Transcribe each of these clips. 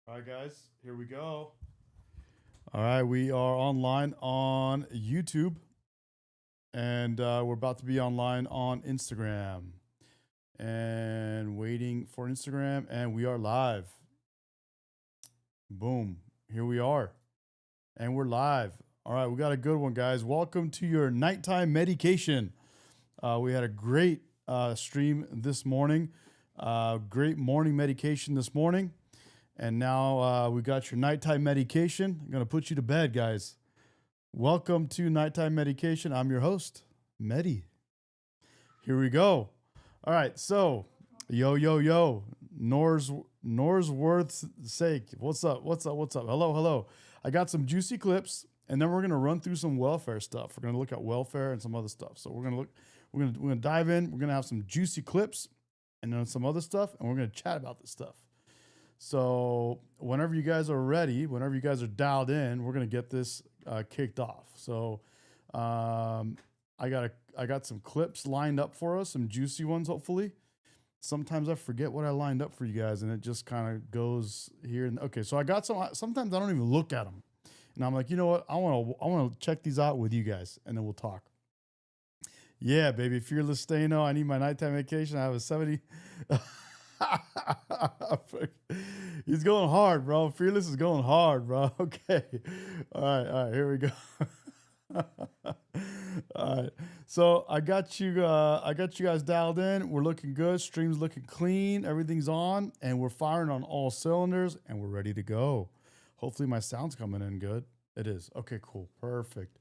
All right, guys, here we go. All right, we are online on YouTube, and we're about to be online on Instagram. And waiting for Instagram, and we are live. Boom, here we are, and we're live. All right, we got a good one, guys. Welcome to your nighttime medication. We had a great stream this morning, great morning medication this morning. And now we got your nighttime medication. I'm going to put you to bed, guys. Welcome to Nighttime Medication. I'm your host, Medi. Here we go. All right, so, yo. Norsworth's sake. What's up? Hello. I got some juicy clips, and then we're going to run through some welfare stuff. We're going to look at welfare and some other stuff. So we're going to dive in. We're going to have some juicy clips and then some other stuff, and we're going to chat about this stuff. So whenever you guys are ready, whenever you guys are dialed in, we're going to get this kicked off. So I got some clips lined up for us, some juicy ones, hopefully. Sometimes I forget what I lined up for you guys, and it just kind of goes here. And okay, so I got some. Sometimes I don't even look at them, and I'm like, you know what? I want to check these out with you guys, and then we'll talk. Yeah, baby, Fearless Stano. I need my nighttime vacation. I have a 70. He's going hard, bro. Fearless is going hard, bro. Okay. All right, here we go. All right. So I got you guys dialed in. We're looking good. Stream's looking clean. Everything's on, and we're firing on all cylinders, and we're ready to go. Hopefully my sound's coming in good. It is. Okay, cool. Perfect.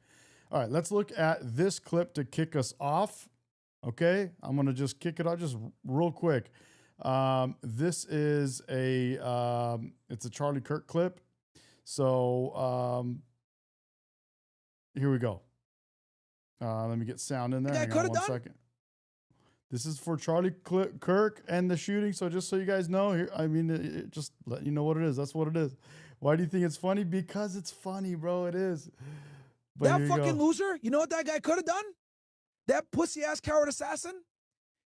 All right, let's look at this clip to kick us off. Okay, I'm gonna just kick it off just real quick. This is it's a Charlie Kirk clip. So here we go. Let me get sound in there. Hang on one second. This is for Charlie Kirk and the shooting. So just so you guys know, here, I mean, just let you know what it is. That's what it is. Why do you think it's funny? Because it's funny, bro. It is. But that fucking loser, you know what that guy could have done? That pussy-ass coward assassin?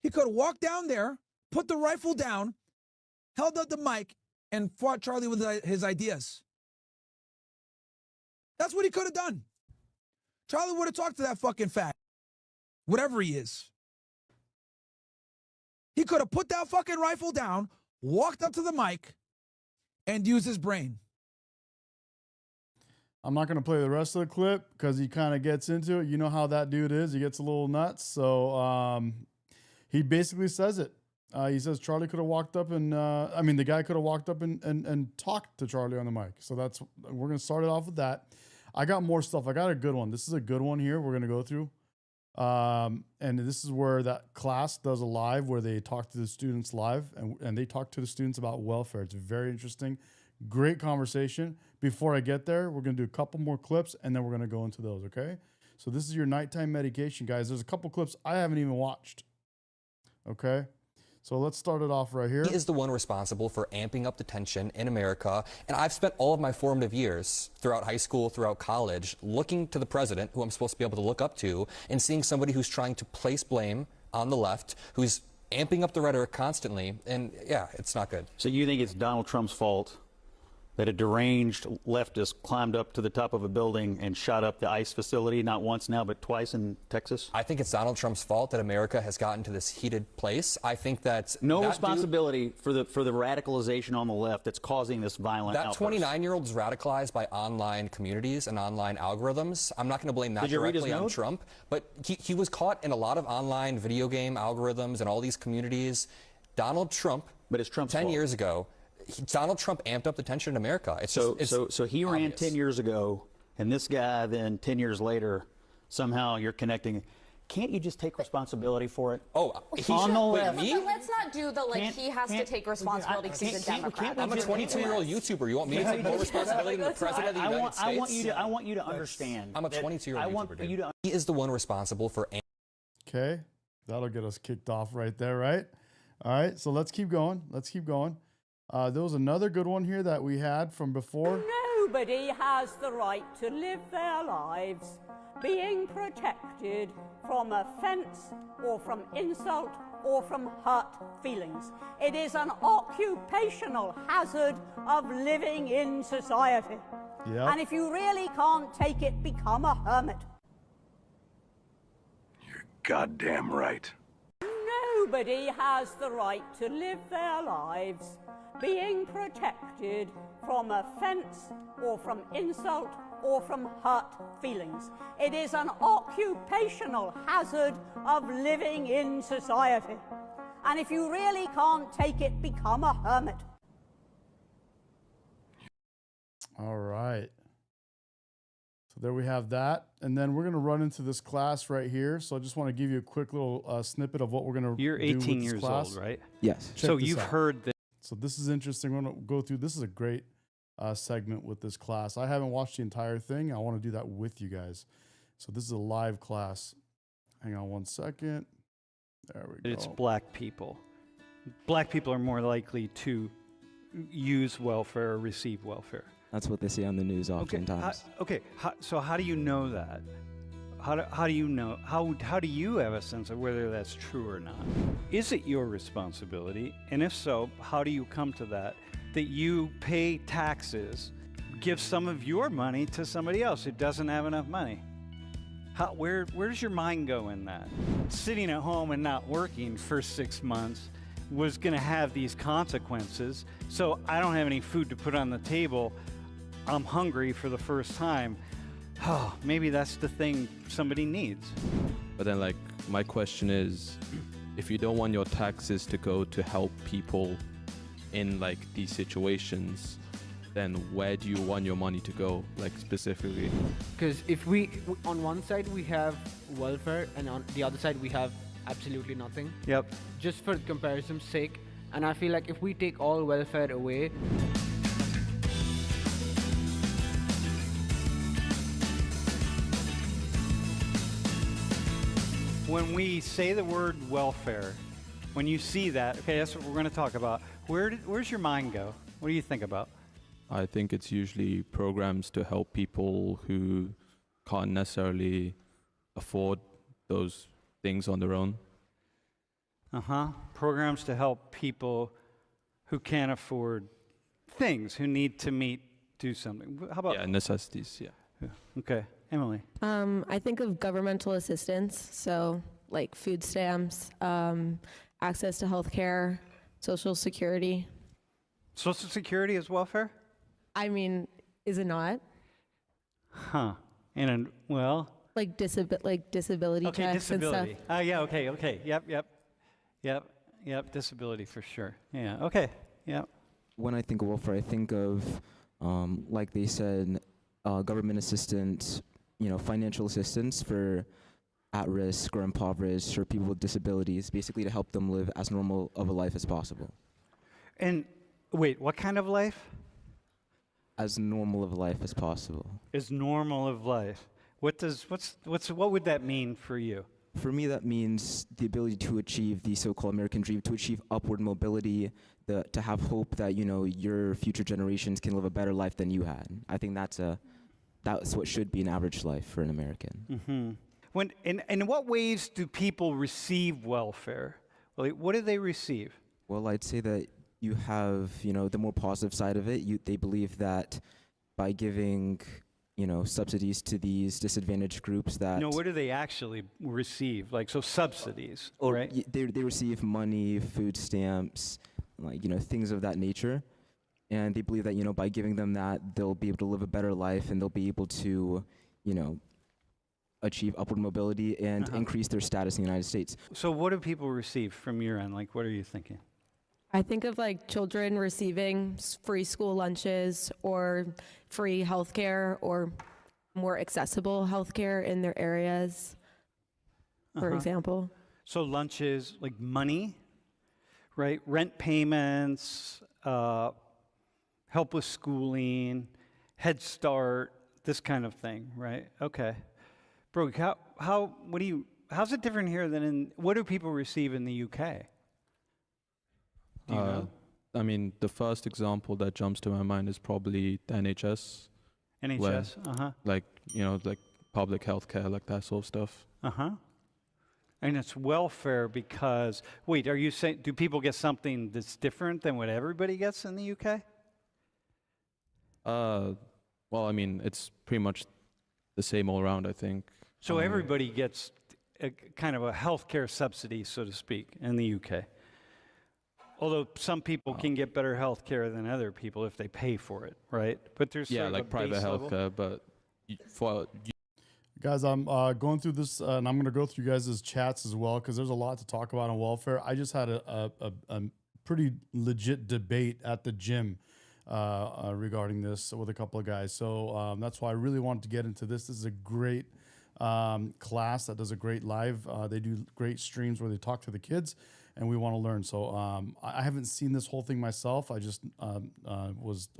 He could have walked down there, put the rifle down, held up the mic, and fought Charlie with his ideas. That's what he could have done. Charlie would have talked to that fucking fag, whatever he is. He could have put that fucking rifle down, walked up to the mic, and used his brain. I'm not going to play the rest of the clip because he kind of gets into it. You know how that dude is. He gets a little nuts. So he basically says it. He says Charlie could have walked up and, the guy could have walked up and talked to Charlie on the mic. So we're going to start it off with that. I got more stuff. I got a good one. This is a good one here we're going to go through. And this is where that class does a live where they talk to the students live and they talk to the students about welfare. It's very interesting. Great conversation. Before I get there, we're going to do a couple more clips and then we're going to go into those, okay? So this is your nighttime medication, guys. There's a couple clips I haven't even watched, okay? So let's start it off right here. He is the one responsible for amping up the tension in America, and I've spent all of my formative years throughout high school, throughout college, looking to the president, who I'm supposed to be able to look up to, and seeing somebody who's trying to place blame on the left, who's amping up the rhetoric constantly, and yeah, it's not good. So you think it's Donald Trump's fault that a deranged leftist climbed up to the top of a building and shot up the ICE facility, not once now, but twice in Texas? I think it's Donald Trump's fault that America has gotten to this heated place. I think that no responsibility for the radicalization on the left that's causing this violent outburst. That 29-year-old is radicalized by online communities and online algorithms. I'm not going to blame that directly on Trump, but he was caught in a lot of online video game algorithms and all these communities. Donald Trump, but it's Trump's 10 fault. years ago, Donald Trump amped up the tension in America. So he ran 10 years ago, and this guy then 10 years later, somehow you're connecting. Can't you just take responsibility for it? Oh, on the left. But let's not do the he has to take responsibility because he's a Democrat. I'm a 22-year-old YouTuber. You want me to take more responsibility than the President of the United States? I want you to understand. I'm a 22-year-old YouTuber. He is the one responsible for. Okay, that'll get us kicked off right there, right? All right, so let's keep going. There was another good one here that we had from before. Nobody has the right to live their lives being protected from offense or from insult or from hurt feelings. It is an occupational hazard of living in society. Yep. And if you really can't take it, become a hermit. You're goddamn right. Nobody has the right to live their lives being protected from offense or from insult or from hurt feelings. It is an occupational hazard of living in society. And if you really can't take it, become a hermit. All right. So there we have that. And then we're going to run into this class right here. So I just want to give you a quick little snippet of what we're going to do. You're 18 with this years class. old, right? Yes. Check So this you've out. heard that. So this is interesting. We're going to go through. This is a great segment with this class. I haven't watched the entire thing. I want to do that with you guys. So this is a live class. Hang on one second. There we go. It's black people. Black people are more likely to use welfare or receive welfare. That's what they say on the news oftentimes. So how do you know that? How do you know? How do you have a sense of whether that's true or not? Is it your responsibility? And if so, how do you come to that? That you pay taxes, give some of your money to somebody else who doesn't have enough money. Where does your mind go in that? Sitting at home and not working for 6 months was going to have these consequences. So I don't have any food to put on the table. I'm hungry for the first time. Oh, maybe that's the thing somebody needs. But then, like, my question is, if you don't want your taxes to go to help people in, like, these situations, then where do you want your money to go, like, specifically? Because if on one side we have welfare and on the other side we have absolutely nothing. Yep. Just for comparison's sake. And I feel like if we take all welfare away, when we say the word welfare, when you see that, okay, that's what we're going to talk about. Where's your mind go? What do you think about? I think it's usually programs to help people who can't necessarily afford those things on their own. Programs to help people who can't afford things, who need to do something. How about? Yeah, necessities, yeah. Okay, Emily. I think of governmental assistance, so like food stamps, access to health care, Social Security. Social Security is welfare? I mean, is it not? Huh. Like disability Okay, checks disability. and stuff. Yeah, okay. Yep, disability for sure. Yeah, okay, yep. When I think of welfare, I think of, like they said, government assistance, financial assistance for at-risk or impoverished or people with disabilities, basically to help them live as normal of a life as possible. And wait, what kind of life? As normal of a life as possible. Is normal of life. What would that mean for you? For me, that means the ability to achieve the so-called American dream, to achieve upward mobility, to have hope that your future generations can live a better life than you had. I think that's what should be an average life for an American. Mm-hmm. In what ways do people receive welfare? Well, what do they receive? Well, I'd say that you have the more positive side of it. They believe that by giving subsidies to these disadvantaged groups that... No, what do they actually receive? So subsidies, right? They receive money, food stamps, things of that nature. And they believe that, by giving them that, they'll be able to live a better life and they'll be able to, achieve upward mobility and increase their status in the United States. So what do people receive from your end? What are you thinking? I think of children receiving free school lunches or free healthcare or more accessible healthcare in their areas, for example. So lunches, money, right? Rent payments, help with schooling, Head Start, this kind of thing, right? Okay. Brooke, how's it different here than what do people receive in the UK? Do you know? I mean, the first example that jumps to my mind is probably the NHS. NHS, Like public health care, like that sort of stuff. And it's welfare because, wait, are you saying, do people get something that's different than what everybody gets in the UK? Well, I mean, it's pretty much the same all around, I think. So everybody gets a kind of a healthcare subsidy, so to speak, in the UK. Although some people can get better healthcare than other people if they pay for it, right? But there's Yeah, sort of like a private base level. healthcare, but for Guys, I'm going through this, and I'm going to go through you guys' chats as well because there's a lot to talk about on welfare. I just had a pretty legit debate at the gym regarding this with a couple of guys. So that's why I really wanted to get into this. This is a great class that does a great live. They do great streams where they talk to the kids, and we want to learn. So I haven't seen this whole thing myself. I just was,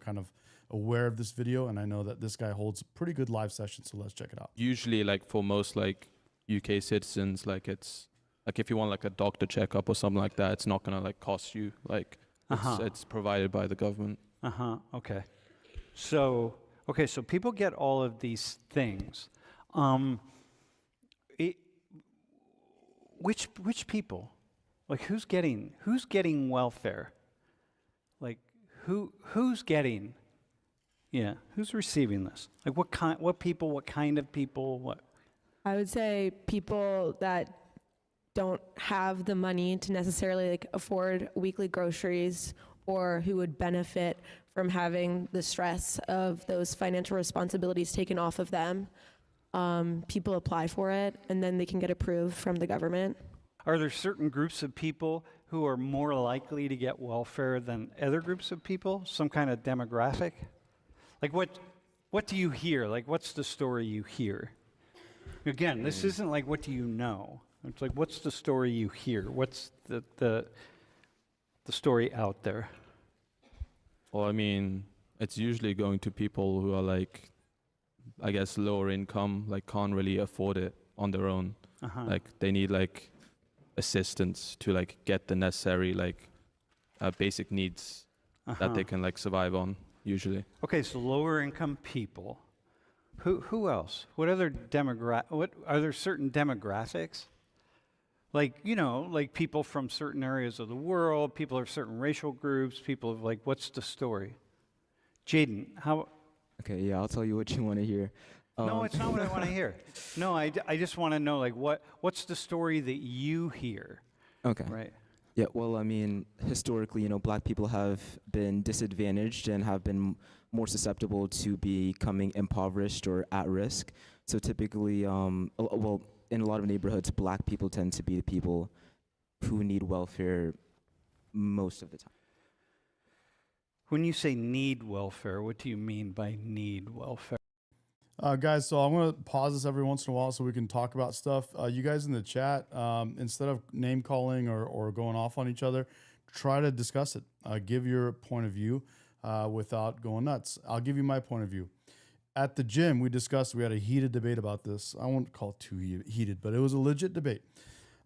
kind of aware of this video, and I know that this guy holds a pretty good live session, so let's check it out. usually, like for most like UK citizens, like it's like if you want like a doctor checkup or something like that, it's not gonna like cost you. Like it's provided by the government. Okay. So people get all of these things. Which people? Like who's getting welfare? Like who's getting? Yeah, who's receiving this? Like what kind of people, what? I would say people that don't have the money to necessarily like afford weekly groceries, or who would benefit from having the stress of those financial responsibilities taken off of them. People apply for it, and then they can get approved from the government. Are there certain groups of people who are more likely to get welfare than other groups of people? Some kind of demographic? Like what do you hear? Like what's the story you hear? Again, this isn't like what do you know? It's like what's the story you hear? What's the story out there? Well, I mean, it's usually going to people who are like, I guess, lower income, like can't really afford it on their own. Like they need like assistance to like get the necessary like basic needs that they can like survive on usually. Okay, so lower income people. Who else? What other what are there certain demographics? Like, like people from certain areas of the world, people of certain racial groups, people of like, what's the story? Jaden, how? Okay, yeah, I'll tell you what you want to hear. No, it's not what I want to hear. No, I just want to know, like, what's the story that you hear? Okay. Right. Yeah, well, I mean, historically, black people have been disadvantaged and have been more susceptible to becoming impoverished or at risk. So typically, well, in a lot of neighborhoods, black people tend to be the people who need welfare most of the time. When you say need welfare, what do you mean by need welfare? Guys, so I'm going to pause this every once in a while so we can talk about stuff. You guys in the chat, instead of name calling or going off on each other, try to discuss it. Give your point of view without going nuts. I'll give you my point of view. At the gym, we had a heated debate about this. I won't call it too heated, but it was a legit debate.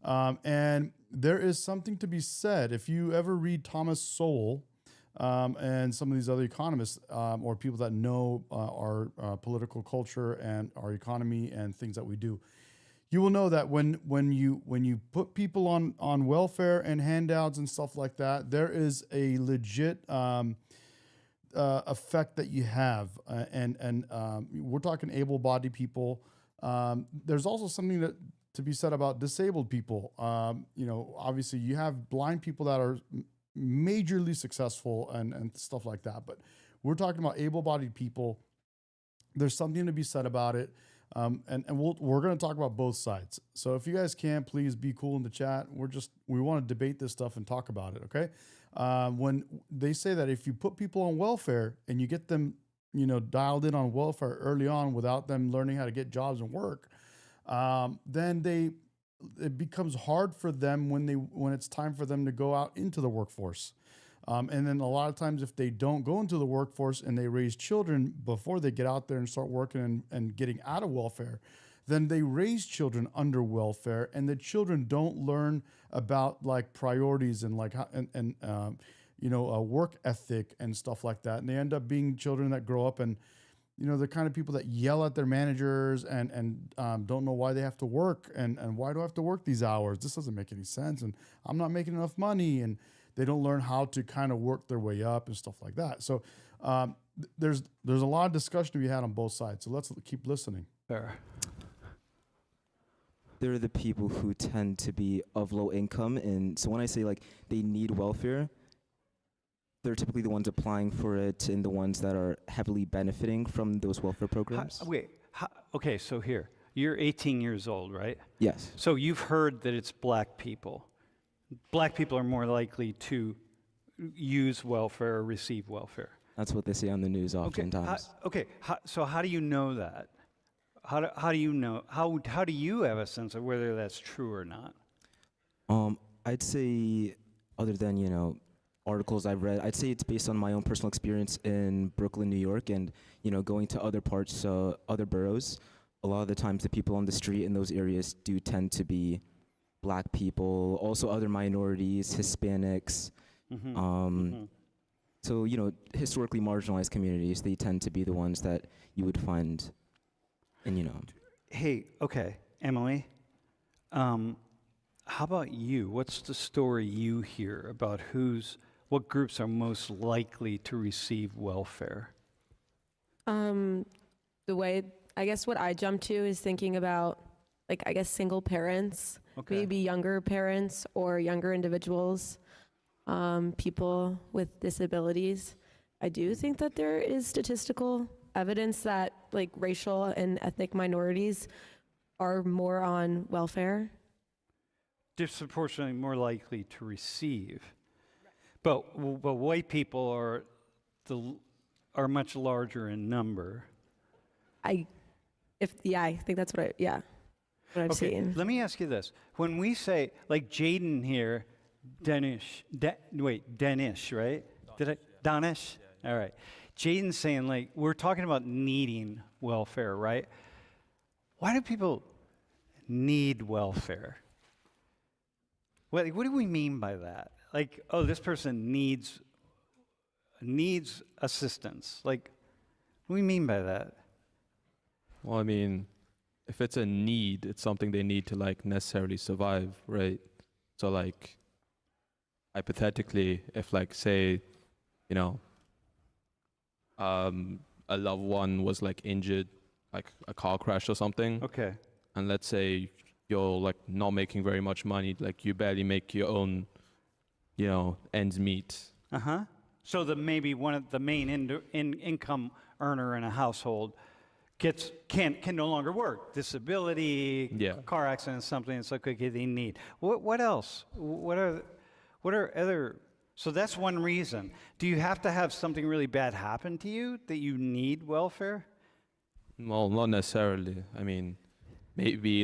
And there is something to be said. If you ever read Thomas Sowell, and some of these other economists or people that know our political culture and our economy and things that we do, you will know that when you put people on welfare and handouts and stuff like that, there is a legit effect that you have, and we're talking able-bodied people. There's also something to be said about disabled people. Obviously you have blind people that are majorly successful and stuff like that, but we're talking about able-bodied people. There's something to be said about it, and we're going to talk about both sides. So if you guys can, please be cool in the chat. We want to debate this stuff and talk about it. Okay, when they say that if you put people on welfare and you get them, dialed in on welfare early on without them learning how to get jobs and work, then it becomes hard for them when it's time for them to go out into the workforce. And then a lot of times if they don't go into the workforce and they raise children before they get out there and start working and getting out of welfare, then they raise children under welfare, and the children don't learn about like priorities and like a work ethic and stuff like that. And they end up being children that grow up and the kind of people that yell at their managers and don't know why they have to work and why do I have to work these hours? This doesn't make any sense, and I'm not making enough money, and they don't learn how to kind of work their way up and stuff like that. So there's a lot of discussion to be had on both sides. So let's keep listening. Fair. They're the people who tend to be of low income, and so when I say like they need welfare, they're typically the ones applying for it and the ones that are heavily benefiting from those welfare programs. Okay, so here, you're 18 years old, right? Yes. So you've heard that it's black people. Black people are more likely to use welfare or receive welfare. That's what they say on the news oftentimes. So how do you know that? How do you know? How do you have a sense of whether that's true or not? I'd say, other than articles I've read, I'd say it's based on my own personal experience in Brooklyn, New York, and going to other parts, other boroughs. A lot of the times, the people on the street in those areas do tend to be black people, also other minorities, Hispanics. So historically marginalized communities, they tend to be the ones that you would find. And Hey, okay, Emily, how about you? What's the story you hear about what groups are most likely to receive welfare? I guess what I jump to is thinking about, single parents, maybe younger parents or younger individuals, people with disabilities. I do think that there is statistical evidence that racial and ethnic minorities are more on welfare. Disproportionately more likely to receive. But white people are much larger in number. I think that's what I've seen. Let me ask you this. When we say, like Jaden here, Danish, right? Danish? All right. Jaden's saying, we're talking about needing welfare, right? Why do people need welfare? What do we mean by that? This person needs assistance. What do we mean by that? Well, I mean, if it's a need, it's something they need to necessarily survive, right? So hypothetically, if say, a loved one was injured, a car crash or something. Okay. And let's say you're not making very much money, you barely make your own, ends meet. So maybe one of the main income earner in a household can no longer work. Disability, car accident, something. It's okay, they need. What else? What are other? So that's one reason. Do you have to have something really bad happen to you that you need welfare? Well, not necessarily. I mean, maybe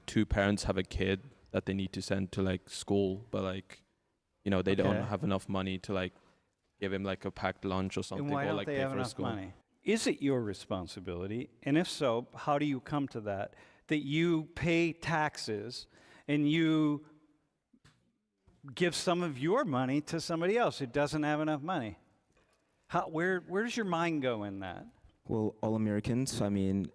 two parents have a kid that they need to send to school, but they don't have enough money to give him a packed lunch or something. And why don't they have enough money? Is it your responsibility? And if so, how do you come to that you pay taxes and you give some of your money to somebody else who doesn't have enough money? Where does your mind go in that? Well, all Americans, I mean,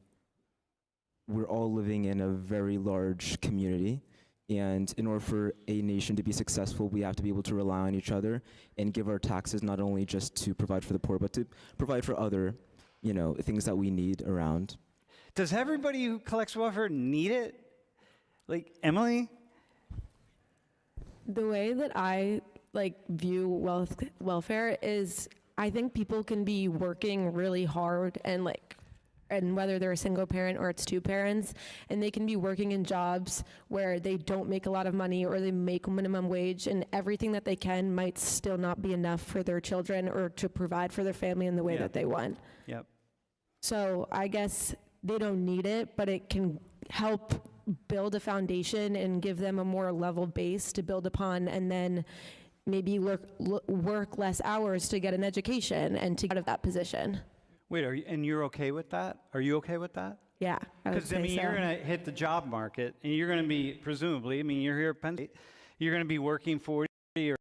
we're all living in a very large community. And in order for a nation to be successful, we have to be able to rely on each other and give our taxes not only just to provide for the poor, but to provide for other, things that we need around. Does everybody who collects welfare need it? Emily? The way that I view welfare is, I think people can be working really hard and whether they're a single parent or it's two parents, and they can be working in jobs where they don't make a lot of money or they make minimum wage, and everything that they can might still not be enough for their children or to provide for their family in the way that they want. Yep. So I guess they don't need it, but it can help build a foundation and give them a more level base to build upon, and then maybe work less hours to get an education and to get out of that position. Wait, and you're okay with that? Are you okay with that? Yeah, Because you're going to hit the job market, and you're going to be, presumably, you're here at Penn State, you're going to be working 40 or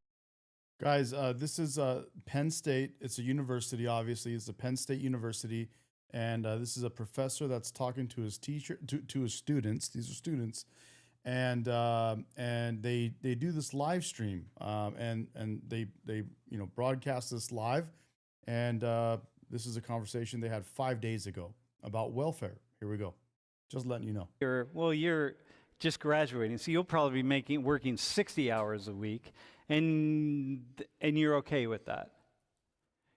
Guys, this is Penn State. It's a university, obviously. It's a Penn State University. And this is a professor that's talking to his teacher, to his students. These are students. And they do this live stream, and they broadcast this live. And this is a conversation they had 5 days ago about welfare. Here we go. Just letting you know. You're just graduating, so you'll probably be working 60 hours a week, and you're okay with that.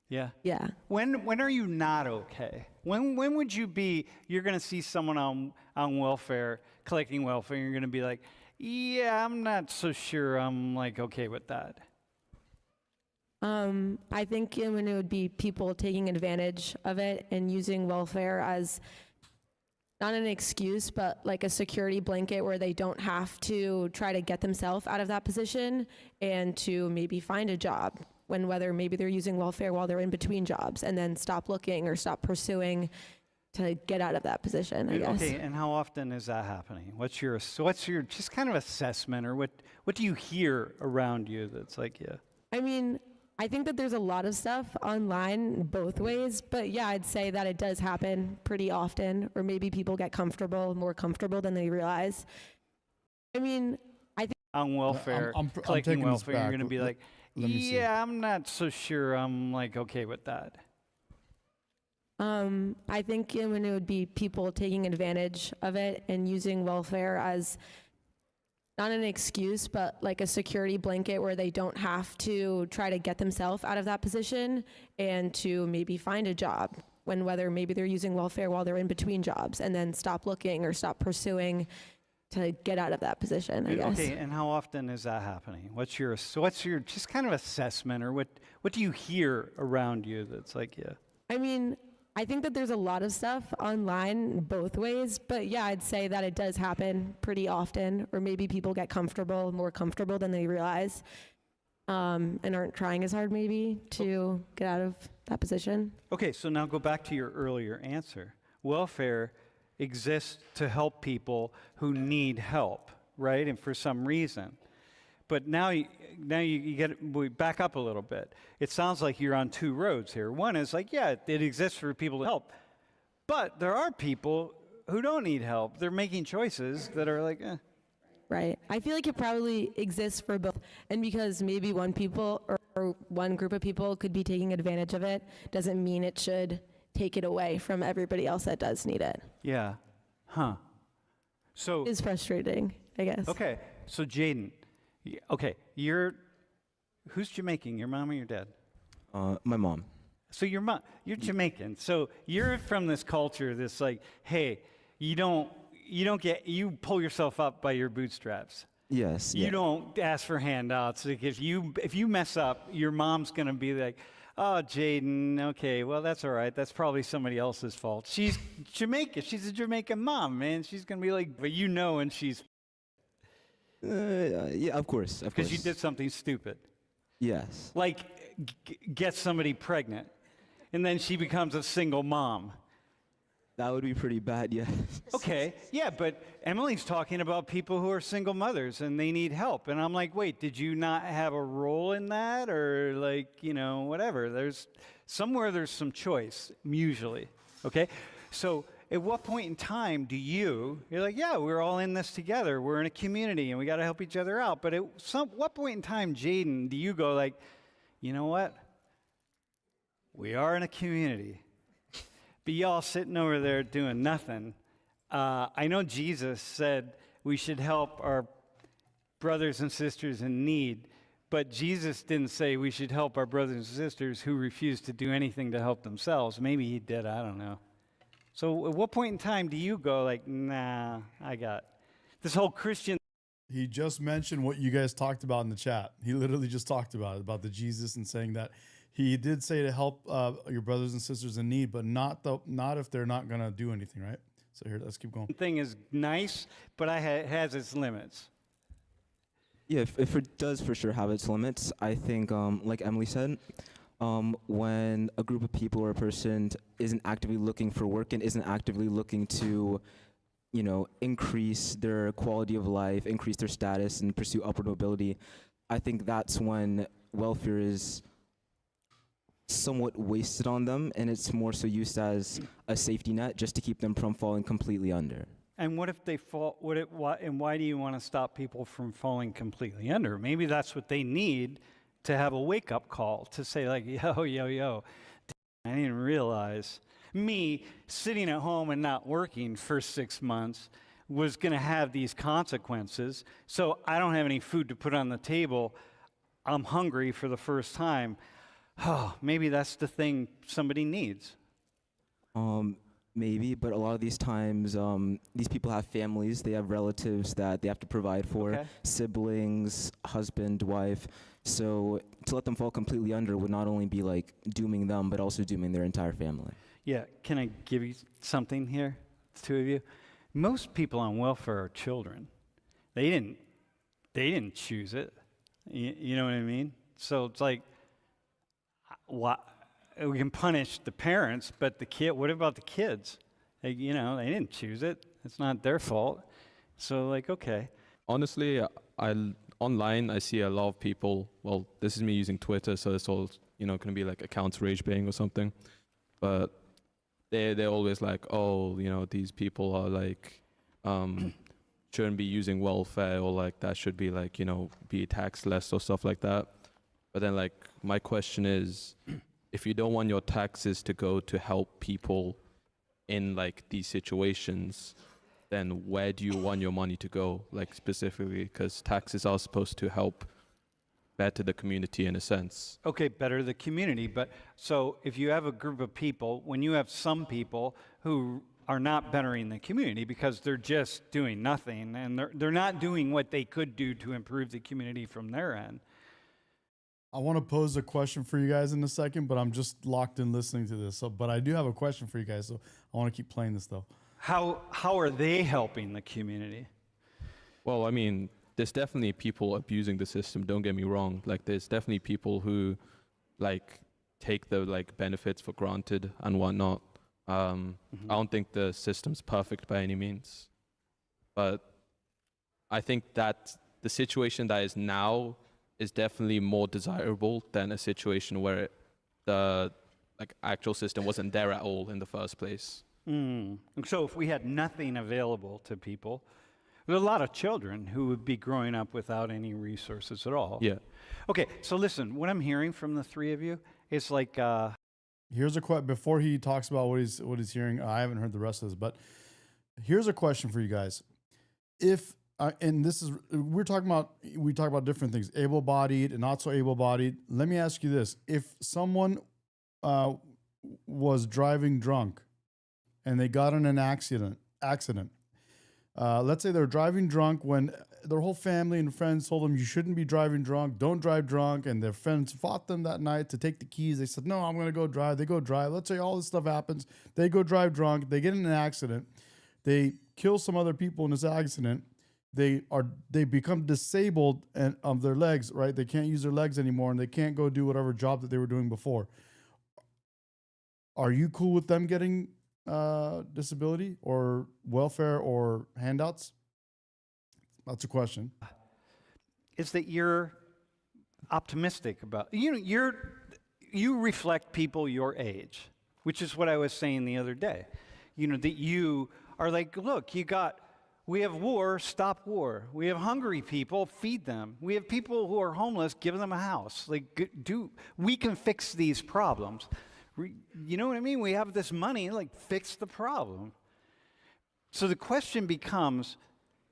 Yeah. Yeah. When are you not okay? When would you be? You're going to see someone on welfare collecting welfare, and you're going to be like, yeah, I'm not so sure I'm like okay with that. I think when it would be people taking advantage of it and using welfare as not an excuse, but like a security blanket where they don't have to try to get themselves out of that position and to maybe find a job whether maybe they're using welfare while they're in between jobs and then stop looking or stop pursuing to get out of that position, I guess. Okay, and how often is that happening? What's your just kind of assessment, or what do you hear around you that's like, yeah? I mean, I think that there's a lot of stuff online both ways, but yeah, I'd say that it does happen pretty often, or maybe people get more comfortable than they realize. I mean, I think on welfare, I'm collecting taking this welfare, you're back. going to be like, Let me see. yeah, I'm not so sure I'm like okay with that. I think when it would be people taking advantage of it and using welfare as not an excuse, but like a security blanket where they don't have to try to get themselves out of that position and to maybe find a job whether maybe they're using welfare while they're in between jobs and then stop looking or stop pursuing to get out of that position, I guess. Okay, and how often is that happening? What's your just kind of assessment, or what do you hear around you that's like, yeah? I mean, I think that there's a lot of stuff online both ways, but yeah, I'd say that it does happen pretty often, or maybe people get more comfortable than they realize, and aren't trying as hard maybe to get out of that position. Okay, so now go back to your earlier answer. Welfare exists to help people who need help, right? And for some reason. But now you we back up a little bit. It sounds like you're on two roads here. One is like, yeah, it exists for people to help. But there are people who don't need help. They're making choices that are like, eh. Right. I feel like it probably exists for both. And because maybe one group of people could be taking advantage of it, doesn't mean it should take it away from everybody else that does need it. Yeah. Huh. So it's frustrating, I guess. Okay. So Jaden, okay, who's Jamaican? Your mom or your dad? My mom. So your mom, you're Jamaican. So you're from this culture, this like, hey, you pull yourself up by your bootstraps. Yes. You don't ask for handouts. Like if you mess up, your mom's gonna be like, oh, Jaden, okay, well, that's all right. That's probably somebody else's fault. She's Jamaican. She's a Jamaican mom, man. She's going to be like, but and she's... yeah, of course. Because you did something stupid. Yes. Like, get somebody pregnant, and then she becomes a single mom. That would be pretty bad, yeah. Okay, yeah, but Emily's talking about people who are single mothers and they need help. And I'm like, wait, did you not have a role in that? Or like, whatever. There's some choice, usually, okay? So at what point in time you're like, yeah, we're all in this together. We're in a community and we got to help each other out. But at what point in time, Jaden, do you go like, you know what? We are in a community. But y'all sitting over there doing nothing. I know Jesus said we should help our brothers and sisters in need, but Jesus didn't say we should help our brothers and sisters who refuse to do anything to help themselves. Maybe he did, I don't know. So at what point in time do you go like, nah, I got this whole Christian... He just mentioned what you guys talked about in the chat. He literally just talked about the Jesus and saying that he did say to help your brothers and sisters in need, but not if they're not going to do anything, right? So here, let's keep going. Thing is nice, but it has its limits. Yeah, if it does for sure have its limits, I think, like Emily said, when a group of people or a person isn't actively looking for work and isn't actively looking to, increase their quality of life, increase their status, and pursue upward mobility, I think that's when welfare is somewhat wasted on them, and it's more so used as a safety net just to keep them from falling completely under. And what if they fall? And why do you want to stop people from falling completely under? Maybe that's what they need to have a wake-up call to say, like, yo, I didn't realize me sitting at home and not working for 6 months was going to have these consequences. So I don't have any food to put on the table. I'm hungry for the first time. Oh, maybe that's the thing somebody needs. Maybe, but a lot of these times, these people have families, they have relatives that they have to provide for, siblings, husband, wife. So to let them fall completely under would not only be like dooming them, but also dooming their entire family. Yeah, can I give you something here, the two of you? Most people on welfare are children. They didn't choose it. You know what I mean? So it's like, we can punish the parents, but what about the kids? They didn't choose it. It's not their fault. So like, okay. Honestly, online I see a lot of people, well, this is me using Twitter, so it's all, going to be like accounts rage baiting or something. But they're always like, oh, these people are like, shouldn't be using welfare, or like that should be like, be taxed less or stuff like that. But then like, my question is, if you don't want your taxes to go to help people in like these situations, then where do you want your money to go, like specifically? Because taxes are supposed to help better the community in a sense. Okay, better the community. But so if you have a group of people, when you have some people who are not bettering the community because they're just doing nothing, and they're not doing what they could do to improve the community from their end. I want to pose a question for you guys in a second, but I'm just locked in listening to this. So, but I do have a question for you guys, so I want to keep playing this though. How are they helping the community? Well, I mean, there's definitely people abusing the system, don't get me wrong. Like, there's definitely people who, like, take the, like, benefits for granted and whatnot. I don't think the system's perfect by any means. But I think that the situation that is now is definitely more desirable than a situation where the, like, actual system wasn't there at all in the first place. So if we had nothing available to people, there's a lot of children who would be growing up without any resources at all. Yeah. Okay, so listen, what I'm hearing from the three of you is like... Here's a question, before he talks about what he's hearing, I haven't heard the rest of this, but here's a question for you guys. If, and this is, we talk about different things, able-bodied and not so able-bodied. Let me ask you this. If someone was driving drunk and they got in an accident, let's say they're driving drunk when their whole family and friends told them you shouldn't be driving drunk, don't drive drunk, and their friends fought them that night to take the keys. They said, no, I'm going to go drive. They go drive. Let's say all this stuff happens. They go drive drunk. They get in an accident. They kill some other people in this accident. They become disabled of their legs, right? They can't use their legs anymore, and they can't go do whatever job that they were doing before. Are you cool with them getting disability or welfare or handouts? That's a question. Is that you're optimistic about, you reflect people your age, which is what I was saying the other day. That you are like, look, we have war, stop war. We have hungry people, feed them. We have people who are homeless, give them a house. Like, we can fix these problems. You know what I mean? We have this money, like, fix the problem. So the question becomes,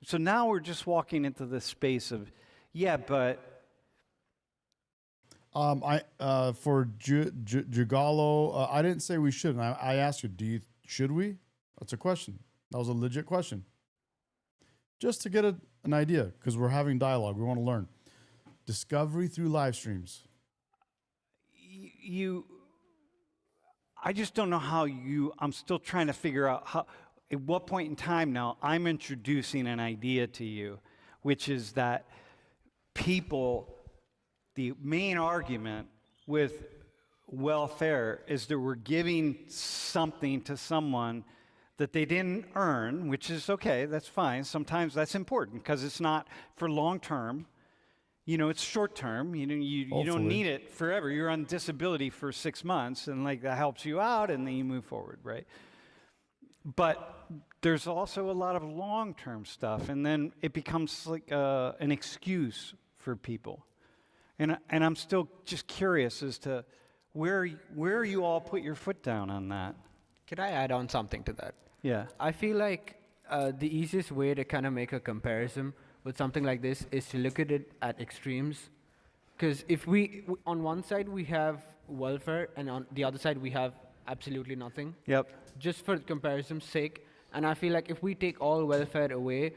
so now we're just walking into this space of, yeah, but... For Jugalo, I didn't say we shouldn't. I asked you, should we? That's a question. That was a legit question. Just to get an idea, because we're having dialogue. We want to learn. Discovery through live streams. I just don't know how I'm still trying to figure out how, at what point in time now I'm introducing an idea to you, which is that the main argument with welfare is that we're giving something to someone that they didn't earn, which is okay, that's fine. Sometimes that's important because it's not for long term. you know, it's short term. You know, you don't Hopefully. need it forever. You're on disability for 6 months, and like that helps you out, and then you move forward, right? But there's also a lot of long-term stuff, and then it becomes like an excuse for people. And I'm still just curious as to where you all put your foot down on that. Can I add on something to that? Yeah. I feel like the easiest way to kind of make a comparison with something like this is to look at it at extremes. Because if on one side we have welfare, and on the other side we have absolutely nothing. Yep. Just for comparison's sake. And I feel like if we take all welfare away,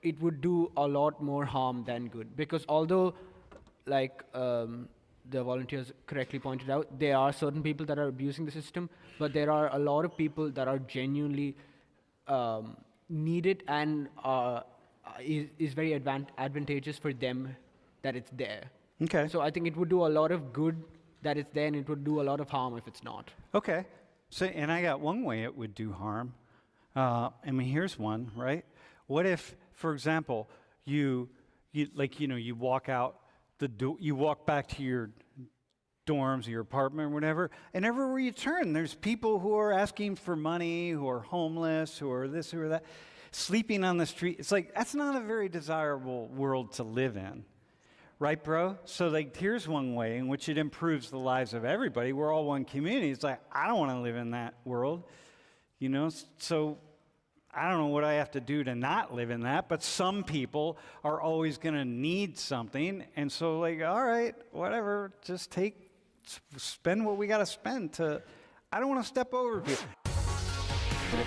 it would do a lot more harm than good. Because although, like the volunteers correctly pointed out, there are certain people that are abusing the system, but there are a lot of people that are genuinely need it and is very advantageous for them that it's there. Okay. So I think it would do a lot of good that it's there, and it would do a lot of harm if it's not. Okay. So, and I got one way it would do harm. I mean, here's one, right? What if, for example, you walk out the door, you walk back to your dorms, your apartment, or whatever, and everywhere you turn, there's people who are asking for money, who are homeless, who are this, who are that, sleeping on the street. It's like, that's not a very desirable world to live in. Right, bro? So, like, here's one way in which it improves the lives of everybody. We're all one community. It's like, I don't want to live in that world, you know? So, I don't know what I have to do to not live in that, but some people are always going to need something. And so, like, all right, whatever, just spend what we got to spend to, I don't want to step over people.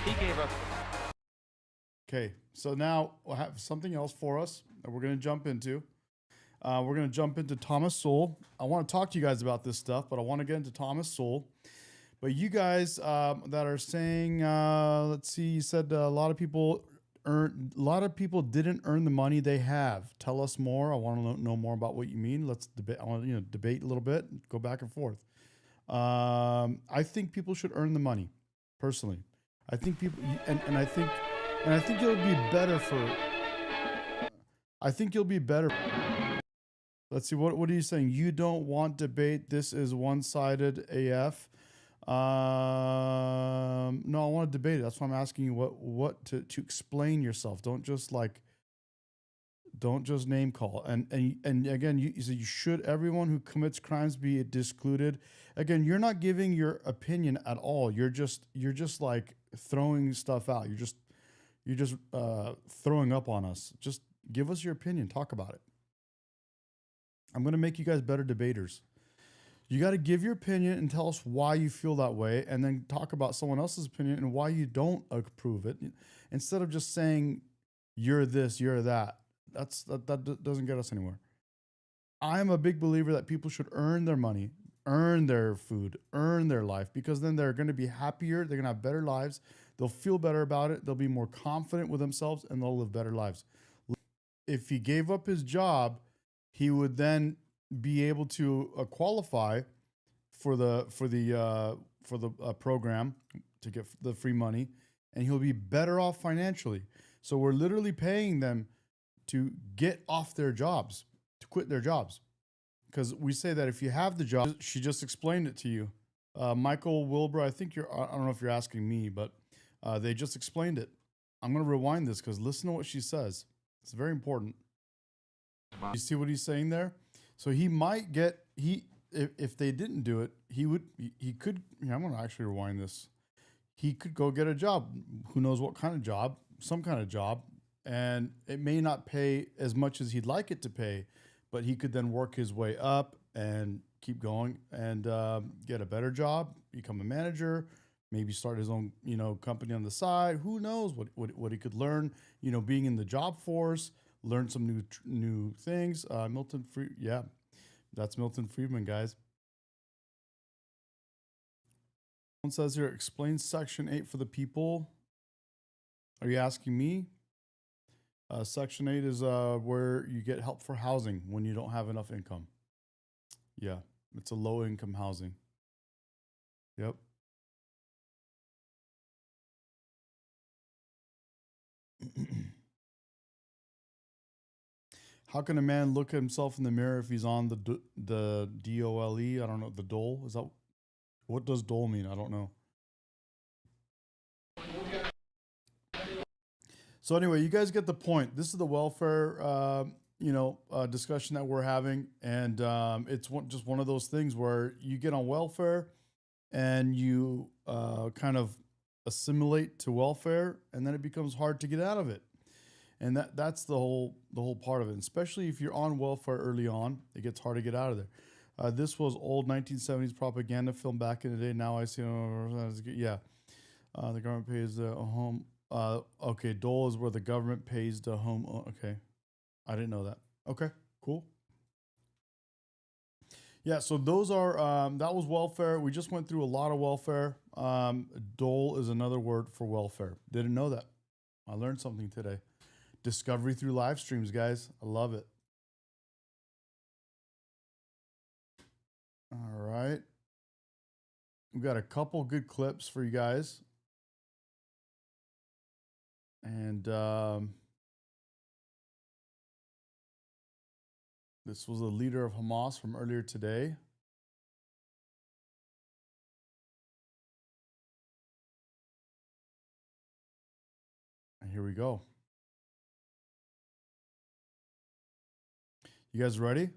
He gave up. Okay, so now we'll have something else for us that we're going to jump into. We're going to jump into Thomas Sowell. I want to talk to you guys about this stuff, but I want to get into Thomas Sowell. But you guys that are saying, let's see, you said a lot of people didn't earn the money they have. Tell us more. I want to know more about what you mean. Let's debate. I want to debate a little bit, go back and forth. I think people should earn the money, personally. I think people, and I think you'll be better for. I think you'll be better. Let's see. What are you saying? You don't want debate. This is one-sided AF. No, I want to debate it. That's why I'm asking you what to explain yourself. Don't just name call. And again, you said you should everyone who commits crimes be excluded. Again, you're not giving your opinion at all. You're just like throwing stuff out. You're just throwing up on us. Just give us your opinion. Talk about it. I'm going to make you guys better debaters. You got to give your opinion and tell us why you feel that way, and then talk about someone else's opinion and why you don't approve it, instead of just saying you're this, you're that. That doesn't get us anywhere. I am a big believer that people should earn their money, earn their food, earn their life, because then they're going to be happier, they're going to have better lives, they'll feel better about it, they'll be more confident with themselves, and they'll live better lives. If he gave up his job, he would then be able to qualify for the program to get the free money, and he'll be better off financially. So we're literally paying them to get off their jobs, to quit their jobs, because we say that if you have the job, she just explained it to you, Michael Wilbur. I think I don't know if you're asking me, but they just explained it. I'm going to rewind this because listen to what she says. It's very important. Wow. You see what he's saying there? So he might get, if they didn't do it, he could, I'm going to actually rewind this. He could go get a job. Who knows what kind of job, some kind of job. And it may not pay as much as he'd like it to pay, but he could then work his way up and keep going and get a better job, become a manager, maybe start his own, company on the side. Who knows what he could learn, being in the job force, learn some new things. Milton Friedman, yeah, that's Milton Friedman, guys. One says here, explain Section 8 for the people. Are you asking me? Section 8 is where you get help for housing when you don't have enough income. Yeah, it's a low-income housing. Yep. How can a man look at himself in the mirror if he's on the DOLE? I don't know. The dole? Is that what does dole mean? I don't know. So anyway, you guys get the point. This is the welfare, discussion that we're having, and it's just one of those things where you get on welfare, and you kind of assimilate to welfare, and then it becomes hard to get out of it. And that's the whole part of it. And especially if you're on welfare early on, it gets hard to get out of there. This was old 1970s propaganda film back in the day. Now I see, the government pays the home. Okay, dole is where the government pays the home. Okay, I didn't know that. Okay, cool. Yeah, so those are that was welfare. We just went through a lot of welfare. Dole is another word for welfare. Didn't know that. I learned something today. Discovery through live streams, guys. I love it. All right. We've got a couple good clips for you guys. And this was a leader of Hamas from earlier today. And here we go. You guys ready?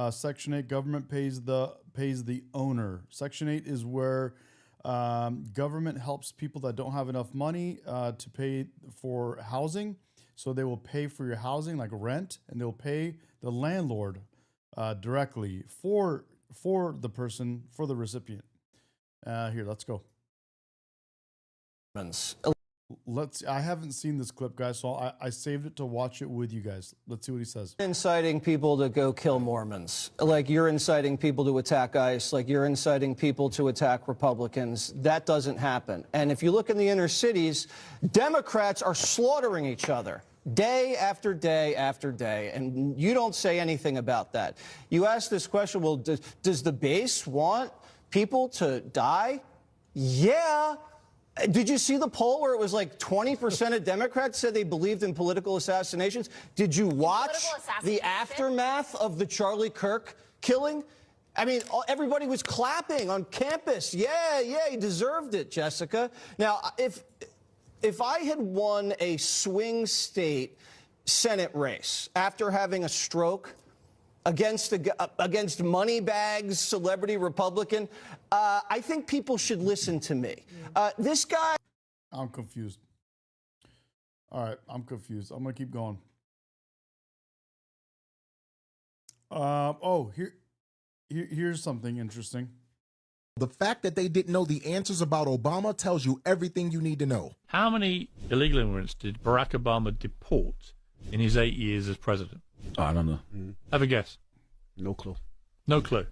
Section 8, government pays the owner. Section 8 is where government helps people that don't have enough money to pay for housing. So they will pay for your housing, like rent, and they'll pay the landlord directly for the person, for the recipient. Here, let's go. I haven't seen this clip, guys, so I saved it to watch it with you guys. Let's see what he says. Inciting people to go kill Mormons, like you're inciting people to attack ICE, like you're inciting people to attack Republicans. That doesn't happen. And if you look in the inner cities, Democrats are slaughtering each other day after day after day, and you don't say anything about that. You ask this question, well, does the base want people to die? Yeah. Did you see the poll where it was like 20% of Democrats said they believed in political assassinations? Did you watch the aftermath of the Charlie Kirk killing? I mean, everybody was clapping on campus. Yeah, he deserved it, Jessica. Now, if I had won a swing state Senate race after having a stroke against Moneybags, celebrity Republican, I think people should listen to me. This guy... I'm confused. All right, I'm confused. I'm going to keep going. Here's something interesting. The fact that they didn't know the answers about Obama tells you everything you need to know. How many illegal immigrants did Barack Obama deport in his 8 years as president? Oh, I don't know. Have a guess. No clue. No clue.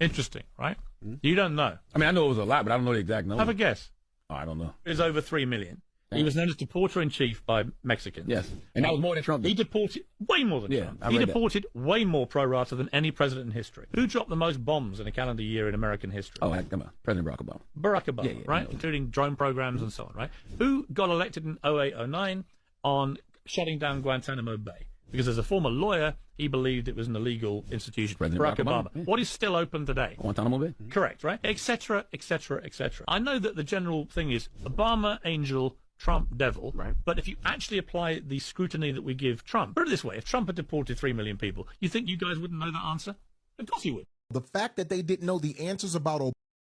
Interesting, right? You don't know. I mean, I know it was a lot, but I don't know the exact number. Have a guess. Oh, I don't know. It was over 3 million. He was known as deporter-in-chief by Mexicans. Yes. And that was more than Trump. He deported way more than Trump. He deported way more pro rata than any president in history. Who dropped the most bombs in a calendar year in American history? Oh, come on. President Barack Obama. Barack Obama, right? Including drone programs and so on, right? Who got elected in 08-09 on shutting down Guantanamo Bay? Because as a former lawyer, he believed it was an illegal institution. President Barack Obama. Obama. What is still open today? Guantanamo Bay. Correct, right? Etc., etc., etc. I know that the general thing is Obama, angel, Trump, devil. Right. But if you actually apply the scrutiny that we give Trump, put it this way, if Trump had deported 3 million people, you think you guys wouldn't know that answer? Of course you would. The fact that they didn't know the answers about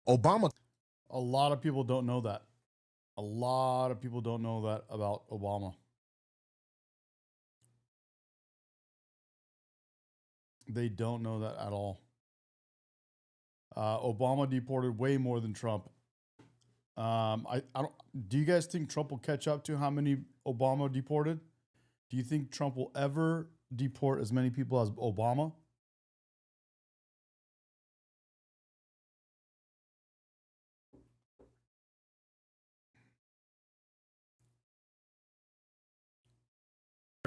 Obama. A lot of people don't know that. A lot of people don't know that about Obama. They don't know that at all. Obama deported way more than Trump. I don't. Do you guys think Trump will catch up to how many Obama deported? Do you think Trump will ever deport as many people as Obama?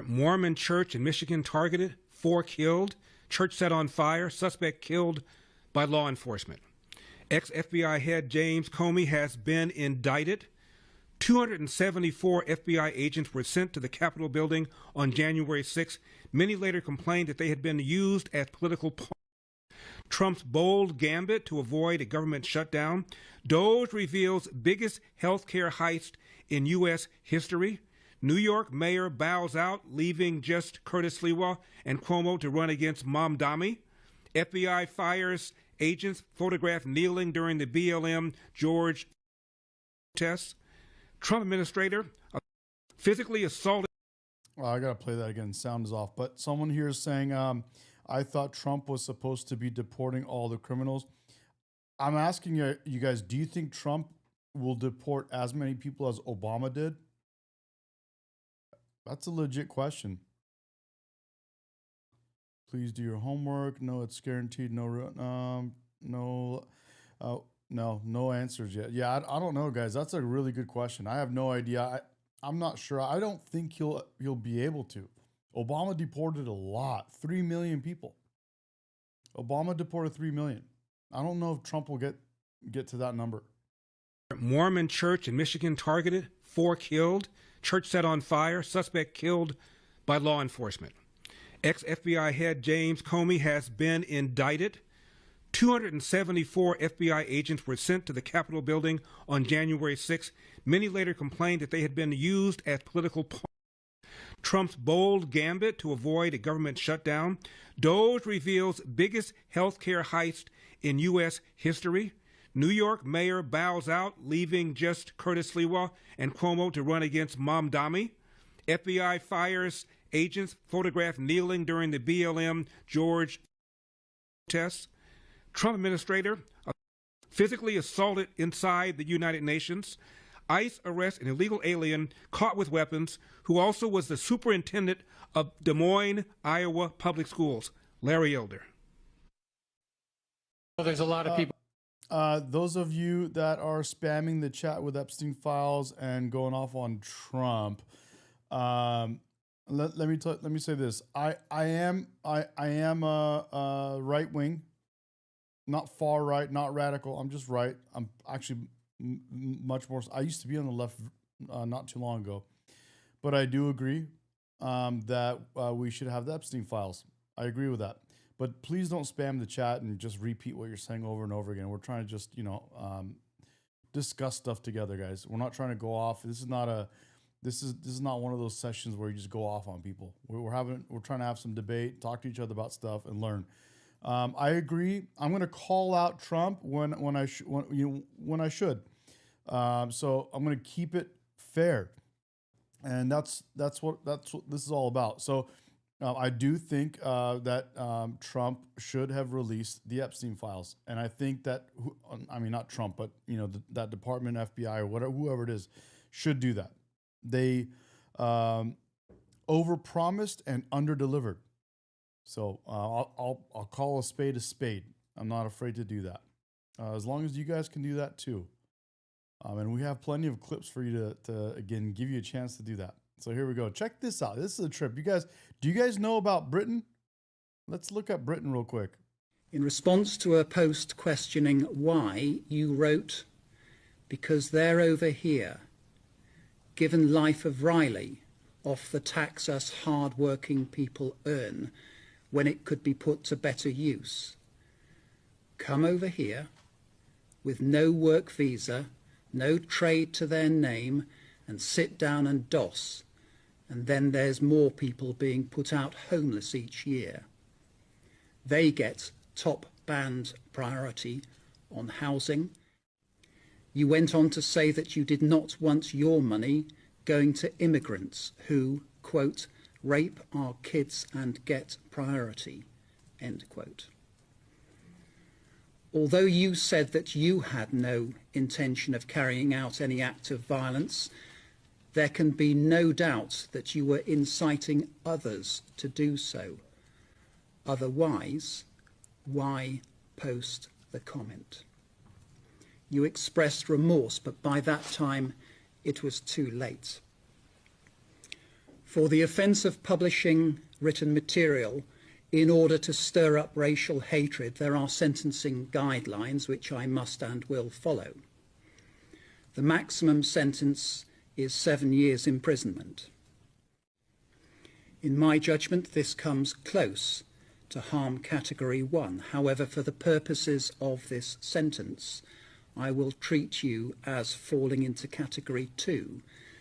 Mormon church in Michigan targeted, 4 killed, church set on fire, suspect killed by law enforcement. Ex-FBI head James Comey has been indicted. 274 FBI agents were sent to the Capitol building on January 6. Many later complained that they had been used as political pawns. Trump's bold gambit to avoid a government shutdown. DOJ reveals biggest healthcare heist in U.S. history. New York mayor bows out, leaving just Curtis Sliwa and Cuomo to run against Mamdani. FBI fires agents photographed kneeling during the BLM George tests. Trump administrator physically assaulted. Well, I got to play that again. Sound is off. But someone here is saying, I thought Trump was supposed to be deporting all the criminals. I'm asking you guys, do you think Trump will deport as many people as Obama did? That's a legit question. Please do your homework. No, it's guaranteed. No answers yet. Yeah, I don't know, guys. That's a really good question. I have no idea. I'm not sure. I don't think he'll be able to. Obama deported a lot, 3 million people. Obama deported 3 million. I don't know if Trump will get to that number. Mormon church in Michigan targeted, 4 killed, church set on fire, suspect killed by law enforcement. Ex-FBI head James Comey has been indicted. 274 FBI agents were sent to the Capitol building on January 6. Many later complained that they had been used as political pawns. Trump's bold gambit to avoid a government shutdown. DOJ reveals biggest healthcare heist in U.S. history. New York mayor bows out, leaving just Curtis Sliwa and Cuomo to run against Mamdani. FBI fires agents photographed kneeling during the BLM George tests. Trump administrator physically assaulted inside the United Nations. ICE arrests an illegal alien caught with weapons who also was the superintendent of Des Moines, Iowa public schools. Larry Elder. Well, there's a lot of people. Those of you that are spamming the chat with Epstein files and going off on Trump, let me say this. I am right wing, not far right, not radical. I'm just right. I'm actually much more. I used to be on the left not too long ago, but I do agree that we should have the Epstein files. I agree with that. But please don't spam the chat and just repeat what you're saying over and over again. We're trying to just, discuss stuff together, guys. We're not trying to go off. This is not one of those sessions where you just go off on people. We're trying to have some debate, talk to each other about stuff, and learn. I agree. I'm going to call out Trump when I should. So I'm going to keep it fair, and that's what this is all about. So. I do think that Trump should have released the Epstein files, and I think that not Trump, but that department, FBI or whatever, whoever it is, should do that. They overpromised and underdelivered. So I'll call a spade a spade. I'm not afraid to do that, as long as you guys can do that too. And we have plenty of clips for you to again give you a chance to do that. So here we go. Check this out. This is a trip. Do you guys know about Britain? Let's look at Britain real quick. In response to a post questioning why, you wrote, "Because they're over here, given life of Riley, off the tax us hard-working people earn, when it could be put to better use. Come over here, with no work visa, no trade to their name, and sit down and doss. And then there's more people being put out homeless each year. They get top band priority on housing." You went on to say that you did not want your money going to immigrants who, quote, rape our kids and get priority, end quote. Although you said that you had no intention of carrying out any act of violence, there can be no doubt that you were inciting others to do so. Otherwise, why post the comment? You expressed remorse, but by that time it was too late. For the offence of publishing written material in order to stir up racial hatred, there are sentencing guidelines which I must and will follow. The maximum sentence is 7 years imprisonment. In my judgment, this comes close to harm category 1. However, for the purposes of this sentence, I will treat you as falling into category 2,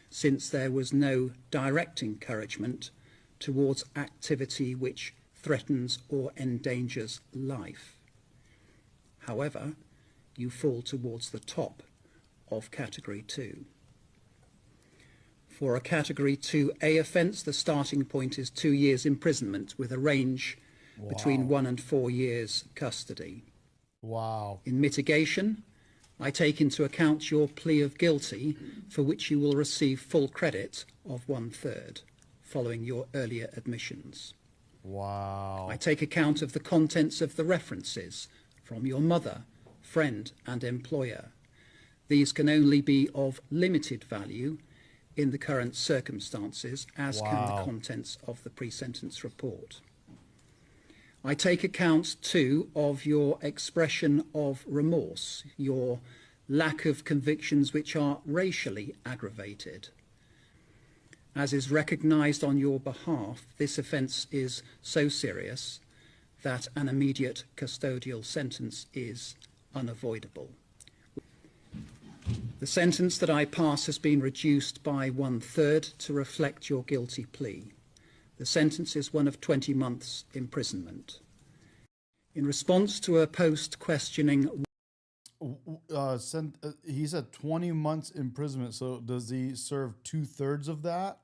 since there was no direct encouragement towards activity which threatens or endangers life. However, you fall towards the top of category 2. For a category 2A offence, the starting point is 2 years imprisonment with a range between 1 and 4 years custody. Wow. In mitigation, I take into account your plea of guilty, for which you will receive full credit of 1/3 following your earlier admissions. Wow. I take account of the contents of the references from your mother, friend and employer. These can only be of limited value in the current circumstances, as can the contents of the pre-sentence report. I take account too of your expression of remorse, your lack of convictions which are racially aggravated. As is recognised on your behalf, this offence is so serious that an immediate custodial sentence is unavoidable. The sentence that I pass has been reduced by 1/3 to reflect your guilty plea. The sentence is one of 20 months imprisonment. In response to a post-questioning... he said 20 months imprisonment, so does he serve 2/3 of that?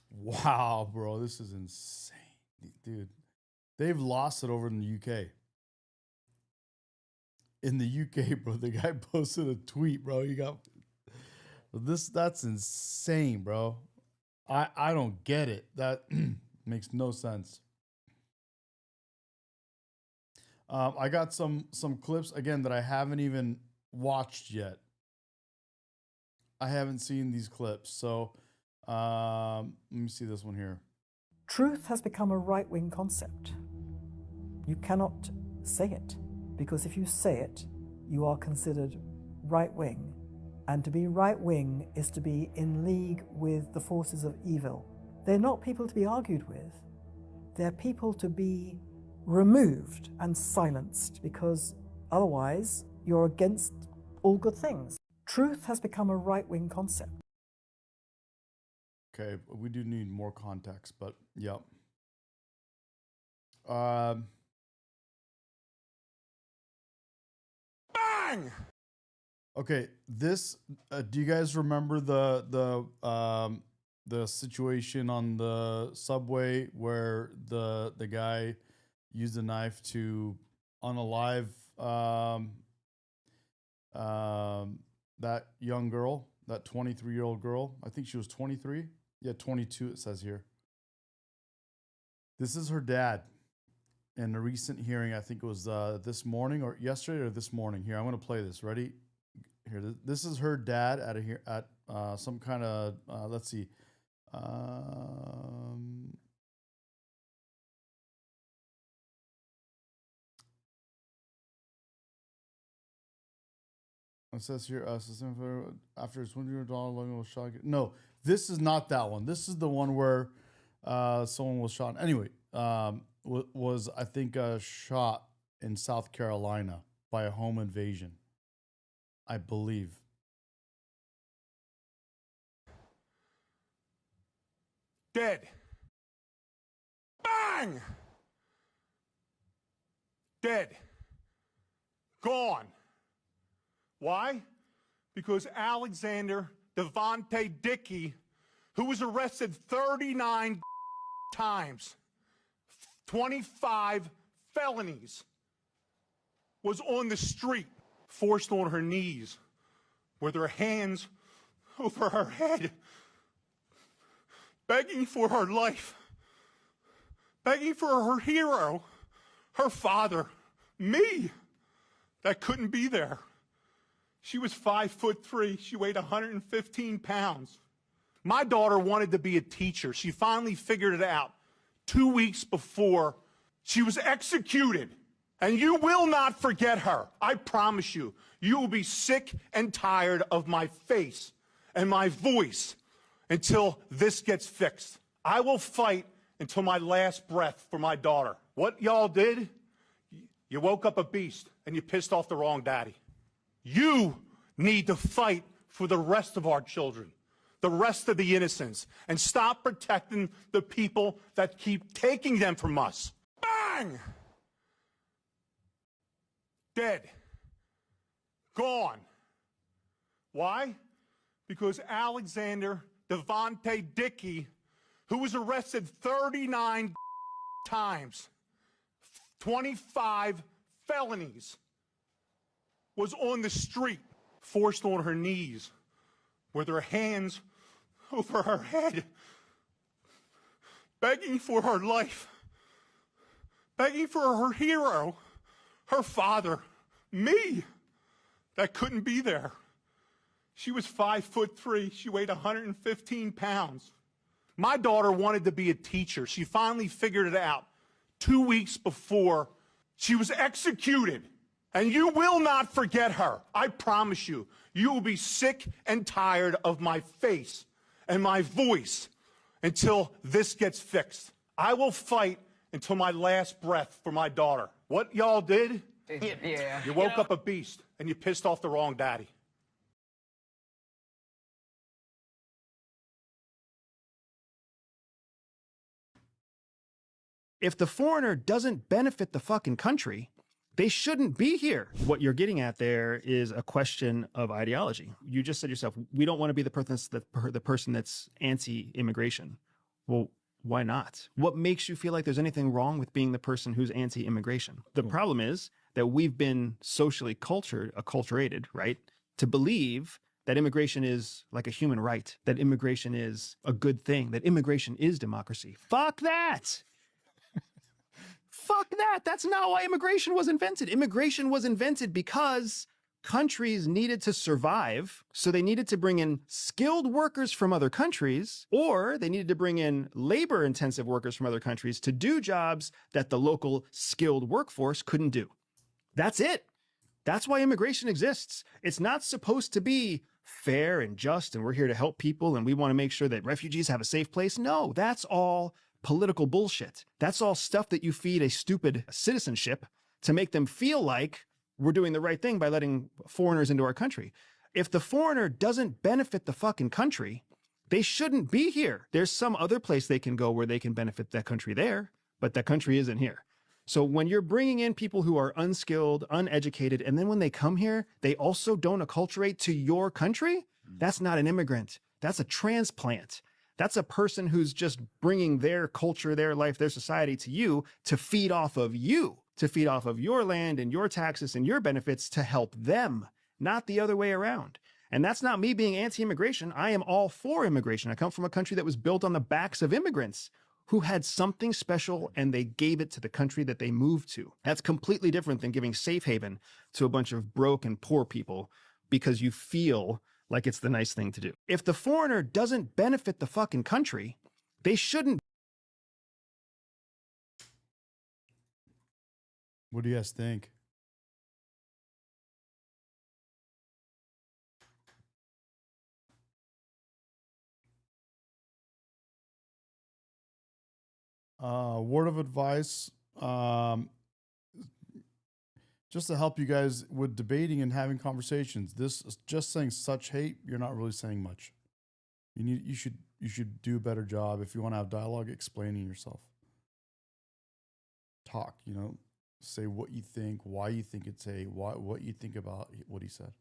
Wow, bro, this is insane. Dude, they've lost it over in the UK. In the UK, bro, the guy posted a tweet, bro. You got this. That's insane, bro. I don't get it. That makes no sense. I got some clips again that I haven't even watched yet. I haven't seen these clips, so let me see this one here. Truth has become a right-wing concept. You cannot say it, because if you say it, you are considered right-wing, and to be right-wing is to be in league with the forces of evil. They're not people to be argued with. They're people to be removed and silenced, because otherwise you're against all good things. Truth has become a right-wing concept. Okay, we do need more context, but yeah. Bang! Okay, this. Do you guys remember the situation on the subway where the guy used a knife to unalive that young girl, that 23-year-old girl? I think she was 23. Yeah, 22 it says here. This is her dad in a recent hearing. I think it was this morning or yesterday or this morning. Here, I'm going to play this. Ready? Here, this is her dad at some kind of let's see. It says here, after his $100 logo was shot. No, this is not that one. This is the one where someone was shot. Anyway, was I think shot in South Carolina by a home invasion, I believe. Dead. Bang! Dead. Gone. Why? Because Alexander Devontae Dickey, who was arrested 39 times, 25 felonies, was on the street, forced on her knees, with her hands over her head, begging for her life, begging for her hero, her father, me, that couldn't be there. She was 5'3". She weighed 115 pounds. My daughter wanted to be a teacher. She finally figured it out 2 weeks before she was executed. And you will not forget her. I promise you. You will be sick and tired of my face and my voice until this gets fixed. I will fight until my last breath for my daughter. What y'all did, you woke up a beast and you pissed off the wrong daddy. You need to fight for the rest of our children, the rest of the innocents, and stop protecting the people that keep taking them from us. Bang! Dead. Gone. Why? Because Alexander Devontae Dickey, who was arrested 39 times, 25 felonies, was on the street, forced on her knees, with her hands over her head, begging for her life, begging for her hero, her father, me, that couldn't be there. She was 5'3". She weighed 115 pounds. My daughter wanted to be a teacher. She finally figured it out 2 weeks before she was executed. And you will not forget her. I promise you. You will be sick and tired of my face and my voice until this gets fixed. I will fight until my last breath for my daughter. What y'all did? Yeah. You woke up a beast and you pissed off the wrong daddy. If the foreigner doesn't benefit the fucking country, they shouldn't be here. What you're getting at there is a question of ideology. You just said yourself, we don't want to be the person that's anti-immigration. Well, why not? What makes you feel like there's anything wrong with being the person who's anti-immigration? The problem is that we've been socially acculturated, right, to believe that immigration is like a human right, that immigration is a good thing, that immigration is democracy. Fuck that! Fuck that. That's not why immigration was invented. Immigration was invented because countries needed to survive. So they needed to bring in skilled workers from other countries, or they needed to bring in labor intensive workers from other countries to do jobs that the local skilled workforce couldn't do. That's it. That's why immigration exists. It's not supposed to be fair and just, and we're here to help people, and we want to make sure that refugees have a safe place. No, that's all political bullshit. That's all stuff that you feed a stupid citizenship to make them feel like we're doing the right thing by letting foreigners into our country. If the foreigner doesn't benefit the fucking country, they shouldn't be here. There's some other place they can go where they can benefit that country there, but that country isn't here. So when you're bringing in people who are unskilled, uneducated, and then when they come here, they also don't acculturate to your country, that's not an immigrant. That's a transplant. That's a person who's just bringing their culture, their life, their society to you to feed off of you, to feed off of your land and your taxes and your benefits to help them, not the other way around. And that's not me being anti-immigration. I am all for immigration. I come from a country that was built on the backs of immigrants who had something special and they gave it to the country that they moved to. That's completely different than giving safe haven to a bunch of broke and poor people because you feel like it's the nice thing to do. If the foreigner doesn't benefit the fucking country, they shouldn't. What do you guys think? Word of advice, just to help you guys with debating and having conversations. This just saying such hate, you're not really saying much. You should do a better job if you want to have dialogue, explaining yourself. Talk, say what you think, why you think it's hate, what you think about what he said.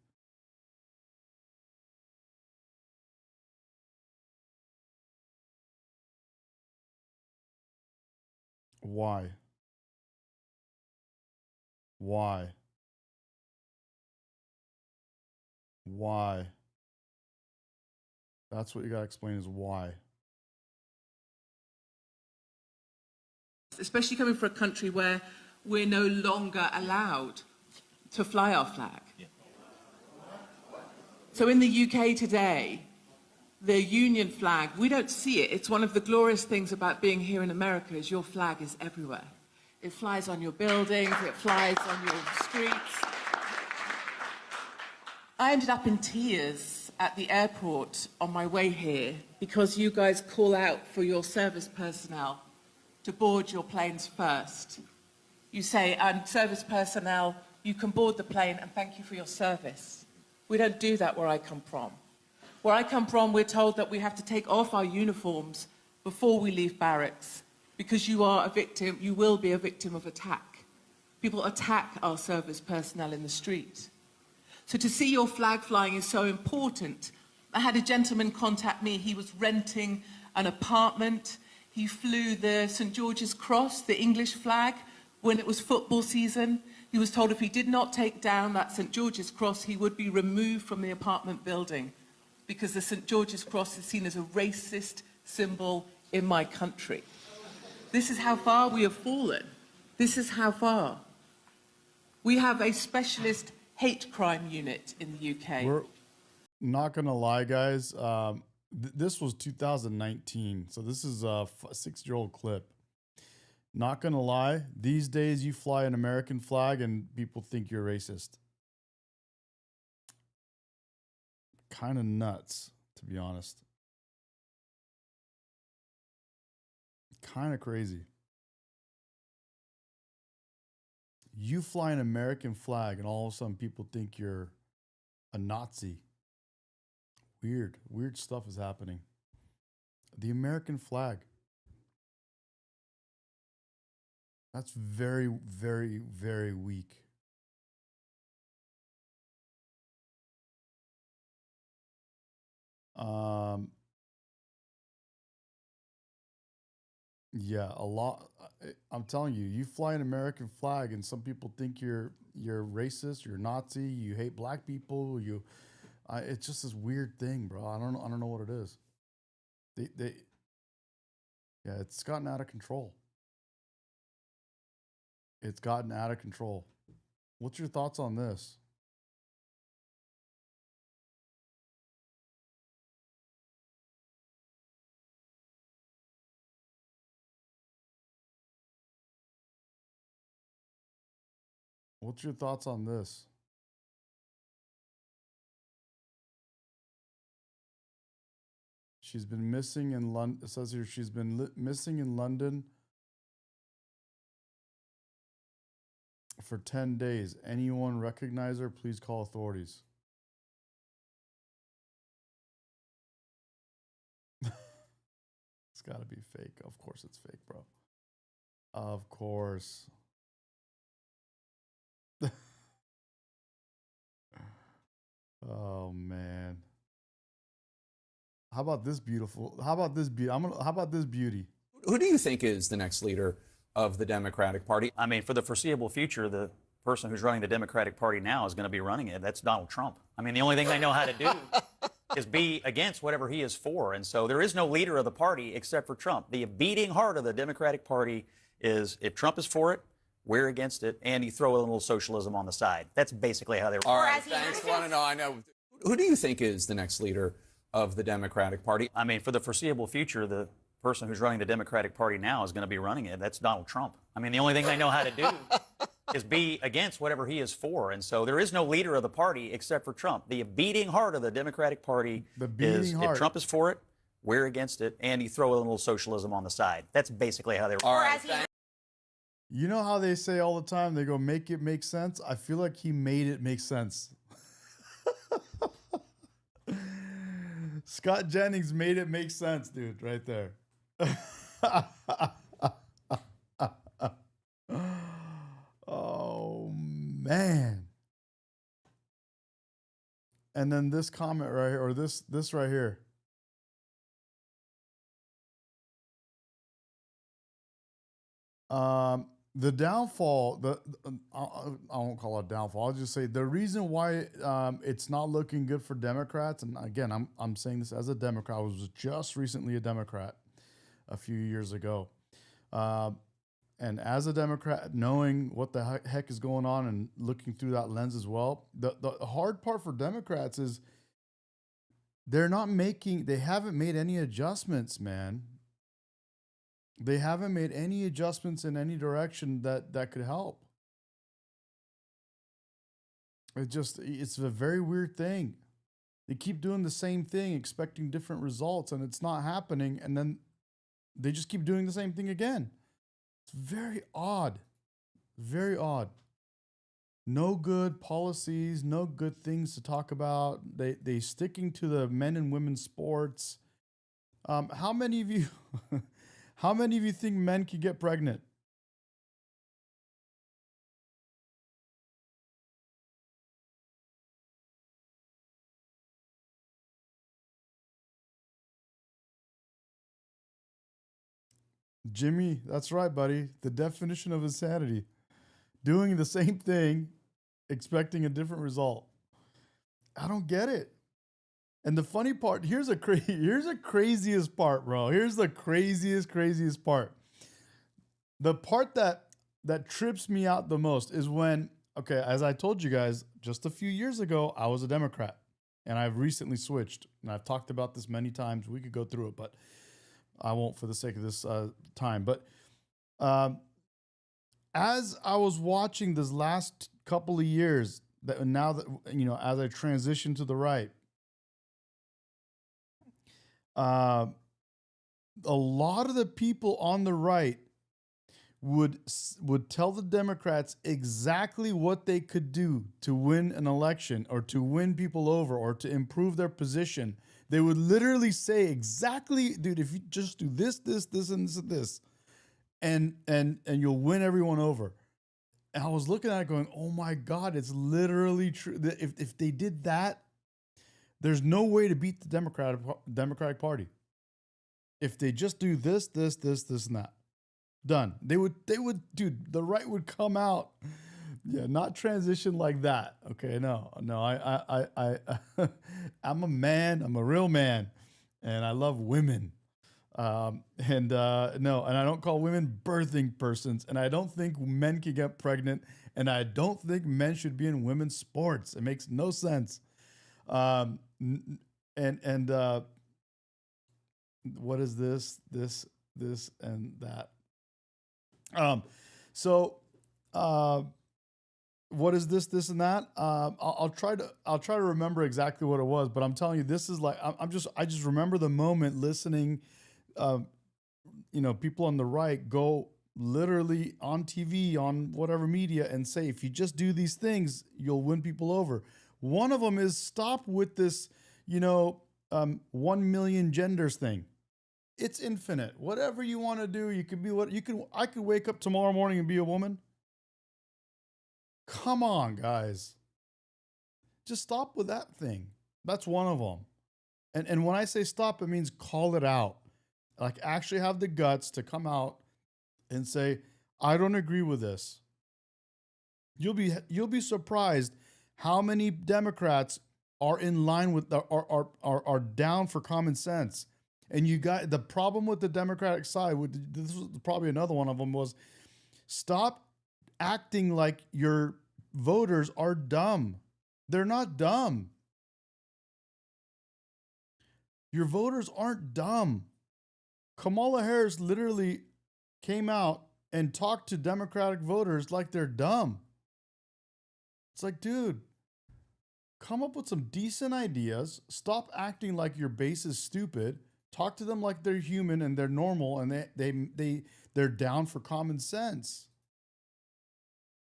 Why? Why? Why? That's what you gotta explain is why. Especially coming from a country where we're no longer allowed to fly our flag. Yeah. So in the UK today, the Union flag, we don't see it. It's one of the glorious things about being here in America is your flag is everywhere. It flies on your buildings, it flies on your streets. I ended up in tears at the airport on my way here because you guys call out for your service personnel to board your planes first. You say, and service personnel, you can board the plane and thank you for your service. We don't do that where I come from. Where I come from, we're told that we have to take off our uniforms before we leave barracks because you are a victim, you will be a victim of attack. People attack our service personnel in the street. So to see your flag flying is so important. I had a gentleman contact me. He was renting an apartment. He flew the St. George's Cross, the English flag, when it was football season. He was told if he did not take down that St. George's Cross, he would be removed from the apartment building because the St. George's Cross is seen as a racist symbol in my country. This is how far we have fallen. This is how far. We have a specialist hate crime unit in the UK. We're not gonna lie, guys. This was 2019, so this is a 6-year-old clip. Not gonna lie, these days you fly an American flag and people think you're racist. Kind of nuts, to be honest. Kind of crazy. You fly an American flag and all of a sudden people think you're a Nazi. Weird stuff is happening. The American flag. That's very, very, very weak. Yeah, a lot. I'm telling you, you fly an American flag and some people think you're racist, you're Nazi, you hate black people, it's just this weird thing, bro. I don't know what it is. Yeah, it's gotten out of control. It's gotten out of control. What's your thoughts on this? What's your thoughts on this? She's been missing in London. It says here she's been missing in London for 10 days. Anyone recognize her? Please call authorities. It's got to be fake. Of course it's fake, bro. Of course. Oh man. How about this beautiful? How about this beauty? How about this beauty? Who do you think is the next leader of the Democratic Party? I mean, for the foreseeable future, the person who's running the Democratic Party now is going to be running it. That's Donald Trump. I mean, the only thing they know how to do is be against whatever he is for. And so there is no leader of the party except for Trump. The beating heart of the Democratic Party is if Trump is for it, we're against it, and you throw a little socialism on the side. That's basically how they work. All right, thanks. Want to know? I know. Who do you think is the next leader of the Democratic Party? I mean, for the foreseeable future, the person who's running the Democratic Party now is going to be running it. That's Donald Trump. I mean, the only thing they know how to do is be against whatever he is for. And so there is no leader of the party except for Trump. The beating heart of the Democratic Party is if Trump is for it, we're against it, and you throw a little socialism on the side. That's basically how they work. All right, You know how they say all the time, they go, make it make sense? I feel like he made it make sense. Scott Jennings made it make sense, dude, right there. Oh, man. And then this comment right here, or this right here. The downfall, I won't call it a downfall. I'll just say the reason why it's not looking good for Democrats, and again, I'm saying this as a Democrat. I was just recently a Democrat a few years ago. And as a Democrat, knowing what the heck is going on and looking through that lens as well, the hard part for Democrats is they haven't made any adjustments, man. They haven't made any adjustments in any direction that could help. It's a very weird thing. They keep doing the same thing, expecting different results, and it's not happening. And then they just keep doing the same thing again. It's very odd. Very odd. No good policies, no good things to talk about. They sticking to the men and women sports. How many of you how many of you think men can get pregnant? Jimmy, that's right, buddy. The definition of insanity. Doing the same thing, expecting a different result. I don't get it. And the funny part, here's the craziest part, bro. Here's the craziest part. The part that trips me out the most is when, okay, as I told you guys, just a few years ago, I was a Democrat. And I've recently switched. And I've talked about this many times. We could go through it, but I won't for the sake of this time. But as I was watching this last couple of years, that now that, you know, as I transition to the right, a lot of the people on the right would tell the Democrats exactly what they could do to win an election or to win people over or to improve their position. They would literally say exactly, dude, if you just do this, and this, and you'll win everyone over. And I was looking at it going, oh my God, it's literally true. If they did that, there's no way to beat the Democratic Party. If they just do this, and that. Done. They would, dude, the right would come out. Yeah, not transition like that. Okay, no, I'm a man. I'm a real man, and I love women. No, and I don't call women birthing persons, and I don't think men can get pregnant, and I don't think men should be in women's sports. It makes no sense. What is this, and that? What is this, and that? I'll try to remember exactly what it was, but I'm telling you, this is like, I just remember the moment listening, people on the right go literally on TV, on whatever media, and say, if you just do these things, you'll win people over. One of them is stop with this, 1 million genders thing. It's infinite. Whatever you want to do, you could be I could wake up tomorrow morning and be a woman. Come on, guys. Just stop with that thing. That's one of them. And when I say stop, it means call it out. Like actually have the guts to come out and say, I don't agree with this. You'll be surprised how many Democrats are in line with are down for common sense. And you got the problem with the Democratic side, this was probably another one of them, was stop acting like your voters are dumb. They're not dumb. Your voters aren't dumb. Kamala Harris literally came out and talked to Democratic voters like they're dumb. It's like, dude, come up with some decent ideas. Stop acting like your base is stupid. Talk to them like they're human and they're normal and they're down for common sense.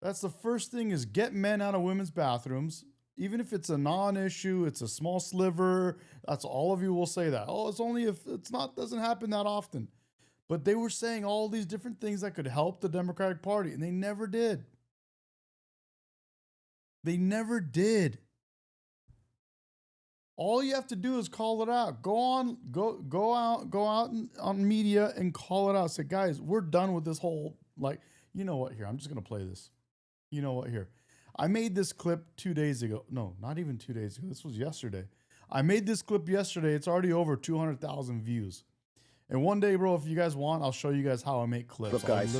That's the first thing, is get men out of women's bathrooms. Even if it's a non-issue, it's a small sliver. That's all of you will say that. Oh, it's only if doesn't happen that often. But they were saying all these different things that could help the Democratic Party, and they never did. They never did. All you have to do is call it out. Go out on media and call it out. Say, guys, we're done with this whole, like, you know what, here, I'm just going to play this. You know what, here. I made this clip 2 days ago. No, not even 2 days ago. This was yesterday. I made this clip yesterday. It's already over 200,000 views. And one day, bro, if you guys want, I'll show you guys how I make clips. Look, guys,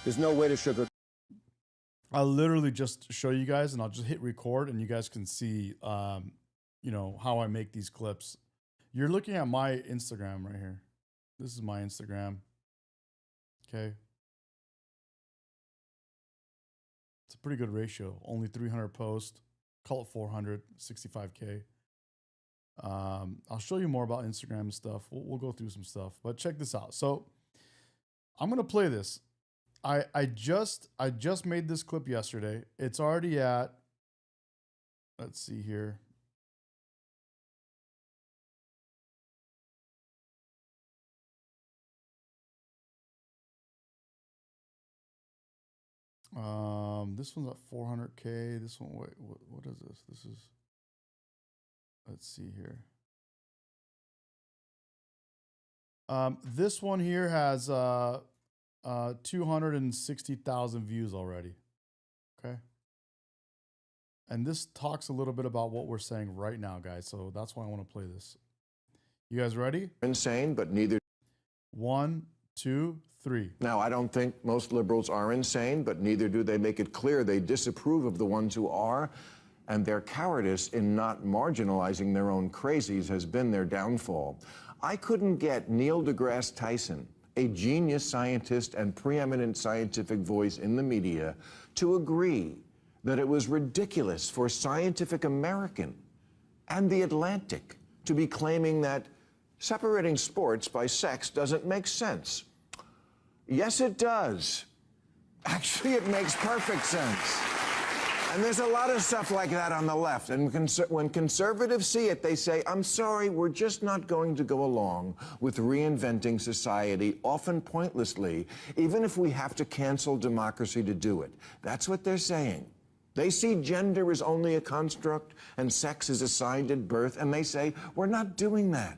there's no way to sugar. I'll literally just show you guys, and I'll just hit record, and you guys can see, how I make these clips. You're looking at my Instagram right here. This is my Instagram. Okay. It's a pretty good ratio. Only 300 posts. Call it 400, 65K. I'll show you more about Instagram and stuff. We'll go through some stuff, but check this out. So I'm gonna play this. I just made this clip yesterday. It's already at, let's see here. This one's at 400K. This one, wait, what is this? This is, let's see here. This one here has 260,000 views already. Okay. And this talks a little bit about what we're saying right now, guys. So that's why I want to play this. You guys ready? Insane, but neither. 1, 2, 3. Now, I don't think most liberals are insane, but neither do they make it clear they disapprove of the ones who are. And their cowardice in not marginalizing their own crazies has been their downfall. I couldn't get Neil deGrasse Tyson, a genius scientist and preeminent scientific voice in the media, to agree that it was ridiculous for Scientific American and The Atlantic to be claiming that separating sports by sex doesn't make sense. Yes, it does. Actually, it makes perfect sense. And there's a lot of stuff like that on the left. And when conservatives see it, they say, I'm sorry, we're just not going to go along with reinventing society, often pointlessly, even if we have to cancel democracy to do it. That's what they're saying. They see gender as only a construct and sex is assigned at birth, and they say, we're not doing that.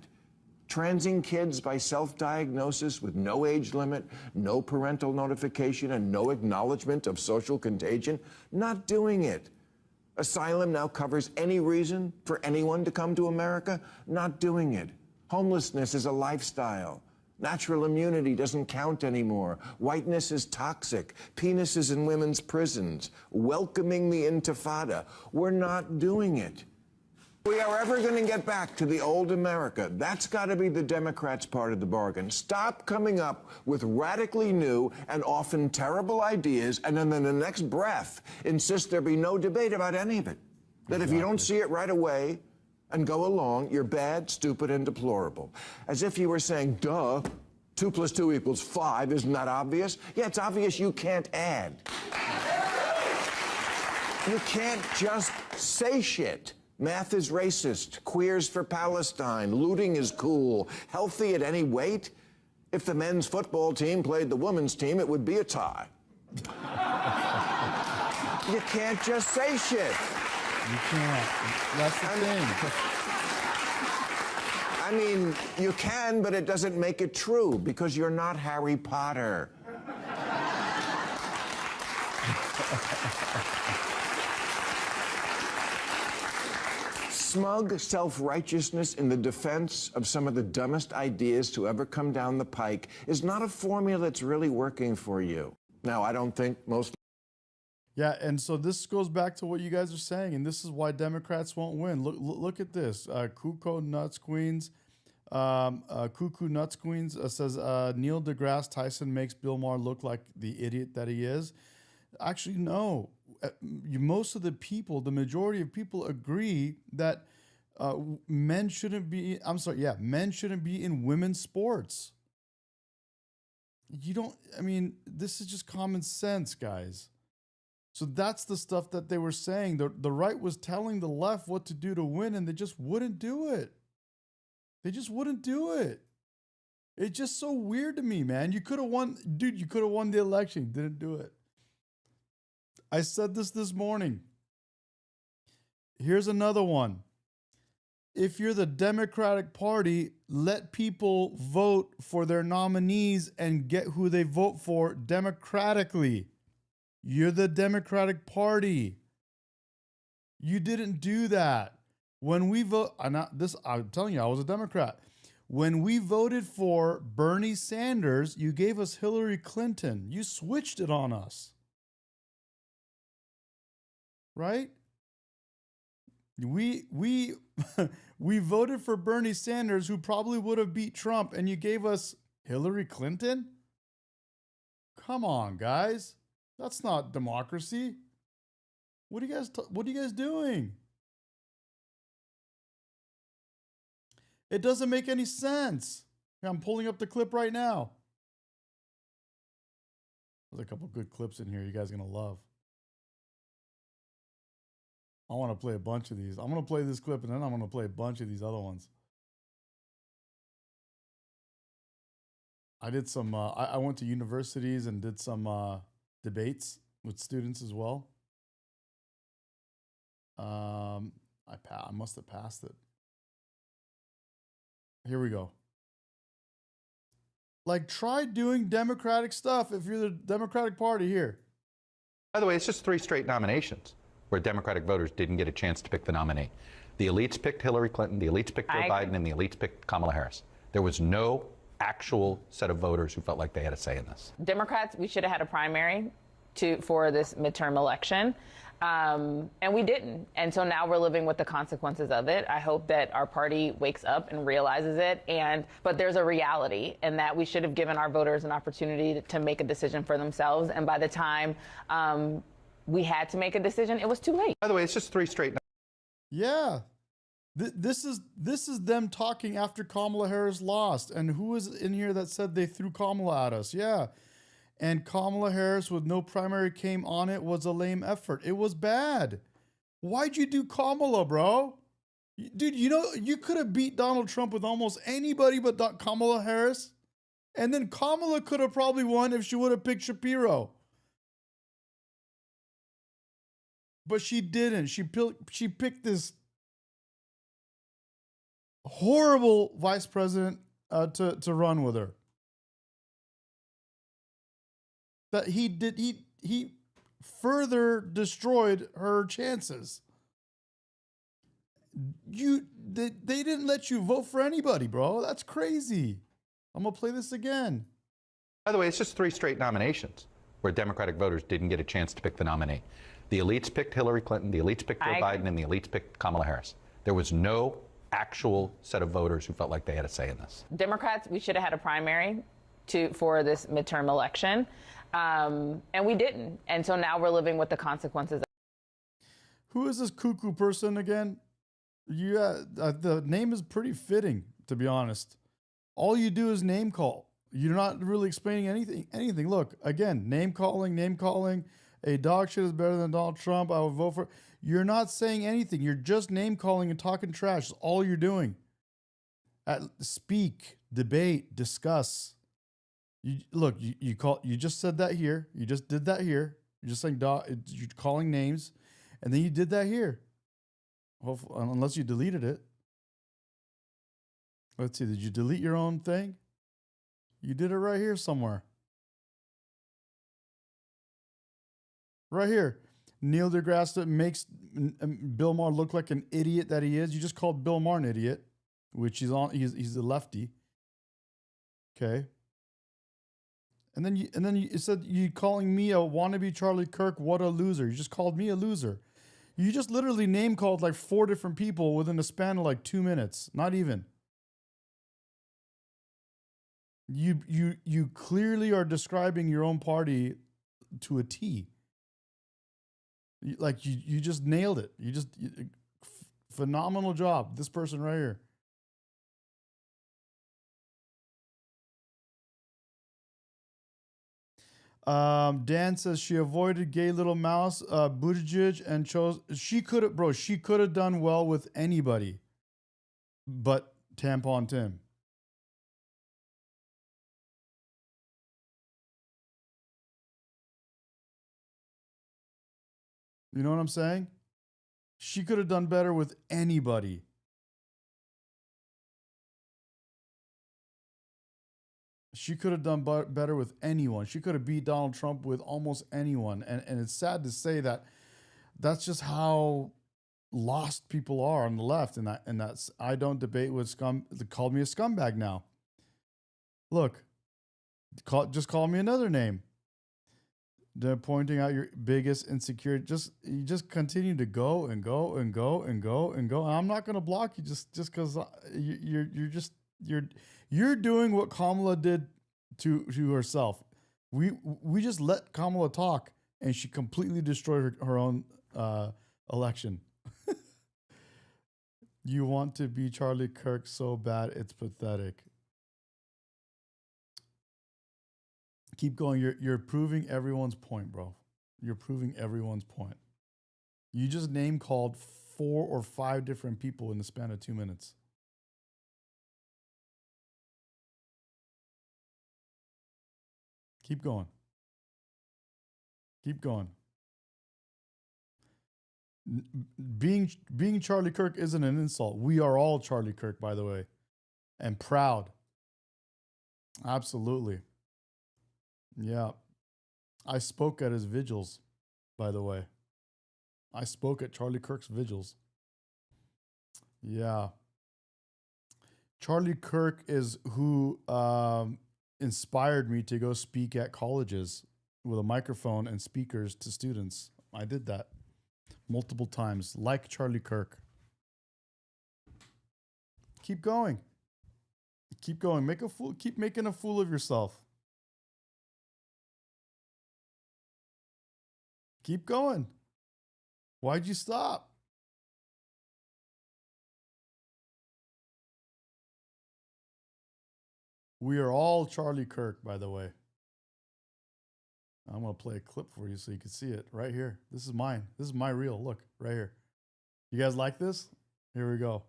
Transing kids by self-diagnosis with no age limit, no parental notification, and no acknowledgement of social contagion, not doing it. Asylum now covers any reason for anyone to come to America, not doing it. Homelessness is a lifestyle. Natural immunity doesn't count anymore. Whiteness is toxic. Penises in women's prisons. Welcoming the Intifada. We're not doing it. If we are ever going to get back to the old America, that's got to be the Democrats' part of the bargain. Stop coming up with radically new and often terrible ideas, and then in the next breath insist there be no debate about any of it. That if you don't see it right away and go along, you're bad, stupid, and deplorable. As if you were saying, duh, 2 + 2 = 5, isn't that obvious? Yeah, it's obvious you can't add. You can't just say shit. Math is racist, queers for Palestine, looting is cool, healthy at any weight. If the men's football team played the women's team, it would be a tie. You can't just say shit. You can't. That's the thing. I mean, you can, but it doesn't make it true because you're not Harry Potter. Smug self-righteousness in the defense of some of the dumbest ideas to ever come down the pike is not a formula that's really working for you. Now, I don't think most... Yeah, and so this goes back to what you guys are saying, and this is why Democrats won't win. Look at this. Cuckoo Nuts Queens says Neil deGrasse Tyson makes Bill Maher look like the idiot that he is. Actually, no. Most of the people, the majority of people agree that men shouldn't be, men shouldn't be in women's sports. This is just common sense, guys. So that's the stuff that they were saying. The right was telling the left what to do to win, and they just wouldn't do it. They just wouldn't do it. It's just so weird to me, man. You could have won, dude, you could have won the election. You didn't do it. I said this morning. Here's another one. If you're the Democratic Party, let people vote for their nominees and get who they vote for democratically. You're the Democratic Party. You didn't do that. When we vote, I'm telling you, I was a Democrat. When we voted for Bernie Sanders, you gave us Hillary Clinton. You switched it on us. Right? We we voted for Bernie Sanders, who probably would have beat Trump, and you gave us Hillary Clinton? Come on, guys. That's not democracy. What are you guys doing? It doesn't make any sense. I'm pulling up the clip right now. There's a couple good clips in here you guys are going to love. I want to play a bunch of these. I'm going to play this clip and then I'm going to play a bunch of these other ones. I did some, I went to universities and did some debates with students as well. I must have passed it. Here we go. Like, try doing Democratic stuff if you're the Democratic Party here. By the way, it's just 3 straight nominations where Democratic voters didn't get a chance to pick the nominee. The elites picked Hillary Clinton, the elites picked Joe Biden, and the elites picked Kamala Harris. There was no actual set of voters who felt like they had a say in this. Democrats, we should have had a primary for this midterm election. And we didn't. And so now we're living with the consequences of it. I hope that our party wakes up and realizes it. But there's a reality in that we should have given our voters an opportunity to make a decision for themselves. And by the time we had to make a decision, it was too late. By the way, it's just 3 straight. Yeah. This is them talking after Kamala Harris lost. And who is in here that said they threw Kamala at us? Yeah. And Kamala Harris with no primary came on it was a lame effort. It was bad. Why'd you do Kamala, bro? Dude, you know, you could have beat Donald Trump with almost anybody but Kamala Harris. And then Kamala could have probably won if she would have picked Shapiro. But she didn't. She picked this horrible vice president to run with her. That he further destroyed her chances. They didn't let you vote for anybody, bro. That's crazy. I'm gonna play this again. By the way, it's just 3 straight nominations where Democratic voters didn't get a chance to pick the nominee. The elites picked Hillary Clinton, the elites picked Joe Biden, and the elites picked Kamala Harris. There was no actual set of voters who felt like they had a say in this. Democrats, we should have had a primary for this midterm election. And we didn't. And so now we're living with the consequences. Who is this cuckoo person again? The name is pretty fitting, to be honest. All you do is name call. You're not really explaining anything. Look, again, name calling. A dog shit is better than Donald Trump. I would vote for. You're not saying anything. You're just name calling and talking trash. That's all you're doing. Speak, debate, discuss. You just said that here. You just did that here. You're just saying you're calling names, and then you did that here. Hopefully, unless you deleted it. Let's see. Did you delete your own thing? You did it right here somewhere. Right here. Neil deGrasse makes Bill Maher look like an idiot that he is. You just called Bill Maher an idiot, which he's a lefty. Okay. And then you said you calling me a wannabe Charlie Kirk. What a loser. You just called me a loser. You just literally name called like 4 different people within a span of like 2 minutes. Not even. You clearly are describing your own party to a T. You just nailed it. Phenomenal job. This person right here. Dan says she avoided gay little mouse, Buttigieg, and chose. She could have done well with anybody, but Tampon Tim. You know what I'm saying? She could have done better with anybody. She could have done better with anyone. She could have beat Donald Trump with almost anyone. And it's sad to say that that's just how lost people are on the left. And that's I don't debate with scum. They called me a scumbag now. Look, just call me another name. They're pointing out your biggest insecurity. You just continue to go and go and go and go and go. And I'm not going to block you just because you're doing what Kamala did to herself. We just let Kamala talk, and she completely destroyed her own election. You want to be Charlie Kirk so bad, it's pathetic. Keep going. You're proving everyone's point, bro. You're proving everyone's point. You just name called 4 or 5 different people in the span of 2 minutes. Keep going. Keep going. Being Charlie Kirk isn't an insult. We are all Charlie Kirk, by the way, and proud. Absolutely. Yeah. I spoke at his vigils, by the way. I spoke at Charlie Kirk's vigils. Yeah. Charlie Kirk is who inspired me to go speak at colleges with a microphone and speakers to students. I did that multiple times, like Charlie Kirk. Keep going. Keep going. Keep making a fool of yourself. Keep going. Why'd you stop? We are all Charlie Kirk, by the way. I'm going to play a clip for you so you can see it right here. This is mine. This is my reel. Look, right here. You guys like this? Here we go.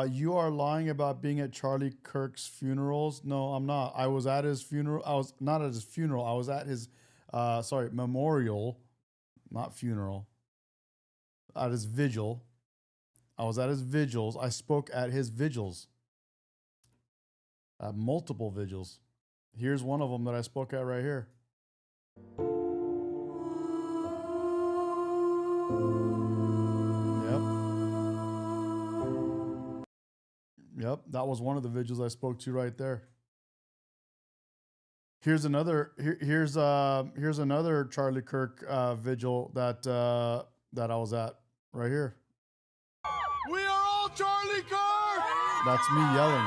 You are lying about being at Charlie Kirk's funerals. No, I'm not. I was at his funeral. I was not at his funeral. I was at his, memorial, not funeral, at his vigil. I was at his vigils. I spoke at his vigils, at multiple vigils. Here's one of them that I spoke at right here. Yep, that was one of the vigils I spoke to right there. Here's another. Here's another Charlie Kirk vigil that I was at right here. We are all Charlie Kirk. That's me yelling.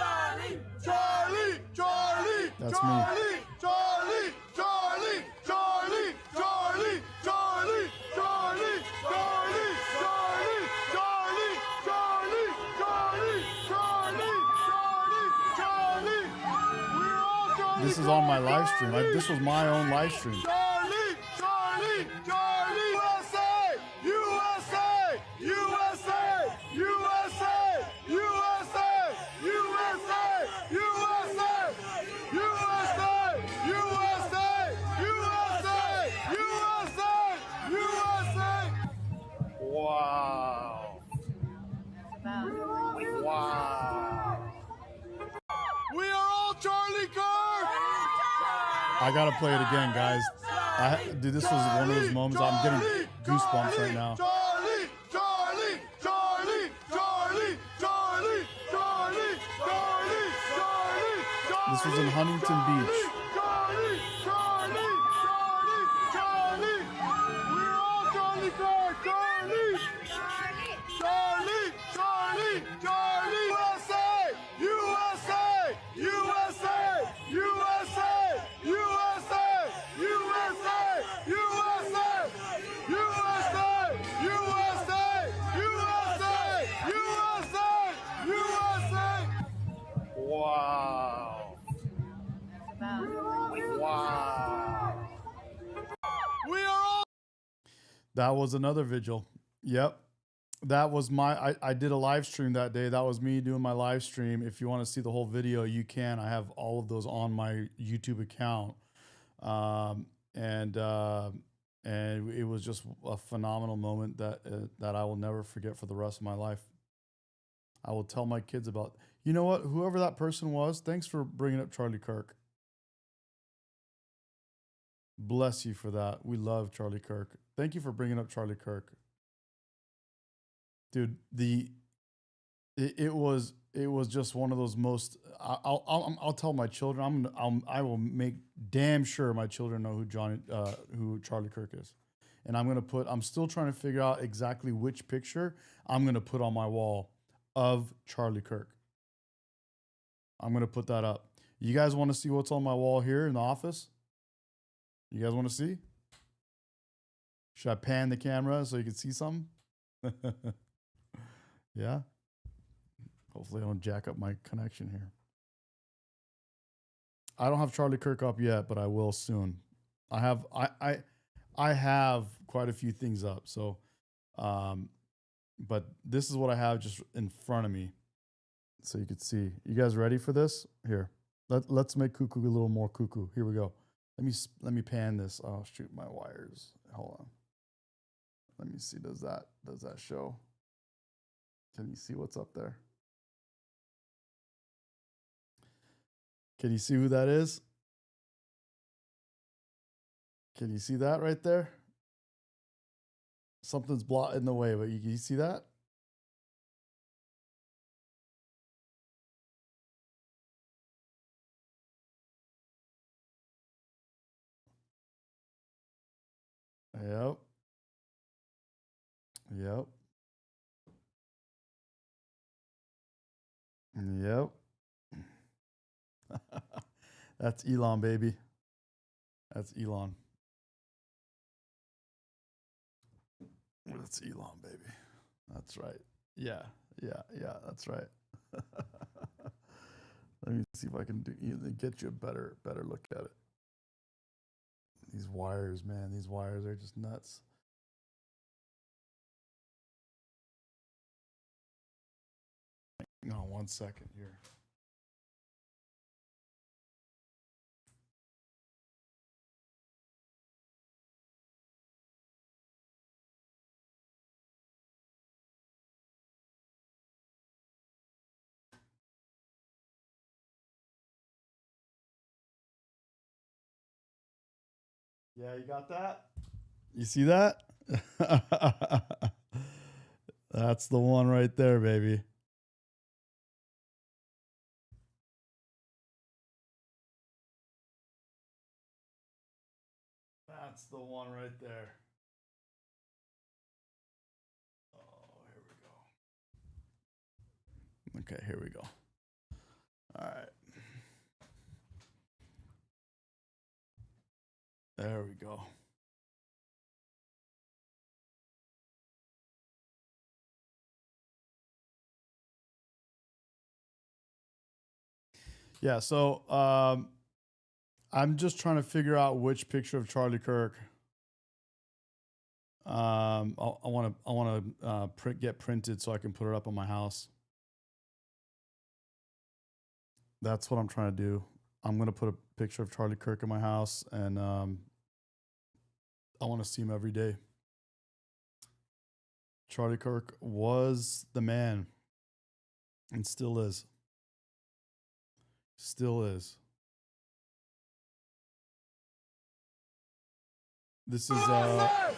Charlie, Charlie, Charlie, That's Charlie, me. Charlie, Charlie, Charlie, Charlie, Charlie, Charlie, Charlie, Charlie, Charlie, Charlie, Charlie, Charlie, Charlie, Charlie. We're all Charlie. This is on my live stream. This was my own live stream. Charlie, Charlie, Charlie, USA, USA, USA, USA, USA, USA, USA, USA, USA, USA, USA. Wow. Wow. We are all Charlie Kirk. I gotta play it again, guys. Dude, this was one of those moments. I'm getting goosebumps right now. Charlie, Charlie, Charlie, Charlie, Charlie, Charlie, Charlie, Charlie, Charlie. This was in Huntington Beach. Charlie, Charlie, Charlie, Charlie. We're all Charlie Kirk. Charlie, Charlie, Charlie, Charlie. USA, USA, USA, USA, USA, USA, USA, USA, USA, USA, USA. Wow. Wow. We are all. That was another vigil. Yep. That was I did a live stream that day. That was me doing my live stream. If you want to see the whole video, you can. I have all of those on my YouTube account. And it was just a phenomenal moment that I will never forget for the rest of my life. I will tell my kids about, you know what, whoever that person was, thanks for bringing up Charlie Kirk. Bless you for that. We love Charlie Kirk. Thank you for bringing up Charlie Kirk. Dude, it was just one of those most. I'll tell my children. I will make damn sure my children know who Charlie Kirk is, and I'm still trying to figure out exactly which picture I'm gonna put on my wall of Charlie Kirk. I'm gonna put that up. You guys want to see what's on my wall here in the office? You guys want to see? Should I pan the camera so you can see something? Yeah. Hopefully I don't jack up my connection here. I don't have Charlie Kirk up yet, but I will soon. I have quite a few things up. So, but this is what I have just in front of me, so you could see. You guys ready for this? Here, let's make cuckoo a little more cuckoo. Here we go. Let me pan this. Oh shoot, my wires. Hold on. Let me see. Does that show? Can you see what's up there? Can you see who that is? Can you see that right there? Something's blotting the way, but you see that? Yep. Yep. Yep. That's Elon, baby. That's Elon. That's Elon, baby. That's right. Yeah. That's right. Let me see if I can get you a better look at it. These wires, man. These wires are just nuts. Hang on 1 second here. Yeah, you got that? You see that? That's the one right there, baby. That's the one right there. Oh, here we go. Okay, here we go. All right. There we go. Yeah, so I'm just trying to figure out which picture of Charlie Kirk I want to get printed so I can put it up on my house. That's what I'm trying to do. I'm going to put a picture of Charlie Kirk in my house, and I want to see him every day. Charlie Kirk was the man and still is. Still is. This is USA!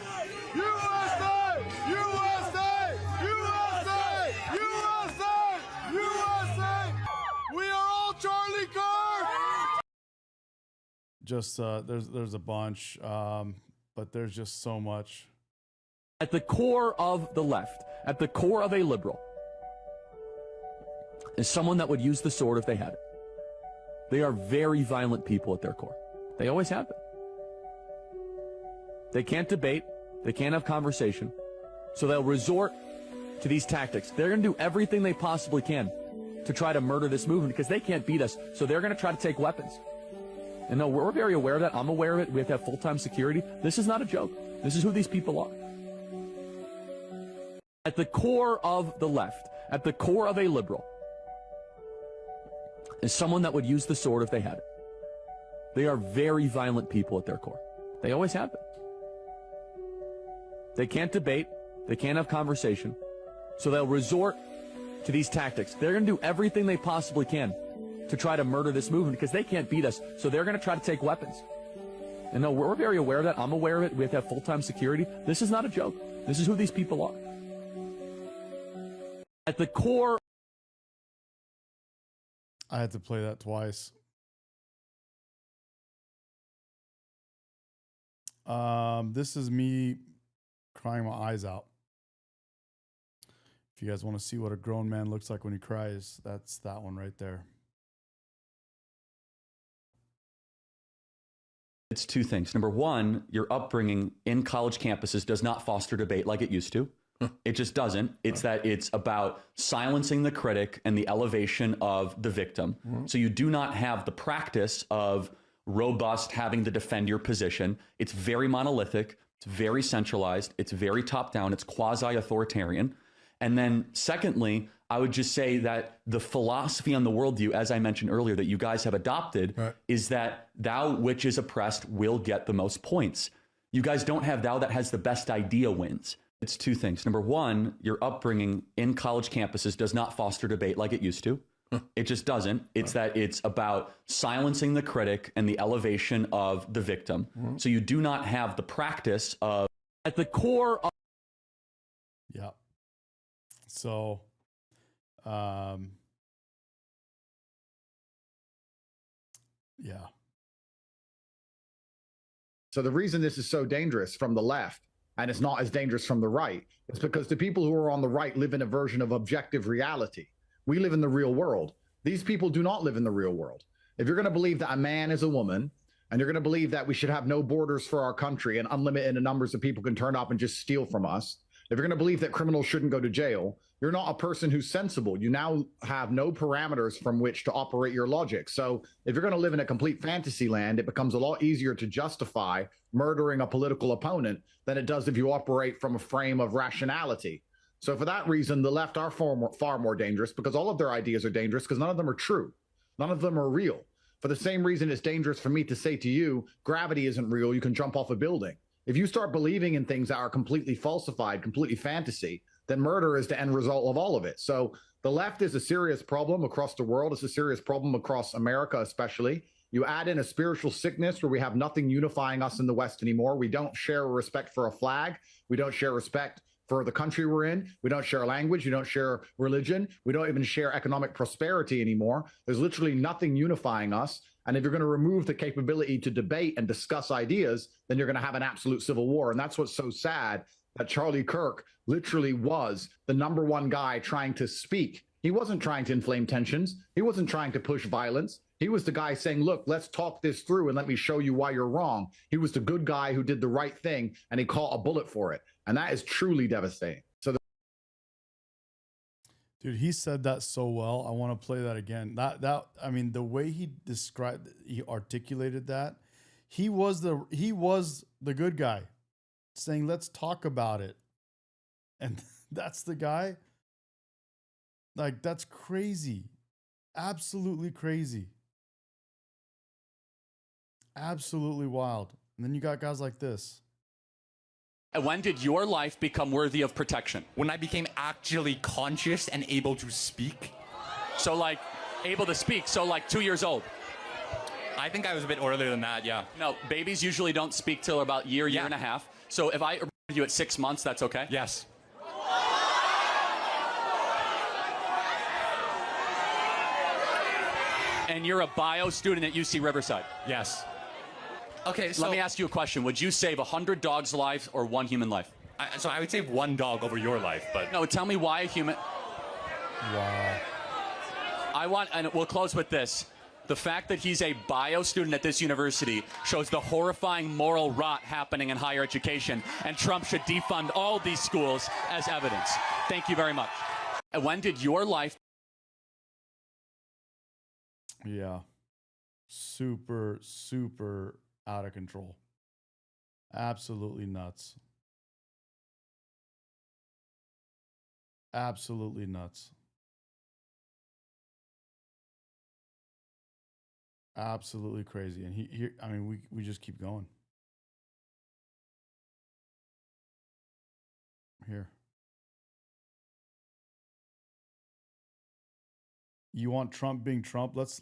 USA! USA! USA! USA! We are all Charlie Kirk! just there's a bunch, but there's just so much. At the core of the left, at the core of a liberal, is someone that would use the sword if they had it. They are very violent people at their core. They always have been. They can't debate. They can't have conversation. So they'll resort to these tactics. They're going to do everything they possibly can to try to murder this movement because they can't beat us. So they're going to try to take weapons. And no, we're very aware of that. I'm aware of it. We have to have full-time security. This is not a joke. This is who these people are. At the core of the left, at the core of a liberal, is someone that would use the sword if they had it. They are very violent people at their core. They always have been. They can't debate. They can't have conversation. So they'll resort to these tactics. They're going to do everything they possibly can to try to murder this movement because they can't beat us. So they're going to try to take weapons. And no, we're very aware of that. I'm aware of it. We have to have full-time security. This is not a joke. This is who these people are. At the core... I had to play that twice. This is me crying my eyes out. If you guys want to see what a grown man looks like when he cries, that's that one right there. It's two things. Number one, your upbringing in college campuses does not foster debate like it used to. It just doesn't. It's that it's about silencing the critic and the elevation of the victim. So you do not have the practice of robust having to defend your position. It's very monolithic. It's very centralized. It's very top down. It's quasi-authoritarian. And then secondly, I would just say that the philosophy on the worldview, as I mentioned earlier, that you guys have adopted is that thou which is oppressed will get the most points. You guys don't have thou that has the best idea wins. It's two things. Number one, your upbringing in college campuses does not foster debate like it used to. It just doesn't. It's that it's about silencing the critic and the elevation of the victim. So you do not have the practice of... At the core of... Yeah. So, yeah. So the reason this is so dangerous from the left, and it's not as dangerous from the right, is because the people who are on the right live in a version of objective reality. We live in the real world. These people do not live in the real world. If you're going to believe that a man is a woman, and you're going to believe that we should have no borders for our country and unlimited numbers of people can turn up and just steal from us, if you're going to believe that criminals shouldn't go to jail, you're not a person who's sensible. You now have no parameters from which to operate your logic. So if you're going to live in a complete fantasy land, it becomes a lot easier to justify murdering a political opponent than it does if you operate from a frame of rationality. So for that reason, the left are far more dangerous, because all of their ideas are dangerous because none of them are true. None of them are real. For the same reason it's dangerous for me to say to you, gravity isn't real, you can jump off a building. If you start believing in things that are completely falsified, completely fantasy, then murder is the end result of all of it. So the left is a serious problem across the world. It's a serious problem across America, especially. You add in a spiritual sickness where we have nothing unifying us in the West anymore. We don't share respect for a flag. We don't share respect for the country we're in. We don't share language. We don't share religion. We don't even share economic prosperity anymore. There's literally nothing unifying us. And if you're going to remove the capability to debate and discuss ideas, then you're going to have an absolute civil war. And that's what's so sad, that Charlie Kirk literally was the #1 guy trying to speak. He wasn't trying to inflame tensions. He wasn't trying to push violence. He was the guy saying, look, let's talk this through and let me show you why you're wrong. He was the good guy who did the right thing, and he caught a bullet for it. And that is truly devastating. So dude, he said that so well. I want to play that again. I mean, the way he articulated that, he was the good guy saying, let's talk about it. And that's the guy. Like, that's crazy. Absolutely crazy. Absolutely wild. And then you got guys like this. When did your life become worthy of protection? When I became actually conscious and able to speak. So like, able to speak, so like 2 years old? I think I was a bit earlier than that, yeah. No, babies usually don't speak till about year and a half. So if I you at 6 months, that's okay? Yes. And you're a bio student at UC Riverside? Yes. Okay, so let me ask you a question. Would you save 100 dogs' lives or 1 human life? So I would save 1 dog over your life, but... No, tell me why a human... Wow. And we'll close with this. The fact that he's a bio student at this university shows the horrifying moral rot happening in higher education, and Trump should defund all these schools as evidence. Thank you very much. And when did your life... Yeah. Super, super out of control. Absolutely nuts. Absolutely nuts. Absolutely crazy. And I mean, we just keep going. Here. You want Trump being Trump? Let's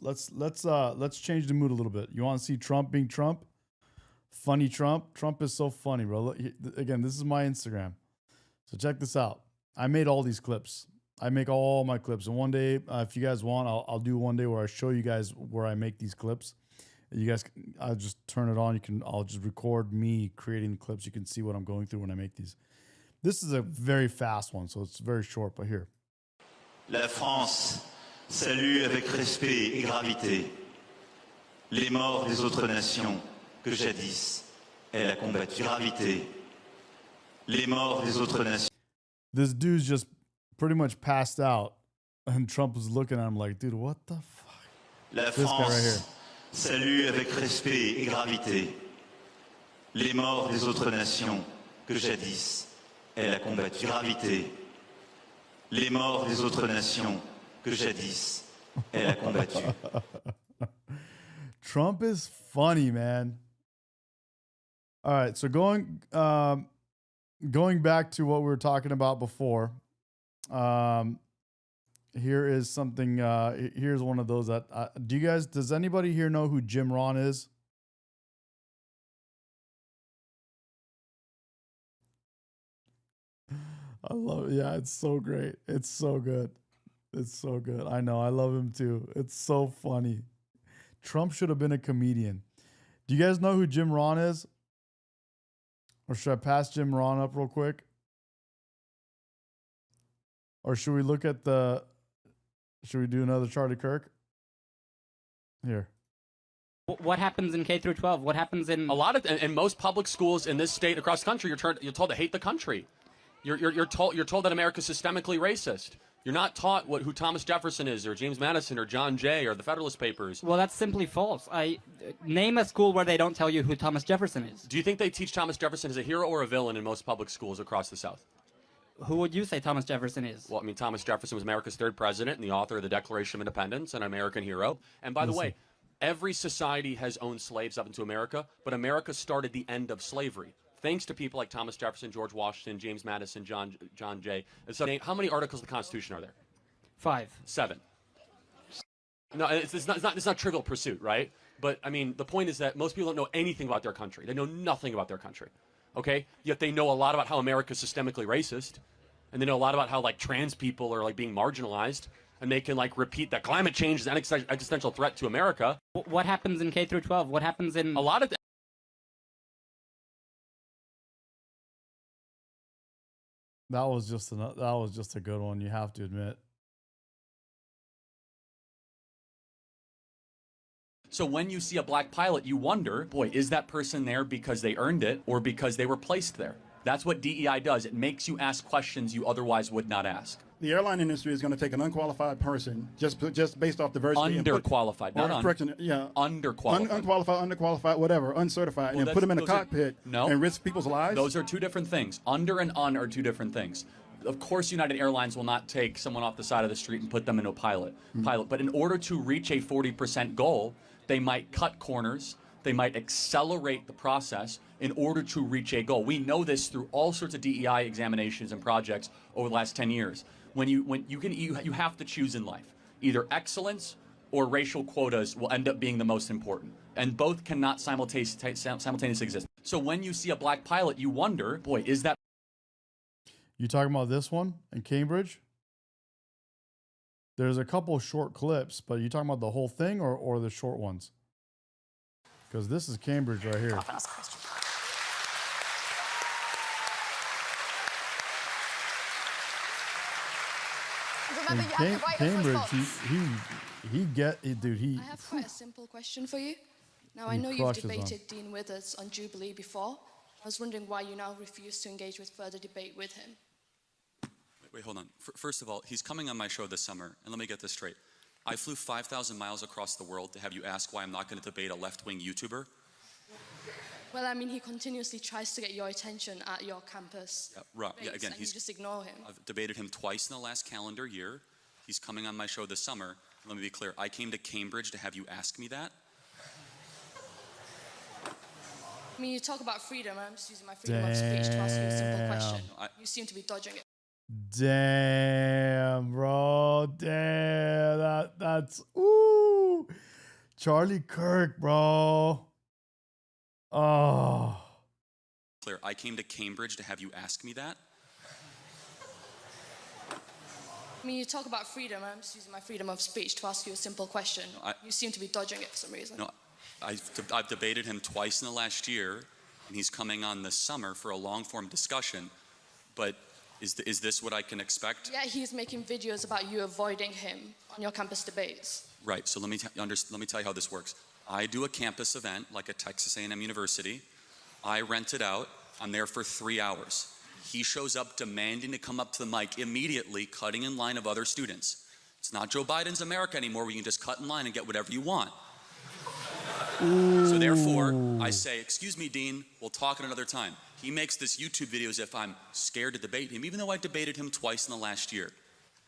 change the mood a little bit. You want to see Trump being Trump? Funny Trump? Trump is so funny, bro. Look, again, this is my Instagram. So check this out. I made all these clips. I make all my clips. And one day, if you guys want, I'll do one day where I show you guys where I make these clips. You guys, I'll just turn it on. I'll just record me creating the clips. You can see what I'm going through when I make these. This is a very fast one, so it's very short, but here. La France salue avec respect et gravité les morts des autres nations que jadis elle a combattu. Gravité, les morts des autres nations. This dude's just pretty much passed out, and Trump was looking at him like, dude, what the fuck? La This guy right here. France salue avec respect et gravité les morts des autres nations que jadis elle a combattu. Gravité, les morts des autres nations que jadis elle a combattu. Trump is funny, man. All right, so going back to what we were talking about before. Here is something. Here's one of those that. Does anybody here know who Jim Rohn is? I love it. Yeah, it's so great. It's so good. It's so good. I know. I love him too. It's so funny. Trump should have been a comedian. Do you guys know who Jim Rohn is? Or should I pass Jim Rohn up real quick? Or should we look at should we do another Charlie Kirk? Here. What happens in K through 12? What happens in in most public schools in this state across the country? You're told to hate the country. You're told that America's systemically racist. You're not taught who Thomas Jefferson is, or James Madison, or John Jay, or the Federalist Papers. Well, that's simply false. Name a school where they don't tell you who Thomas Jefferson is. Do you think they teach Thomas Jefferson as a hero or a villain in most public schools across the South? Who would you say Thomas Jefferson is? Well, I mean, Thomas Jefferson was America's third president and the author of the Declaration of Independence, and an American hero. And by the way, every society has owned slaves up into America, but America started the end of slavery. Thanks to people like Thomas Jefferson, George Washington, James Madison, John Jay. And so, how many articles of the Constitution are there? 5. 7. No, it's not Trivial Pursuit, right? But I mean, the point is that most people don't know anything about their country. They know nothing about their country. Okay? Yet they know a lot about how America's systemically racist, and they know a lot about how trans people are being marginalized, and they can repeat that climate change is an existential threat to America. What happens in K through 12? What happens in a lot of That was just a good one, you have to admit. So when you see a black pilot, you wonder, boy, is that person there because they earned it or because they were placed there? That's what DEI does. It makes you ask questions you otherwise would not ask. The airline industry is going to take an unqualified person just based off diversity. Underqualified, not correction, yeah. Underqualified. Unqualified, whatever, uncertified, and put them in a cockpit and risk people's lives? Those are two different things. Under and un are two different things. Of course, United Airlines will not take someone off the side of the street and put them into a pilot. But in order to reach a 40% goal, they might cut corners. They might accelerate the process in order to reach a goal. We know this through all sorts of DEI examinations and projects over the last 10 years. You have to choose in life. Either excellence or racial quotas will end up being the most important. And both cannot simultaneously exist. So when you see a black pilot, you wonder, boy, is that... You talking about this one in Cambridge? There's a couple short clips, but you talking about the whole thing or the short ones? Because this is Cambridge right here. Remember, you have the right Cambridge, I have quite a simple question for you. Now, I know you've debated Dean Withers on Jubilee before. I was wondering why you now refuse to engage with further debate with him. Wait, hold on. First of all, he's coming on my show this summer, and let me get this straight. I flew 5,000 miles across the world to have you ask why I'm not going to debate a left-wing YouTuber. Well, I mean, he continuously tries to get your attention at your campus. Yeah, right. Yeah, again, you just ignore him. I've debated him twice in the last calendar year. He's coming on my show this summer. Let me be clear. I came to Cambridge to have you ask me that. I mean, you talk about freedom. I'm just using my freedom of speech to ask you a simple question. You seem to be dodging it. Damn, bro. Damn. That's ooh. Charlie Kirk, bro. Oh. Clear. I came to Cambridge to have you ask me that. I mean, you talk about freedom. I'm just using my freedom of speech to ask you a simple question. You seem to be dodging it for some reason. No, I've debated him twice in the last year, and he's coming on this summer for a long-form discussion. But Is this what I can expect? Yeah, he's making videos about you avoiding him on your campus debates. Right, so let me tell you how this works. I do a campus event, like at Texas A&M University. I rent it out. I'm there for 3 hours. He shows up demanding to come up to the mic immediately, cutting in line of other students. It's not Joe Biden's America anymore where you can just cut in line and get whatever you want. So therefore, I say, excuse me, Dean, we'll talk at another time. He makes this YouTube video as if I'm scared to debate him, even though I debated him twice in the last year.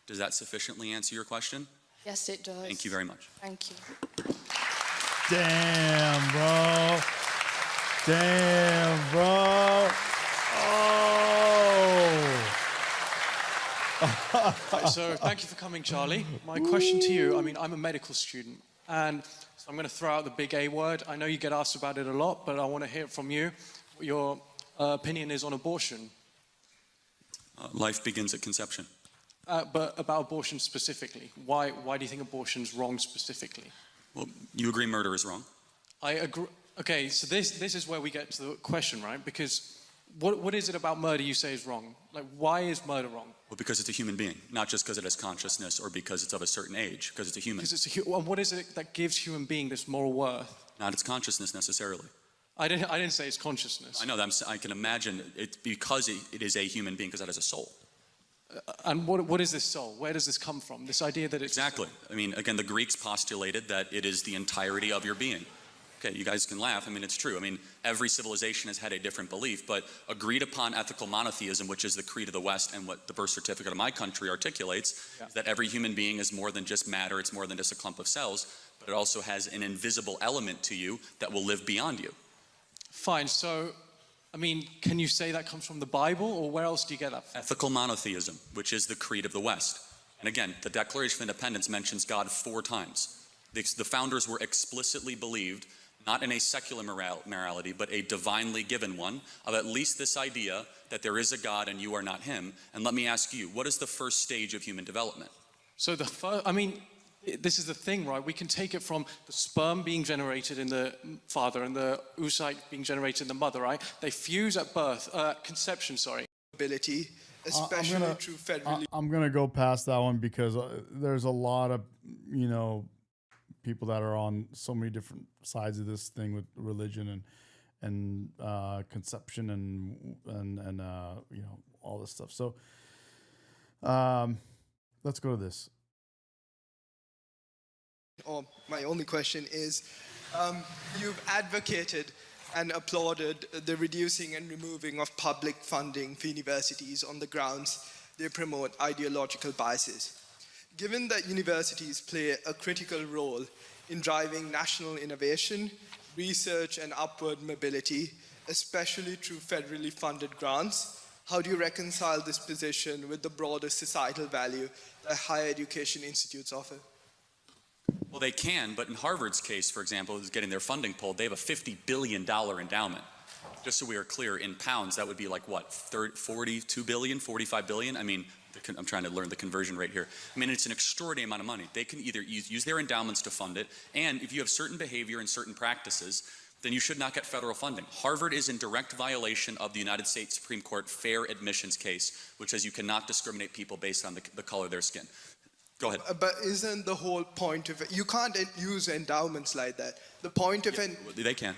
Does that sufficiently answer your question? Yes, it does. Thank you very much. Thank you. Damn, bro. Damn, bro. Right, so thank you for coming, Charlie. My question to you, I mean, I'm a medical student, and so I'm going to throw out the big A word. I know you get asked about it a lot, but I want to hear from you what your opinion is on abortion. Life begins at conception. But about abortion specifically, why do you think abortion's wrong specifically? Well, you agree murder is wrong? I agree. Okay, so this is where we get to the question, right? Because what is it about murder you say is wrong? Like, why is murder wrong? Well, because it's a human being, not just because it has consciousness or because it's of a certain age, because it's a human. Because it's and what is it that gives human being this moral worth? Not its consciousness necessarily. I didn't say it's consciousness. I know that I can imagine it because it is a human being because it has a soul. And what is this soul? Where does this come from? This idea that it's... Exactly. I mean, again, the Greeks postulated that it is the entirety of your being. Okay, you guys can laugh. I mean, it's true. I mean, every civilization has had a different belief, but agreed upon ethical monotheism, which is the creed of the West and what the birth certificate of my country articulates, is that every human being is more than just matter, it's more than just a clump of cells, but it also has an invisible element to you that will live beyond you. Fine, so, I mean, can you say that comes from the Bible, or where else do you get that from? Ethical monotheism, which is the creed of the West. And again, the Declaration of Independence mentions God 4 times. The founders were explicitly believed not in a secular morality, but a divinely given one, of at least this idea that there is a God and you are not him. And let me ask you, what is the first stage of human development? So I mean, this is the thing, right? We can take it from the sperm being generated in the father and the oocyte being generated in the mother, right? They fuse at birth, conception, sorry. Ability, especially through federally. I'm going to go past that one because there's a lot of, people that are on so many different sides of this thing with religion and conception and all this stuff. So let's go to this. My only question is, you've advocated and applauded the reducing and removing of public funding for universities on the grounds they promote ideological biases. Given that universities play a critical role in driving national innovation, research, and upward mobility, especially through federally funded grants, how do you reconcile this position with the broader societal value that higher education institutes offer? Well, they can, but in Harvard's case, for example, who's getting their funding pulled, they have a $50 billion endowment. Just so we are clear, in pounds, that would be like what, 42 billion, 45 billion? I mean, I'm trying to learn the conversion rate here. I mean, it's an extraordinary amount of money. They can either use their endowments to fund it, and if you have certain behavior and certain practices, then you should not get federal funding. Harvard is in direct violation of the United States Supreme Court fair admissions case, which says you cannot discriminate people based on the color of their skin. Go ahead. But isn't the whole point of it, you can't use endowments like that. The point of they can.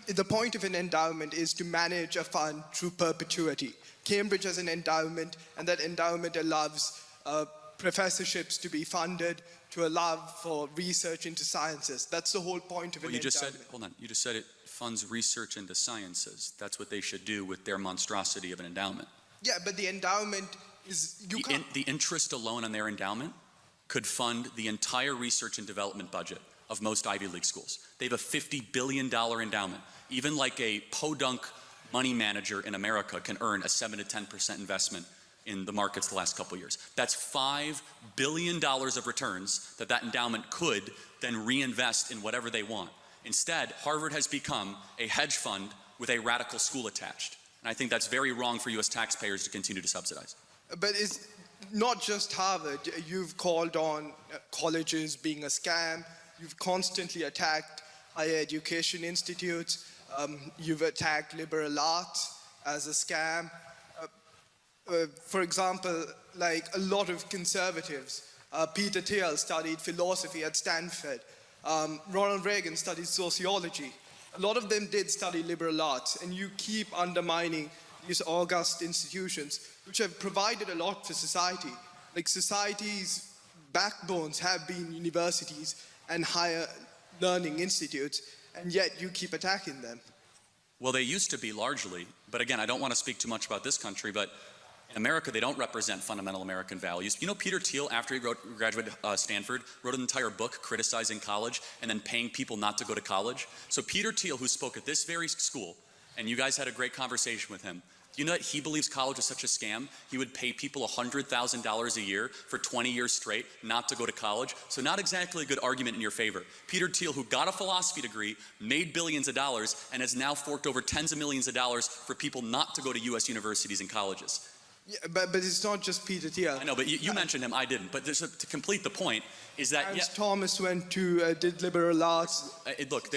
The point of an endowment is to manage a fund through perpetuity. Cambridge has an endowment, and that endowment allows professorships to be funded, to allow for research into sciences. That's the whole point of an endowment. Hold on, you just said it funds research into sciences. That's what they should do with their monstrosity of an endowment. Yeah, but the endowment is, the interest alone on their endowment could fund the entire research and development budget of most Ivy League schools. They have a $50 billion endowment. Even like a podunk money manager in America can earn a 7 to 10% investment in the markets the last couple of years. That's $5 billion of returns that endowment could then reinvest in whatever they want. Instead, Harvard has become a hedge fund with a radical school attached. And I think that's very wrong for US taxpayers to continue to subsidize. But it's not just Harvard. You've called on colleges being a scam. You've constantly attacked higher education institutes. You've attacked liberal arts as a scam. For example, like a lot of conservatives, Peter Thiel studied philosophy at Stanford. Ronald Reagan studied sociology. A lot of them did study liberal arts, and you keep undermining these august institutions, which have provided a lot for society. Like society's backbones have been universities and higher learning institutes, and yet you keep attacking them. Well, they used to be largely, but again, I don't want to speak too much about this country, but in America, they don't represent fundamental American values. You know, Peter Thiel, after he graduated Stanford, wrote an entire book criticizing college and then paying people not to go to college. So Peter Thiel, who spoke at this very school, and you guys had a great conversation with him, do you know that he believes college is such a scam? He would pay people $100,000 a year for 20 years straight not to go to college. So not exactly a good argument in your favor. Peter Thiel, who got a philosophy degree, made billions of dollars, and has now forked over tens of millions of dollars for people not to go to U.S. universities and colleges. Yeah, but it's not just Peter Thiel. I know, but you mentioned him, I didn't. But to complete the point is that... Ernst Thomas went to, did liberal arts. Look,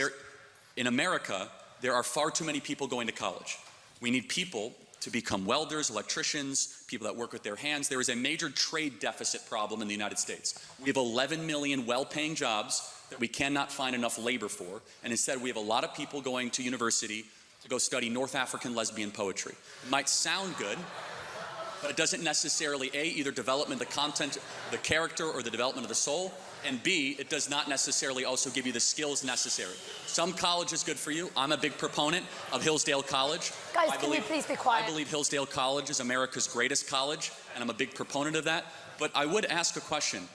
in America, there are far too many people going to college. We need people to become welders, electricians, people that work with their hands. There is a major trade deficit problem in the United States. We have 11 million well-paying jobs that we cannot find enough labor for, and instead we have a lot of people going to university to go study North African lesbian poetry. It might sound good, but it doesn't necessarily, A, either development, the content, the character, or the development of the soul, and B, it does not necessarily also give you the skills necessary. Some college is good for you. I'm a big proponent of Hillsdale College. Guys, can you please be quiet? I believe Hillsdale College is America's greatest college, and I'm a big proponent of that. But I would ask a question.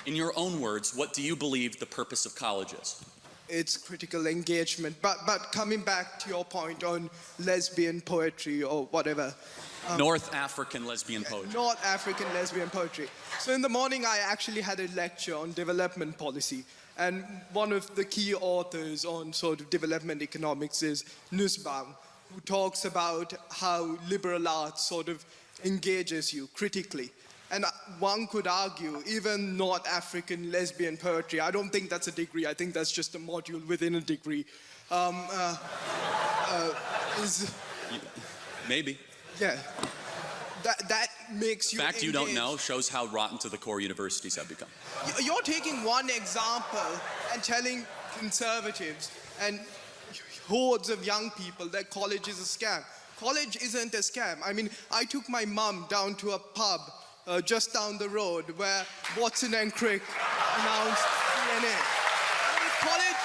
In your own words, what do you believe the purpose of college is? It's critical engagement. But coming back to your point on lesbian poetry or whatever. North African lesbian poetry. North African lesbian poetry. So in the morning, I actually had a lecture on development policy. And one of the key authors on sort of development economics is Nussbaum, who talks about how liberal arts sort of engages you critically. And one could argue, even North African lesbian poetry, I don't think that's a degree, I think that's just a module within a degree, is... Maybe. Yeah. That makes you The fact you don't engage. know shows how rotten to the core universities have become. You're taking one example and telling conservatives and hordes of young people that college is a scam. College isn't a scam. I mean, I took my mum down to a pub just down the road where Watson and Crick announced DNA. College...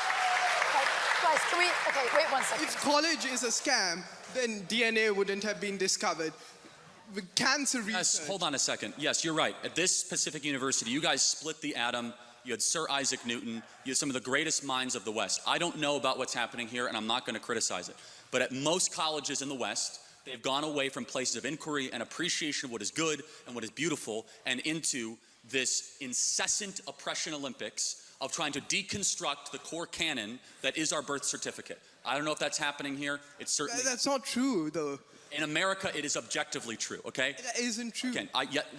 Guys, can we... Okay, wait one second. If college is a scam, then DNA wouldn't have been discovered. With cancer research... Yes, hold on a second. Yes, you're right. At this specific university, you guys split the atom. You had Sir Isaac Newton. You had some of the greatest minds of the West. I don't know about what's happening here, and I'm not going to criticize it. But at most colleges in the West, they've gone away from places of inquiry and appreciation of what is good and what is beautiful and into this incessant oppression Olympics of trying to deconstruct the core canon that is our birth certificate. I don't know if that's happening here. It's certainly... That's not true, though. In America, it is objectively true, okay? That isn't true. Again,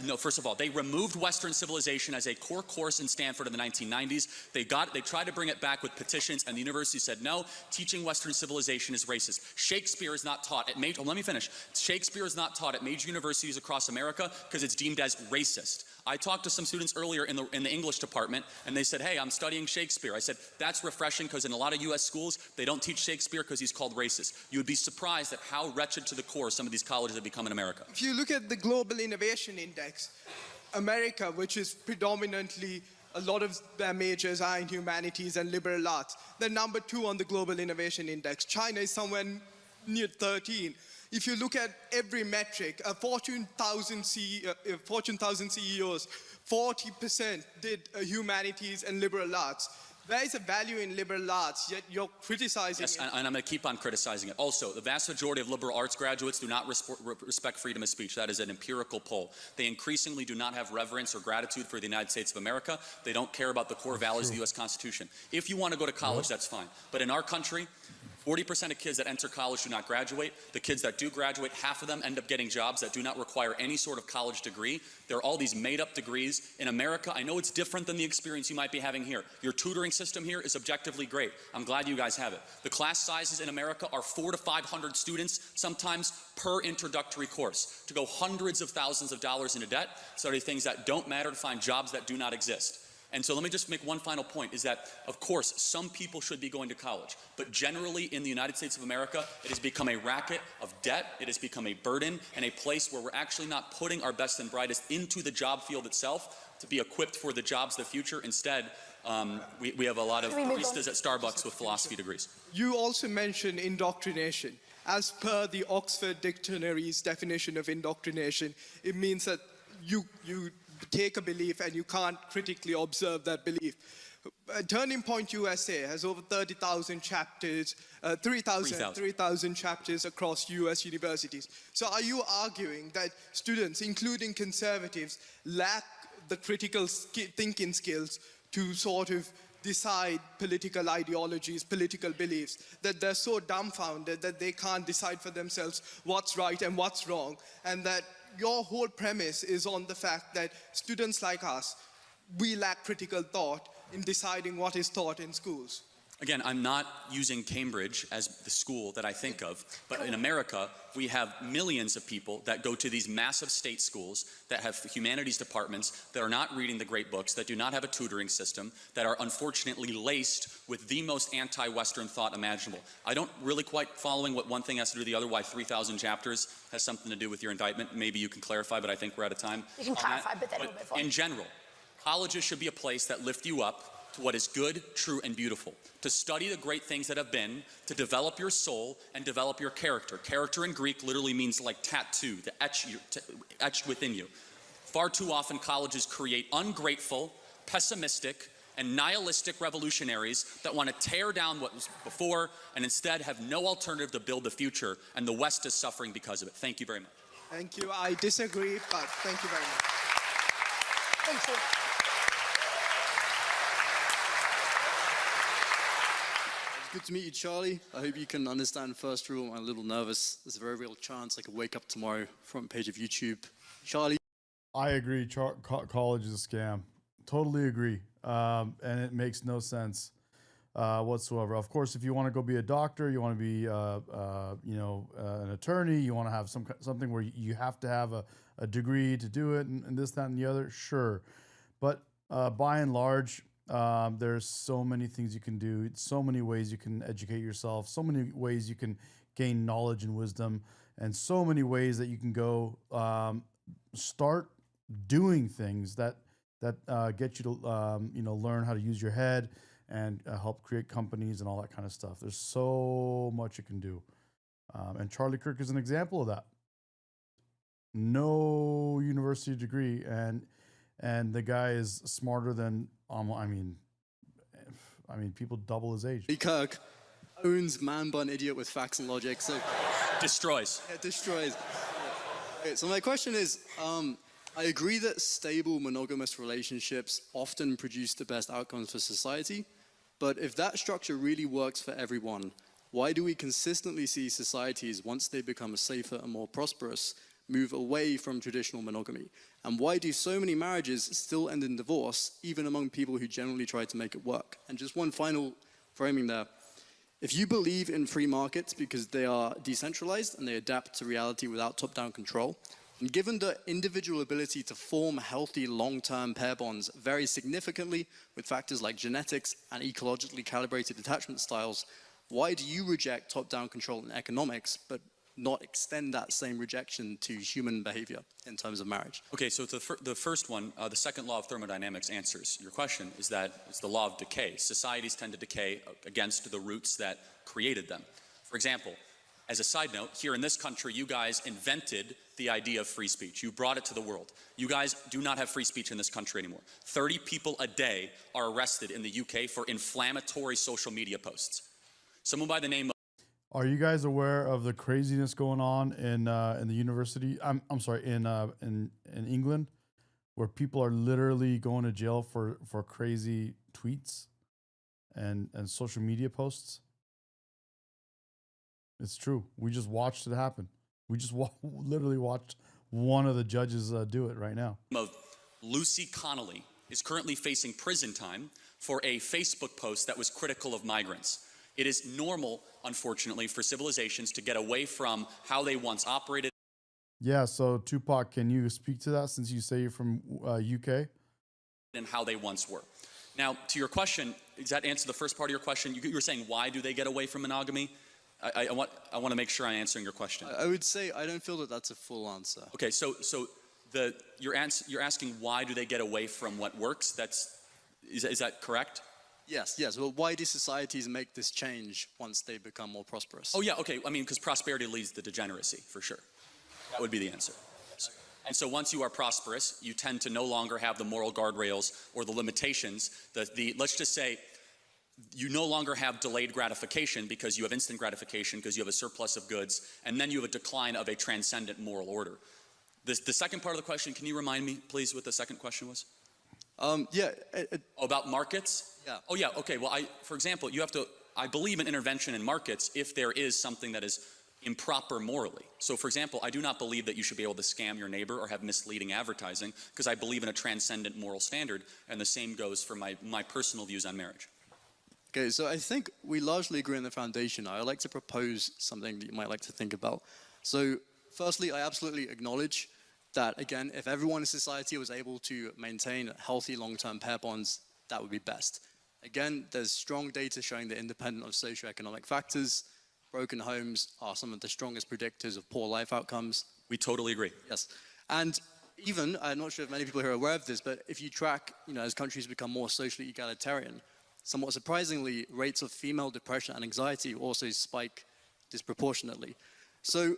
no, first of all, they removed Western civilization as a core course in Stanford in the 1990s. They tried to bring it back with petitions, and the university said, no, teaching Western civilization is racist. Shakespeare is not taught at major... let me finish. Shakespeare is not taught at major universities across America because it's deemed as racist. I talked to some students earlier in the English department, and they said, hey, I'm studying Shakespeare. I said, that's refreshing because in a lot of U.S. schools, they don't teach Shakespeare because he's called racist. You would be surprised at how wretched to the core some of these colleges have become in America. If you look at the Global Innovation Index, America, which is predominantly a lot of their majors are in humanities and liberal arts, they're number 2 on the Global Innovation Index. China is somewhere near 13. If you look at every metric, Fortune 1000 CEOs, 40% did humanities and liberal arts. There is a value in liberal arts, yet you're criticizing yes, it. And I'm going to keep on criticizing it. Also, the vast majority of liberal arts graduates do not respect freedom of speech. That is an empirical poll. They increasingly do not have reverence or gratitude for the United States of America. They don't care about the core values of the U.S. Constitution. If you want to go to college, that's fine. But in our country, 40% of kids that enter college do not graduate. The kids that do graduate, half of them end up getting jobs that do not require any sort of college degree. There are all these made-up degrees. In America, I know it's different than the experience you might be having here. Your tutoring system here is objectively great. I'm glad you guys have it. The class sizes in America are 400 to 500 students, sometimes per introductory course, to go hundreds of thousands of dollars into debt, study things that don't matter, to find jobs that do not exist. And so let me just make one final point, is that, of course, some people should be going to college. But generally in the United States of America, it has become a racket of debt, it has become a burden, and a place where we're actually not putting our best and brightest into the job field itself to be equipped for the jobs of the future. Instead, we have a lot of baristas at Starbucks with philosophy degrees. You also mentioned indoctrination. As per the Oxford Dictionary's definition of indoctrination, it means that you take a belief and you can't critically observe that belief. Turning Point USA has over 30,000 chapters, 3,000 chapters across US universities. So are you arguing that students, including conservatives, lack the critical thinking skills to sort of decide political ideologies, political beliefs, that they're so dumbfounded that they can't decide for themselves what's right and what's wrong, and that your whole premise is on the fact that students like us, we lack critical thought in deciding what is taught in schools? Again, I'm not using Cambridge as the school that I think of, but in America, we have millions of people that go to these massive state schools that have humanities departments that are not reading the great books, that do not have a tutoring system, that are unfortunately laced with the most anti-Western thought imaginable. I don't really quite following what one thing has to do with the other, why 3,000 chapters has something to do with your indictment. Maybe you can clarify, but I think we're out of time. You can clarify, but then it'll be fun. In general, colleges should be a place that lift you up to what is good, true, and beautiful, to study the great things that have been, to develop your soul and develop your character. Character in Greek literally means like tattoo, to etched within you. Far too often, colleges create ungrateful, pessimistic, and nihilistic revolutionaries that want to tear down what was before and instead have no alternative to build the future, and the West is suffering because of it. Thank you very much. Thank you. I disagree, but thank you very much. Thank you. Good to meet you, Charlie. I hope you can understand first rule. I'm a little nervous. There's a very real chance I could wake up tomorrow, front page of YouTube. Charlie. I agree. College is a scam. Totally agree. And it makes no sense whatsoever. Of course, if you want to go be a doctor, you want to be, an attorney, you want to have something where you have to have a degree to do it, and this, that, and the other, sure. But by and large, there's so many things you can do, so many ways you can educate yourself, so many ways you can gain knowledge and wisdom, and so many ways that you can go start doing things that get you to learn how to use your head and help create companies and all that kind of stuff. There's so much you can do, and Charlie Kirk is an example of that. No university degree, and the guy is smarter than people double his age. Kirk owns man bun idiot with facts and logic. So destroys. Yeah, destroys. Okay, so my question is, I agree that stable monogamous relationships often produce the best outcomes for society, but if that structure really works for everyone, why do we consistently see societies, once they become safer and more prosperous, move away from traditional monogamy? And why do so many marriages still end in divorce, even among people who generally try to make it work? And just one final framing there. If you believe in free markets because they are decentralized and they adapt to reality without top-down control, and given the individual ability to form healthy long-term pair bonds very significantly with factors like genetics and ecologically calibrated attachment styles, why do you reject top-down control in economics, but not extend that same rejection to human behavior in terms of marriage? Okay, so the first one, the second law of thermodynamics answers your question, is that it's the law of decay. Societies tend to decay against the roots that created them. For example, as a side note, here in this country, you guys invented the idea of free speech. You brought it to the world. You guys do not have free speech in this country anymore. 30 people a day are arrested in the UK for inflammatory social media posts. Someone by the name of... Are you guys aware of the craziness going on in the university? I'm sorry, in England, where people are literally going to jail for crazy tweets and social media posts? It's true. We just watched it happen. We just literally watched one of the judges do it right now. Of Lucy Connolly is currently facing prison time for a Facebook post that was critical of migrants. It is normal, unfortunately, for civilizations to get away from how they once operated. Yeah, so Tupac, can you speak to that since you say you're from UK? And how they once were. Now, to your question, does that answer the first part of your question? You were saying, why do they get away from monogamy? I want to make sure I'm answering your question. I would say I don't feel that that's a full answer. Okay, so you're asking why do they get away from what works? Is that correct? Yes. Well, why do societies make this change once they become more prosperous? Oh yeah, okay. I mean, because prosperity leads to degeneracy, for sure. That would be the answer. And so once you are prosperous, you tend to no longer have the moral guardrails or the limitations. Let's just say you no longer have delayed gratification because you have instant gratification, because you have a surplus of goods, and then you have a decline of a transcendent moral order. The second part of the question, can you remind me, please, what the second question was? About markets? Yeah. Oh, yeah, okay. Well, for example, I believe in intervention in markets if there is something that is improper morally. So, for example, I do not believe that you should be able to scam your neighbor or have misleading advertising because I believe in a transcendent moral standard, and the same goes for my personal views on marriage. Okay, so I think we largely agree on the foundation. I'd like to propose something that you might like to think about. So, firstly, I absolutely acknowledge that, again, if everyone in society was able to maintain healthy long-term pair bonds, that would be best. Again, there's strong data showing that independent of socioeconomic factors, broken homes are some of the strongest predictors of poor life outcomes. We totally agree. Yes. And even, I'm not sure if many people here are aware of this, but if you track, as countries become more socially egalitarian, somewhat surprisingly, rates of female depression and anxiety also spike disproportionately. So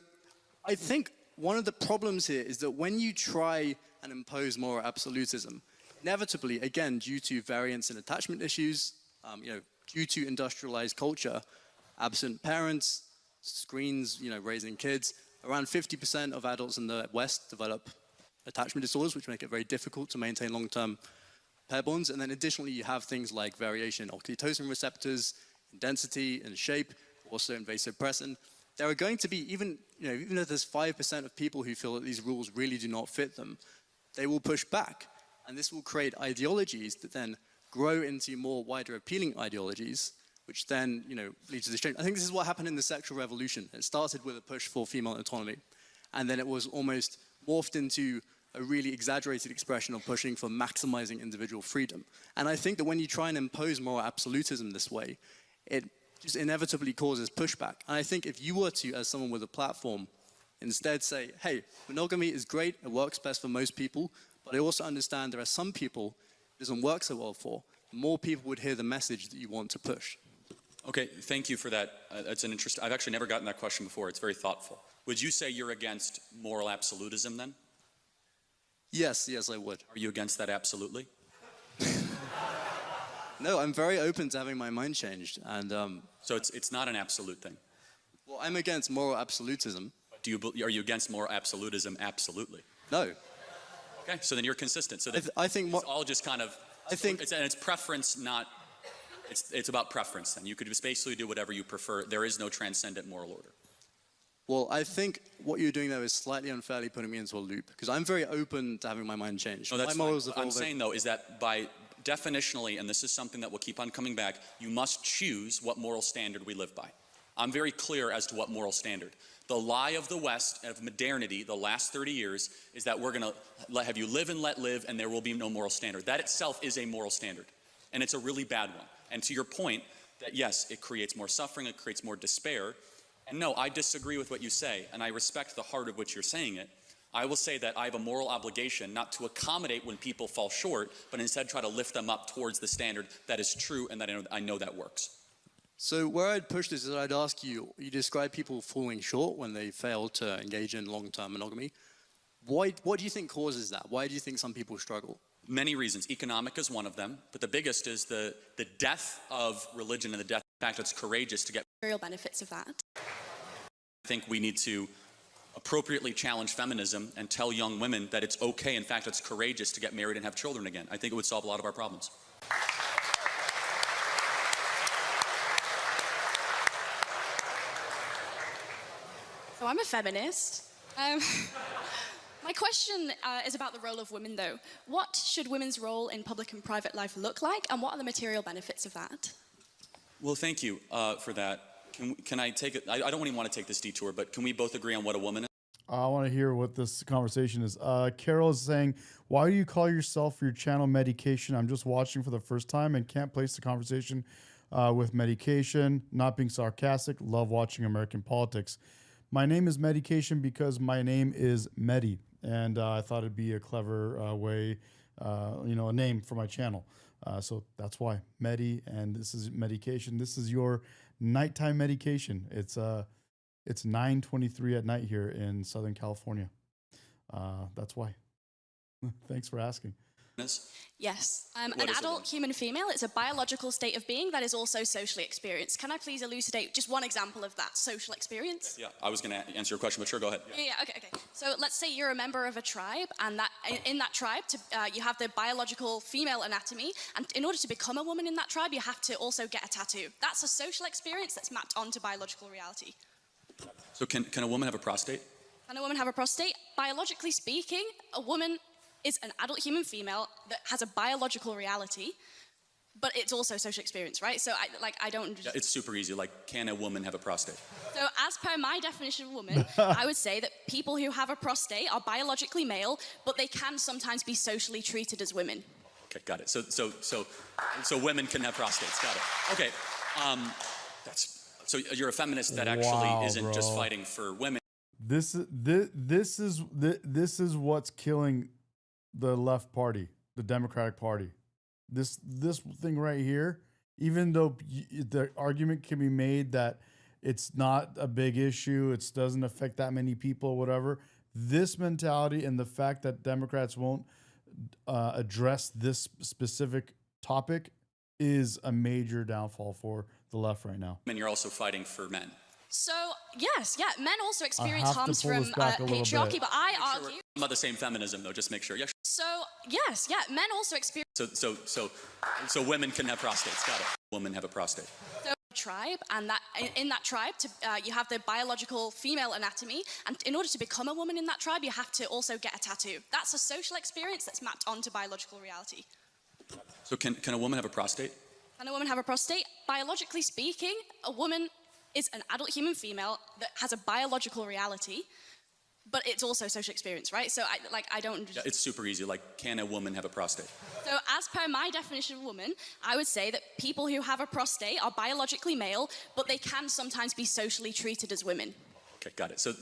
I think one of the problems here is that when you try and impose moral absolutism, inevitably, again, due to variance in attachment issues, due to industrialized culture, absent parents, screens, raising kids, around 50% of adults in the West develop attachment disorders, which make it very difficult to maintain long-term pair bonds. And then additionally, you have things like variation in oxytocin receptors, in density, in shape, also in vasopressin. There are going to be, even if there's 5% of people who feel that these rules really do not fit them, they will push back. And this will create ideologies that then grow into more wider appealing ideologies, which then, lead to this change. I think this is what happened in the sexual revolution. It started with a push for female autonomy, and then it was almost morphed into a really exaggerated expression of pushing for maximizing individual freedom. And I think that when you try and impose moral absolutism this way, it just inevitably causes pushback. And I think if you were to, as someone with a platform, instead say, hey, monogamy is great, it works best for most people, but I also understand there are some people it doesn't work so well for, more people would hear the message that you want to push. Okay, thank you for that. That's an interesting. I've actually never gotten that question before. It's very thoughtful. Would you say you're against moral absolutism then? Yes, I would. Are you against that absolutely? No, I'm very open to having my mind changed, and so it's not an absolute thing. Well, I'm against moral absolutism. Are you against moral absolutism? Absolutely. No. Okay, so then you're consistent. So I think it's all just kind of. It's preference, not. It's about preference. Then you could just basically do whatever you prefer. There is no transcendent moral order. Well, I think what you're doing, though, is slightly unfairly putting me into a loop, because I'm very open to having my mind changed. No, that's fine. What I'm saying, though, is that by definitionally, and this is something that will keep on coming back, you must choose what moral standard we live by. I'm very clear as to what moral standard. The lie of the West, of modernity, the last 30 years, is that we're going to have you live and let live, and there will be no moral standard. That itself is a moral standard, and it's a really bad one. And to your point, that yes, it creates more suffering, it creates more despair. And no, I disagree with what you say, and I respect the heart of which you're saying it. I will say that I have a moral obligation not to accommodate when people fall short, but instead try to lift them up towards the standard that is true and that I know that works. So where I'd push this is I'd ask you, you describe people falling short when they fail to engage in long-term monogamy. What do you think causes that? Why do you think some people struggle? Many reasons. Economic is one of them, but the biggest is the death of religion and the death of the fact that it's courageous to get Real benefits of that. I think we need to appropriately challenge feminism and tell young women that it's okay, in fact, it's courageous to get married and have children again. I think it would solve a lot of our problems. So I'm a feminist. My question is about the role of women, though. What should women's role in public and private life look like, and what are the material benefits of that? Well, thank you for that. Can I take it? I don't even want to take this detour, but can we both agree on what a woman is? I want to hear what this conversation is. Carol is saying, why do you call yourself your channel Medication? I'm just watching for the first time and can't place the conversation with Medication. Not being sarcastic, love watching American politics. My name is Medication because my name is Medi. And I thought it'd be a clever way, a name for my channel. So that's why Medi, and this is Medication. This is your nighttime medication. It's 9:23 at night here in Southern California. That's why. Thanks for asking. Yes. An adult human female, it's a biological state of being that is also socially experienced. Can I please elucidate just one example of that social experience? Yeah, I was going to answer your question, but sure, go ahead. Yeah, okay. So let's say you're a member of a tribe, and that in that tribe, you have the biological female anatomy, and in order to become a woman in that tribe, you have to also get a tattoo. That's a social experience that's mapped onto biological reality. So can a woman have a prostate? Can a woman have a prostate? Biologically speaking, a woman is an adult human female that has a biological reality, but it's also social experience, right? So I don't... Yeah, it's super easy. Like, can a woman have a prostate? So as per my definition of woman, I would say that people who have a prostate are biologically male, but they can sometimes be socially treated as women. Okay, got it. So women can have prostates. Got it. Okay. So you're a feminist that actually isn't just fighting for women. This is what's killing the left party, the Democratic Party. This thing right here, even though the argument can be made that it's not a big issue, it doesn't affect that many people or whatever, this mentality and the fact that Democrats won't address this specific topic is a major downfall for the left right now. And you're also fighting for men. So, yes, men also experience harms from patriarchy, but I argue... I'm about the same feminism, though, just make sure. Yeah. So, yes, men also experience... So women can have prostates. Got it. Women have a prostate. So, tribe, and in that tribe, you have the biological female anatomy, and in order to become a woman in that tribe, you have to also get a tattoo. That's a social experience that's mapped onto biological reality. So can a woman have a prostate? Can a woman have a prostate? Biologically speaking, a woman is an adult human female that has a biological reality, but it's also social experience, right? So I don't... Yeah, it's super easy. Like, can a woman have a prostate? So as per my definition of woman, I would say that people who have a prostate are biologically male, but they can sometimes be socially treated as women. Okay, got it. So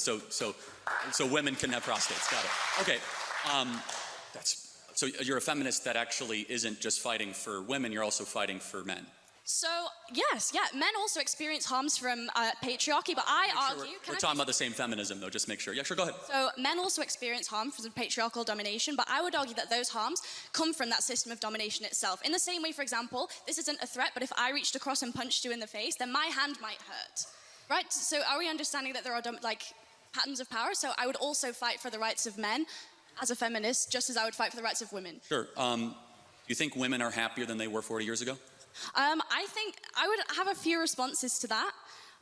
women can have prostates. Got it. Okay. So you're a feminist that actually isn't just fighting for women, you're also fighting for men. So, yes, men also experience harms from patriarchy, but I argue... We're talking about the same feminism, though, just make sure. Yeah, sure, go ahead. So, men also experience harm from patriarchal domination, but I would argue that those harms come from that system of domination itself. In the same way, for example, this isn't a threat, but if I reached across and punched you in the face, then my hand might hurt, right? So, are we understanding that there are, patterns of power? So, I would also fight for the rights of men as a feminist, just as I would fight for the rights of women. Sure. Do you think women are happier than they were 40 years ago? I think I would have a few responses to that.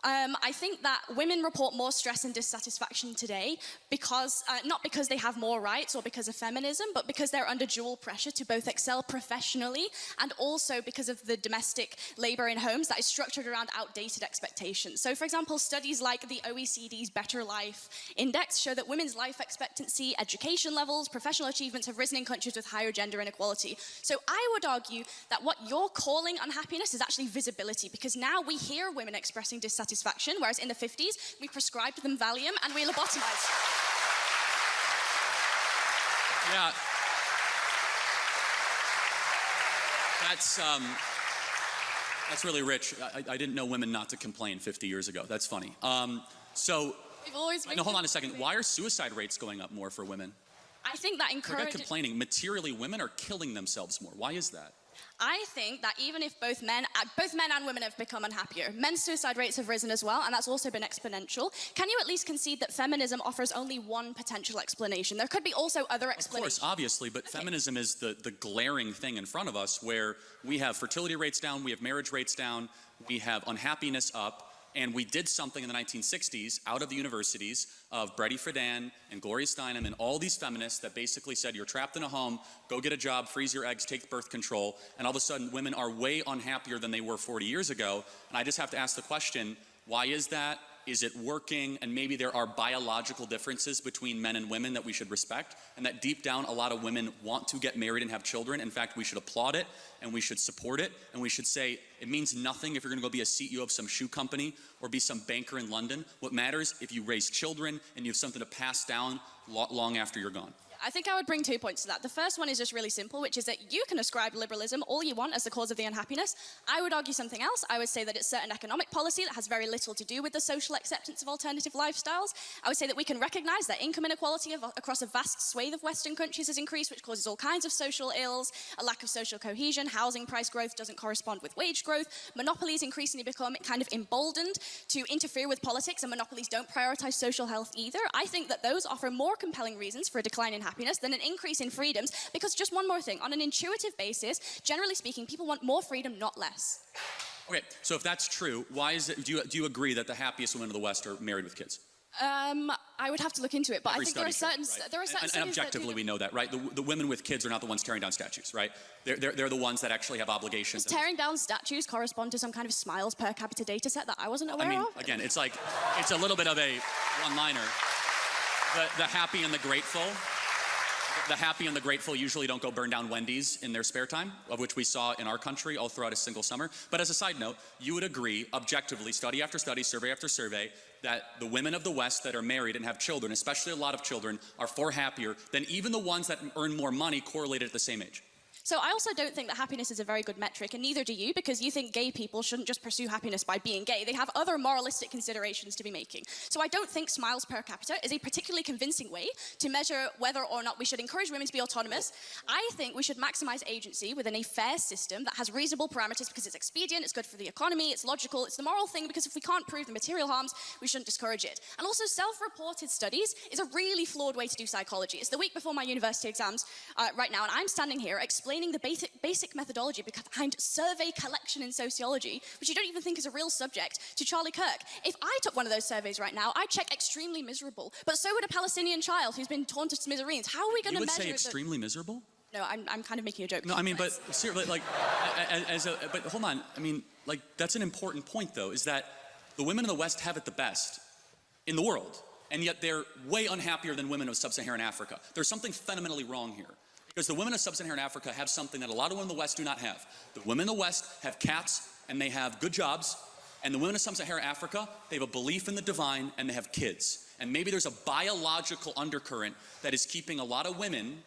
I think that women report more stress and dissatisfaction today because, not because they have more rights or because of feminism, but because they're under dual pressure to both excel professionally and also because of the domestic labor in homes that is structured around outdated expectations. So, for example, studies like the OECD's Better Life Index show that women's life expectancy, education levels, professional achievements have risen in countries with higher gender inequality. So I would argue that what you're calling unhappiness is actually visibility, because now we hear women expressing dissatisfaction, whereas in the 50s, we prescribed them Valium and we lobotomized. Yeah. That's really rich. I didn't know women not to complain 50 years ago. That's funny. We've always been... No, hold on a second. Why are suicide rates going up more for women? I think that encourages... Forget complaining. Materially, women are killing themselves more. Why is that? I think that even if both men and women have become unhappier, men's suicide rates have risen as well, and that's also been exponential. Can you at least concede that feminism offers only one potential explanation? There could be also other explanations. Of course, obviously, but feminism is the glaring thing in front of us, where we have fertility rates down, we have marriage rates down, we have unhappiness up, And we did something in the 1960s out of the universities of Brady Friedan and Gloria Steinem and all these feminists that basically said, you're trapped in a home, go get a job, freeze your eggs, take birth control. And all of a sudden, women are way unhappier than they were 40 years ago. And I just have to ask the question, why is that? Is it working? And maybe there are biological differences between men and women that we should respect, and that deep down a lot of women want to get married and have children. In fact, we should applaud it, and we should support it, and we should say it means nothing if you're gonna go be a CEO of some shoe company or be some banker in London. What matters if you raise children and you have something to pass down long after you're gone. I think I would bring 2 points to that. The first one is just really simple, which is that you can ascribe liberalism all you want as the cause of the unhappiness. I would argue something else. I would say that it's certain economic policy that has very little to do with the social acceptance of alternative lifestyles. I would say that we can recognize that income inequality across a vast swathe of Western countries has increased, which causes all kinds of social ills, a lack of social cohesion, housing price growth doesn't correspond with wage growth, monopolies increasingly become kind of emboldened to interfere with politics, and monopolies don't prioritize social health either. I think that those offer more compelling reasons for a decline in happiness than an increase in freedoms, because just one more thing, on an intuitive basis, generally speaking, people want more freedom, not less. Okay, so if that's true, why is it, do you agree that the happiest women of the West are married with kids? I would have to look into it, but Every I think there are certain, study shows, right? there are certain and studies objectively that we know that, right? The women with kids are not the ones tearing down statues, right? They're the ones that actually have obligations. Does tearing down statues correspond to some kind of smiles per capita data set that I wasn't aware of? Again, it's like, it's a little bit of a one-liner. The happy and the grateful. The happy and the grateful usually don't go burn down Wendy's in their spare time, of which we saw in our country all throughout a single summer. But as a side note, you would agree, objectively, study after study, survey after survey, that the women of the West that are married and have children, especially a lot of children, are far happier than even the ones that earn more money correlated at the same age. So I also don't think that happiness is a very good metric, and neither do you, because you think gay people shouldn't just pursue happiness by being gay. They have other moralistic considerations to be making. So I don't think smiles per capita is a particularly convincing way to measure whether or not we should encourage women to be autonomous. I think we should maximize agency within a fair system that has reasonable parameters because it's expedient, it's good for the economy, it's logical, it's the moral thing, because if we can't prove the material harms, we shouldn't discourage it. And also self-reported studies is a really flawed way to do psychology. It's the week before my university exams right now, and I'm standing here explaining the basic methodology behind survey collection in sociology, which you don't even think is a real subject, to Charlie Kirk. If I took one of those surveys right now, I'd check extremely miserable. But so would a Palestinian child who's been torn to smithereens. How are we going to measure? You would say extremely miserable? No, I'm kind of making a joke. No, I mean, but seriously, like, but hold on. I mean, like, that's an important point, though, is that the women in the West have it the best in the world, and yet they're way unhappier than women of sub-Saharan Africa. There's something fundamentally wrong here. Because the women of sub-Saharan Africa have something that a lot of women in the West do not have. The women in the West have cats, and they have good jobs, and the women of sub-Saharan Africa, they have a belief in the divine, and they have kids. And maybe there's a biological undercurrent that is keeping a lot of women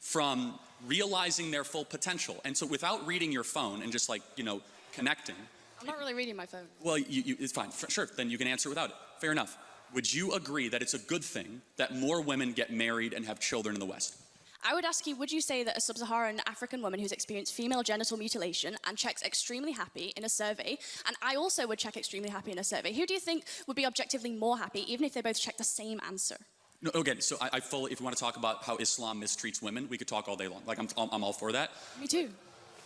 from realizing their full potential. And so without reading your phone and just, like, you know, connecting. I'm not really reading my phone. Well, it's fine. Sure, then you can answer without it. Fair enough. Would you agree that it's a good thing that more women get married and have children in the West? I would ask you, would you say that a sub-Saharan African woman who's experienced female genital mutilation and checks extremely happy in a survey, and I also would check extremely happy in a survey, who do you think would be objectively more happy, even if they both check the same answer? No, again, so I fully, if you want to talk about how Islam mistreats women, we could talk all day long. Like, I'm all for that. Me too.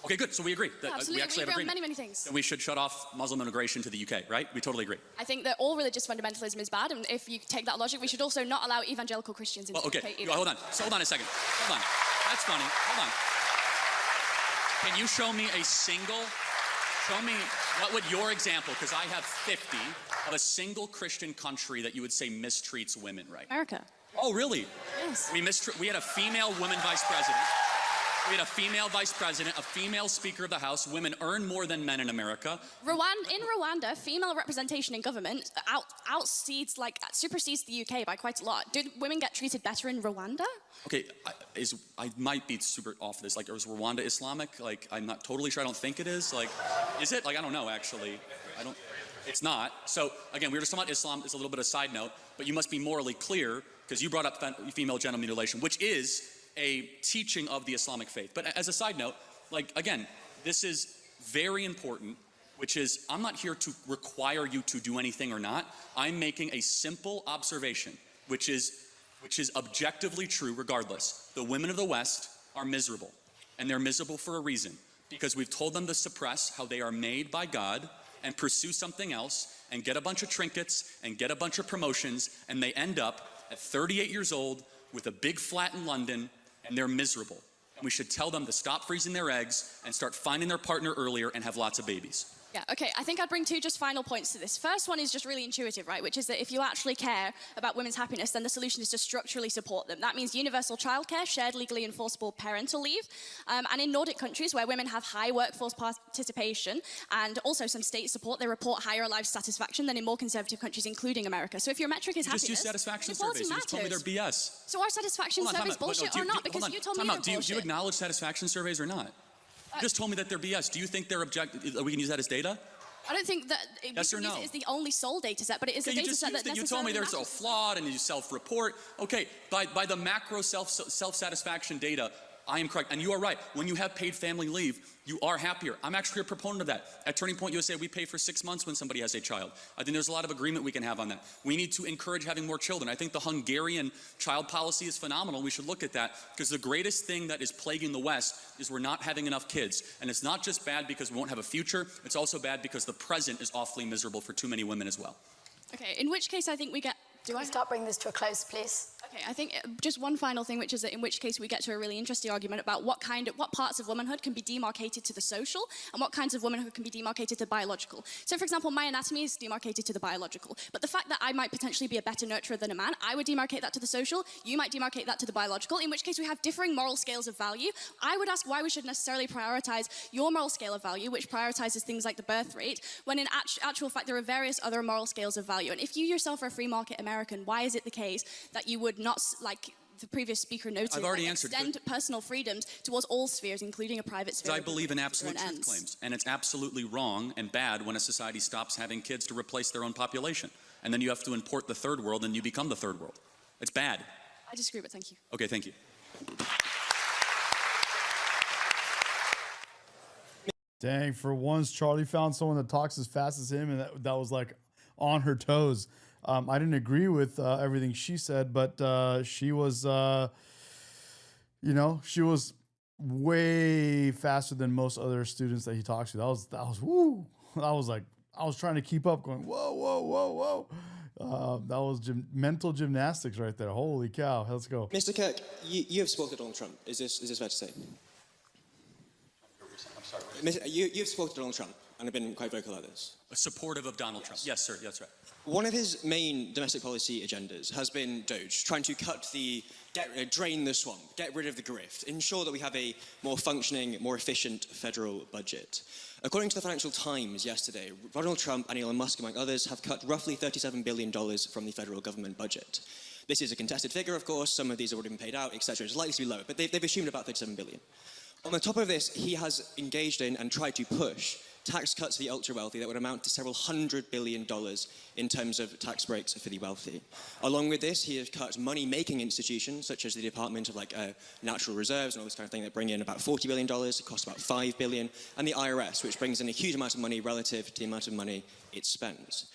Okay, good. So we agree. Yeah, absolutely. We actually have agree agreement. on many things. And we should shut off Muslim immigration to the UK, right? We totally agree. I think that all religious fundamentalism is bad, and if you take that logic, we should also not allow evangelical Christians into the UK either. Hold on. So hold on a second. Hold on. That's funny. Hold on. Can you show me a single, what would your example, because I have 50, of a single Christian country that you would say mistreats women, right? America. Oh, really? Yes. We had a female woman vice president. We had a female vice president, a female speaker of the House. Women earn more than men in America. In Rwanda, female representation in government supersedes the UK by quite a lot. Did women get treated better in Rwanda? Okay, I might be super off this. Like, is Rwanda Islamic? Like, I'm not totally sure. I don't think it is. Like, is it? Like, I don't know, actually. It's not. So, again, we were just talking about Islam. It's a little bit of a side note. But you must be morally clear, because you brought up female genital mutilation, which is a teaching of the Islamic faith. But as a side note, like, again, this is very important, which is, I'm not here to require you to do anything or not. I'm making a simple observation, which is objectively true regardless. The women of the West are miserable, and they're miserable for a reason, because we've told them to suppress how they are made by God, and pursue something else and get a bunch of trinkets and get a bunch of promotions, and they end up at 38 years old with a big flat in London, and they're miserable. And we should tell them to stop freezing their eggs and start finding their partner earlier and have lots of babies. Yeah, okay, I think I'd bring two just final points to this. First one is just really intuitive, right, which is that if you actually care about women's happiness, then the solution is to structurally support them. That means universal childcare, shared legally enforceable parental leave, and in Nordic countries where women have high workforce participation and also some state support, they report higher life satisfaction than in more conservative countries, including America. So if your metric is happiness, just use satisfaction surveys. You just told me they're BS. So are satisfaction surveys bullshit or not? Because you told me they're bullshit. Do you acknowledge satisfaction surveys or not? You just told me that they're BS. Do you think they're we can use that as data? I don't think that yes or no? It is the only sole data set, but it is a data set that necessarily you told me they're so flawed and you self-report. Okay, by the macro self-satisfaction data, I am correct. And you are right. When you have paid family leave, you are happier. I'm actually a proponent of that. At Turning Point USA, we pay for 6 months when somebody has a child. I think there's a lot of agreement we can have on that. We need to encourage having more children. I think the Hungarian child policy is phenomenal. We should look at that because the greatest thing that is plaguing the West is we're not having enough kids. And it's not just bad because we won't have a future. It's also bad because the present is awfully miserable for too many women as well. Okay, in which case I think we get... Do I start bringing this to a close, please? Okay, I think just one final thing, which is that in which case we get to a really interesting argument about what parts of womanhood can be demarcated to the social and what kinds of womanhood can be demarcated to biological. So, for example, my anatomy is demarcated to the biological, but the fact that I might potentially be a better nurturer than a man, I would demarcate that to the social, you might demarcate that to the biological, in which case we have differing moral scales of value. I would ask why we should necessarily prioritize your moral scale of value, which prioritizes things like the birth rate, when in actual fact there are various other moral scales of value. And if you yourself are a free market American, why is it the case that you would not, like the previous speaker noted, I've already answered. Extend personal freedoms towards all spheres, including a private sphere? I believe in absolute truth claims, and it's absolutely wrong and bad when a society stops having kids to replace their own population. And then you have to import the third world, and you become the third world. It's bad. I disagree, but thank you. Okay, thank you. Dang, for once, Charlie found someone that talks as fast as him, and that was like on her toes. I didn't agree with everything she said, but she was, she was way faster than most other students that he talks to. That was woo. I was like, I was trying to keep up, going whoa, whoa, whoa, whoa. That was mental gymnastics right there. Holy cow! Let's go, Mr. Kirk. You have supported Donald Trump. Is this fair to say? I'm sorry. You've supported Donald Trump and have been quite vocal about this. Supportive of Donald Trump. Yes, sir. That's right. One of his main domestic policy agendas has been Doge, trying to drain the swamp, get rid of the grift, ensure that we have a more functioning, more efficient federal budget. According to the Financial Times yesterday, Donald Trump and Elon Musk, among others, have cut roughly $37 billion from the federal government budget. This is a contested figure, of course. Some of these have already been paid out, etc. It's likely to be lower, but they've assumed about $37 billion. On the top of this, he has engaged in and tried to push tax cuts for the ultra-wealthy that would amount to several $100 billion in terms of tax breaks for the wealthy. Along with this, he has cut money-making institutions, such as the Department of Natural Reserves and all this kind of thing, that bring in about $40 billion, it costs about $5 billion, and the IRS, which brings in a huge amount of money relative to the amount of money it spends.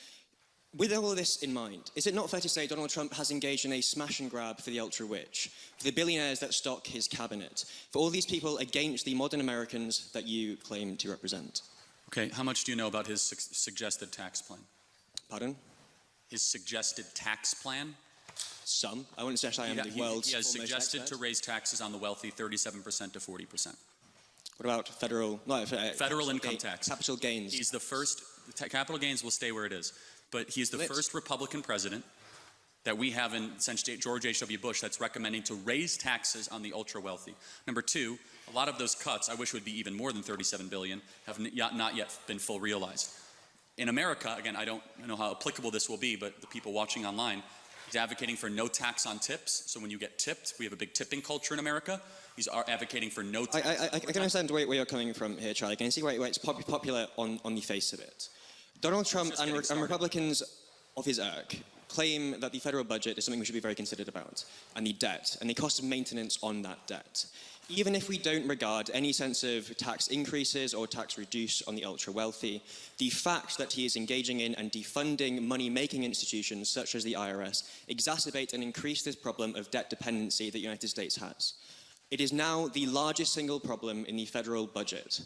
With all of this in mind, is it not fair to say Donald Trump has engaged in a smash and grab for the ultra-rich, for the billionaires that stock his cabinet, for all these people against the modern Americans that you claim to represent? Okay, how much do you know about his suggested tax plan? Pardon? His suggested tax plan? Some. I wouldn't say I am the world's He has foremost suggested expert. to raise taxes on the wealthy 37% to 40%. What about federal income tax? Capital gains. He's the first. Capital gains will stay where it is, but he's the first Republican president that we have since George H.W. Bush that's recommending to raise taxes on the ultra-wealthy. Number two, a lot of those cuts, I wish would be even more than $37 billion, have not yet been full realized. In America, again, I don't know how applicable this will be, but the people watching online, he's advocating for no tax on tips. So when you get tipped, we have a big tipping culture in America. He's advocating for no tax. I can understand where you're coming from here, Charlie. I can see why it's popular on the face of it. Donald Trump and Republicans of his ilk claim that the federal budget is something we should be very considered about, and the debt, and the cost of maintenance on that debt. Even if we don't regard any sense of tax increases or tax reduce on the ultra-wealthy, the fact that he is engaging in and defunding money-making institutions such as the IRS exacerbate and increase this problem of debt dependency that the United States has. It is now the largest single problem in the federal budget.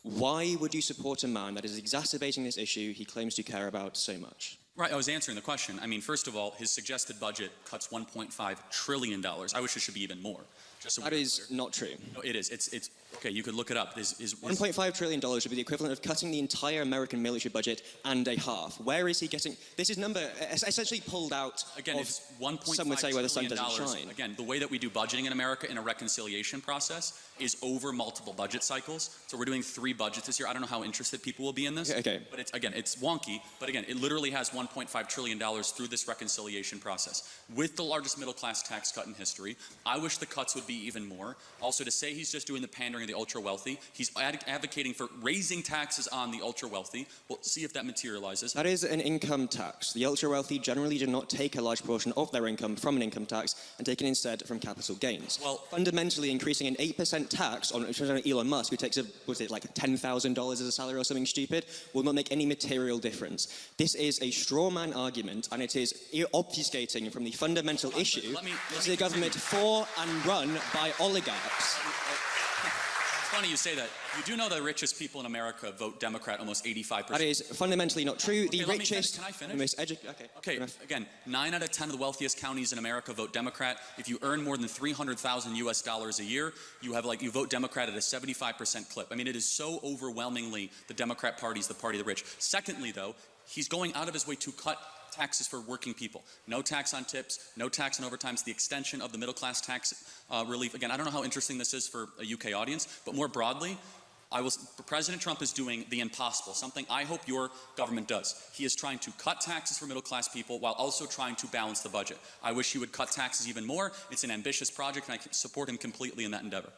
Why would you support a man that is exacerbating this issue he claims to care about so much? Right, I was answering the question. I mean, first of all, his suggested budget cuts $1.5 trillion. I wish it should be even more. Just so that is not true. No, it is. It's okay, you could look it up. $1.5 trillion would be the equivalent of cutting the entire American military budget and a half. Where is he getting... This is number essentially pulled out again, of, it's $1.5 some would say, where the sun doesn't shine. Again, the way that we do budgeting in America in a reconciliation process is over multiple budget cycles. So we're doing 3 budgets this year. I don't know how interested people will be in this. Okay. But it's wonky. But again, it literally has $1.5 trillion through this reconciliation process. With the largest middle class tax cut in history, I wish the cuts would be even more. Also, to say he's just doing the pandering of the ultra-wealthy, he's advocating for raising taxes on the ultra-wealthy. We'll see if that materializes. That is an income tax. The ultra-wealthy generally do not take a large portion of their income from an income tax and take it instead from capital gains. Well, fundamentally increasing an 8% tax on Elon Musk, who takes like $10,000 as a salary or something stupid, will not make any material difference. This is a straw man argument, and it is obfuscating from the fundamental issue. This is a government for and run by oligarchs. It's funny you say that. You do know the richest people in America vote Democrat almost 85%. That is fundamentally not true. Okay, the richest... Can I finish? The most okay, again, 9 out of 10 of the wealthiest counties in America vote Democrat. If you earn more than $300,000 US a year, you vote Democrat at a 75% clip. I mean, it is so overwhelmingly the Democrat Party is the party of the rich. Secondly, though, he's going out of his way to cut taxes for working people. No tax on tips, no tax on overtimes, the extension of the middle class tax relief. Again, I don't know how interesting this is for a UK audience, but more broadly, President Trump is doing the impossible, something I hope your government does. He is trying to cut taxes for middle class people while also trying to balance the budget. I wish he would cut taxes even more. It's an ambitious project, and I support him completely in that endeavor.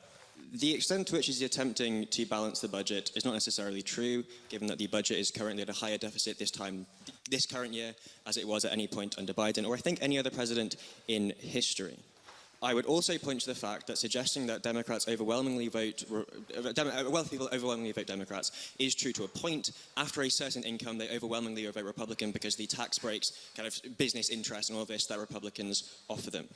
The extent to which he's attempting to balance the budget is not necessarily true, given that the budget is currently at a higher deficit this current year, as it was at any point under Biden, or I think any other president in history. I would also point to the fact that suggesting that Democrats overwhelmingly wealthy people overwhelmingly vote Democrats is true to a point. After a certain income, they overwhelmingly vote Republican because the tax breaks, kind of business interests and all this that Republicans offer them.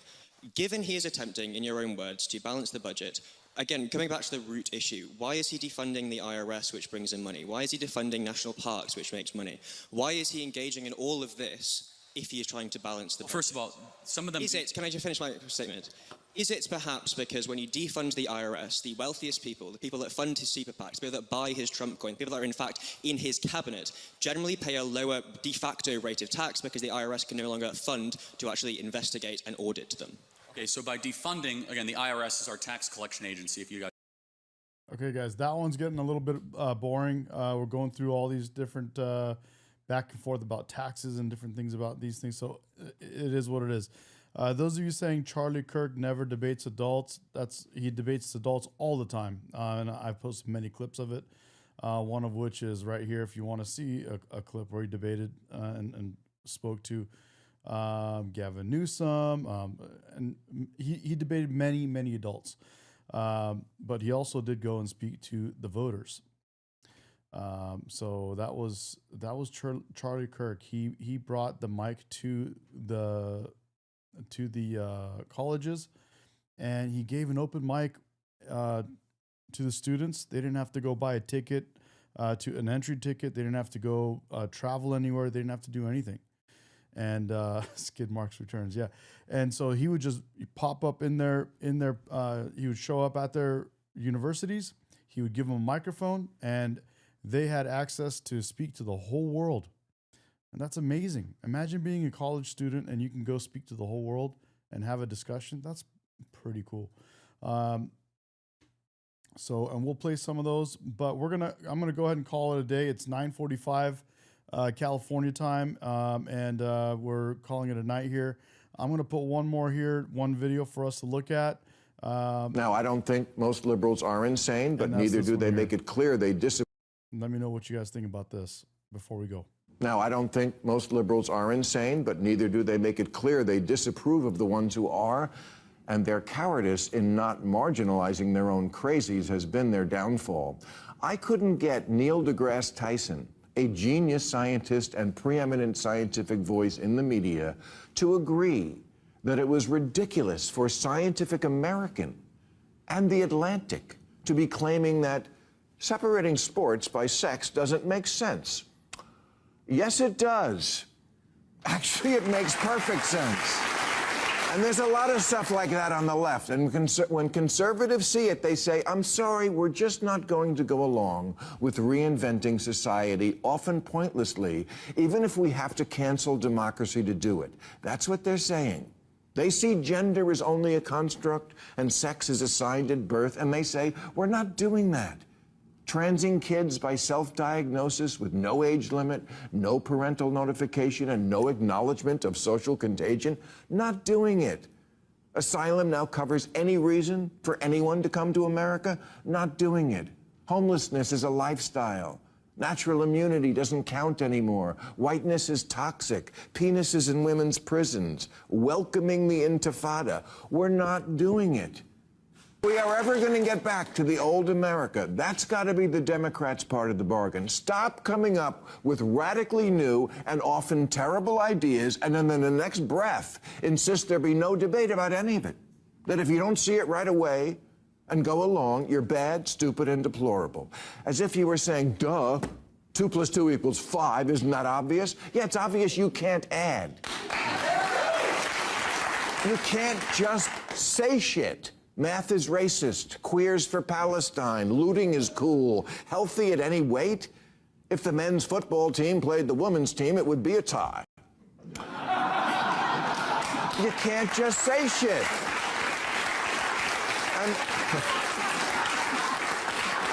Given he is attempting, in your own words, to balance the budget, again, coming back to the root issue, why is he defunding the IRS, which brings in money? Why is he defunding national parks, which makes money? Why is he engaging in all of this if he is trying to balance the budget? First of all, some of them... Can I just finish my statement? Is it perhaps because when you defund the IRS, the wealthiest people, the people that fund his super PACs, the people that buy his Trump coin, the people that are in fact in his cabinet, generally pay a lower de facto rate of tax because the IRS can no longer fund to actually investigate and audit them? Okay, so by defunding, again, the IRS is our tax collection agency, if you guys... Okay, guys, that one's getting a little bit boring. We're going through all these different back and forth about taxes and different things about these things, so it is what it is. Those of you saying Charlie Kirk never debates adults, he debates adults all the time, and I've posted many clips of it, one of which is right here if you want to see a clip where he debated and spoke to Gavin Newsom, and he debated many adults, but he also did go and speak to the voters. So that was Charlie Kirk. He brought the mic to the colleges, and he gave an open mic to the students. They didn't have to go buy a ticket, to an entry ticket. They didn't have to go travel anywhere. They didn't have to do anything. And skid marks returns, yeah. And so he would just pop up in their he would show up at their universities. He would give them a microphone, and they had access to speak to the whole world. And that's amazing. Imagine being a college student and you can go speak to the whole world and have a discussion. That's pretty cool. And we'll play some of those, but I'm gonna go ahead and call it a day. It's 9:45 California time, and we're calling it a night here. I'm gonna put one more here, one video for us to look at. Now, I don't think most liberals are insane, but neither do they make it clear they disapprove. Let me know what you guys think about this before we go. Now, I don't think most liberals are insane, but neither do they make it clear they disapprove of the ones who are, and their cowardice in not marginalizing their own crazies has been their downfall. I couldn't get Neil deGrasse Tyson, a genius scientist and preeminent scientific voice in the media, to agree that it was ridiculous for Scientific American and The Atlantic to be claiming that Separating sports by sex doesn't make sense. Yes, it does. Actually, it makes perfect sense. And there's a lot of stuff like that on the left. And when conservatives see it, they say, I'm sorry, we're just not going to go along with reinventing society, often pointlessly, even if we have to cancel democracy to do it. That's what they're saying. They see gender as only a construct and sex as assigned at birth, and they say, we're not doing that. Transing kids by self-diagnosis with no age limit, no parental notification, and no acknowledgement of social contagion, not doing it. Asylum now covers any reason for anyone to come to America, not doing it. Homelessness is a lifestyle. Natural immunity doesn't count anymore. Whiteness is toxic. Penises in women's prisons. Welcoming the Intifada. We're not doing it. If we are ever going to get back to the old America, that's got to be the Democrats' part of the bargain. Stop coming up with radically new and often terrible ideas, and then in the next breath insist there be no debate about any of it. That if you don't see it right away and go along, you're bad, stupid, and deplorable. As if you were saying, duh, 2 + 2 = 5, isn't that obvious? Yeah, it's obvious you can't add. You can't just say shit. Math is racist, queers for Palestine, looting is cool, healthy at any weight. If the men's football team played the women's team, it would be a tie. You can't just say shit.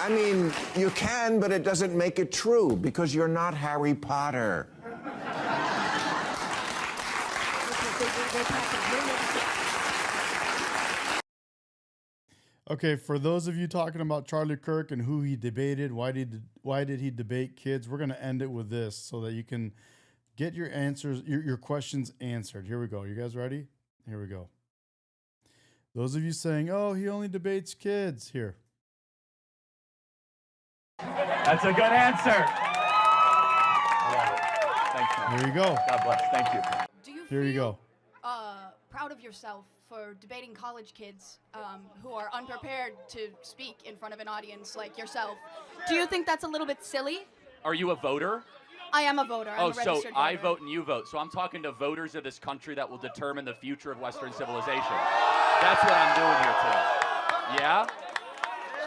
I mean, you can, but it doesn't make it true, because you're not Harry Potter. Okay, for those of you talking about Charlie Kirk and who he debated, why did he debate kids, we're going to end it with this so that you can get your answers, your questions answered. Here we go. You guys ready? Here we go. Those of you saying, oh, he only debates kids, here. That's a good answer. Thanks, man. Here you go. God bless. Thank you. Do you Here you feel go. Proud of yourself for debating college kids who are unprepared to speak in front of an audience like yourself? Do you think that's a little bit silly? Are you a voter? I am a voter. I'm a registered voter. I vote and you vote. So I'm talking to voters of this country that will determine the future of Western civilization. That's what I'm doing here today. Yeah?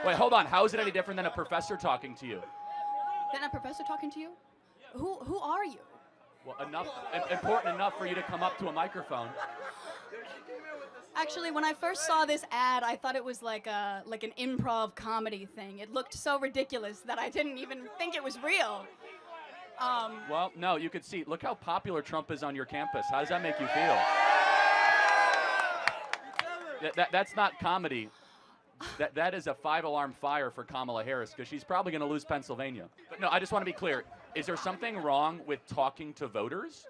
Wait, hold on. How is it any different than a professor talking to you? Than a professor talking to you? Who are you? Well, important enough for you to come up to a microphone. Actually, when I first saw this ad, I thought it was like an improv comedy thing. It looked so ridiculous that I didn't even think it was real. Well, no, you could see. Look how popular Trump is on your campus. How does that make you feel? That's not comedy. That is a 5-alarm fire for Kamala Harris, because she's probably going to lose Pennsylvania. But no, I just want to be clear. Is there something wrong with talking to voters?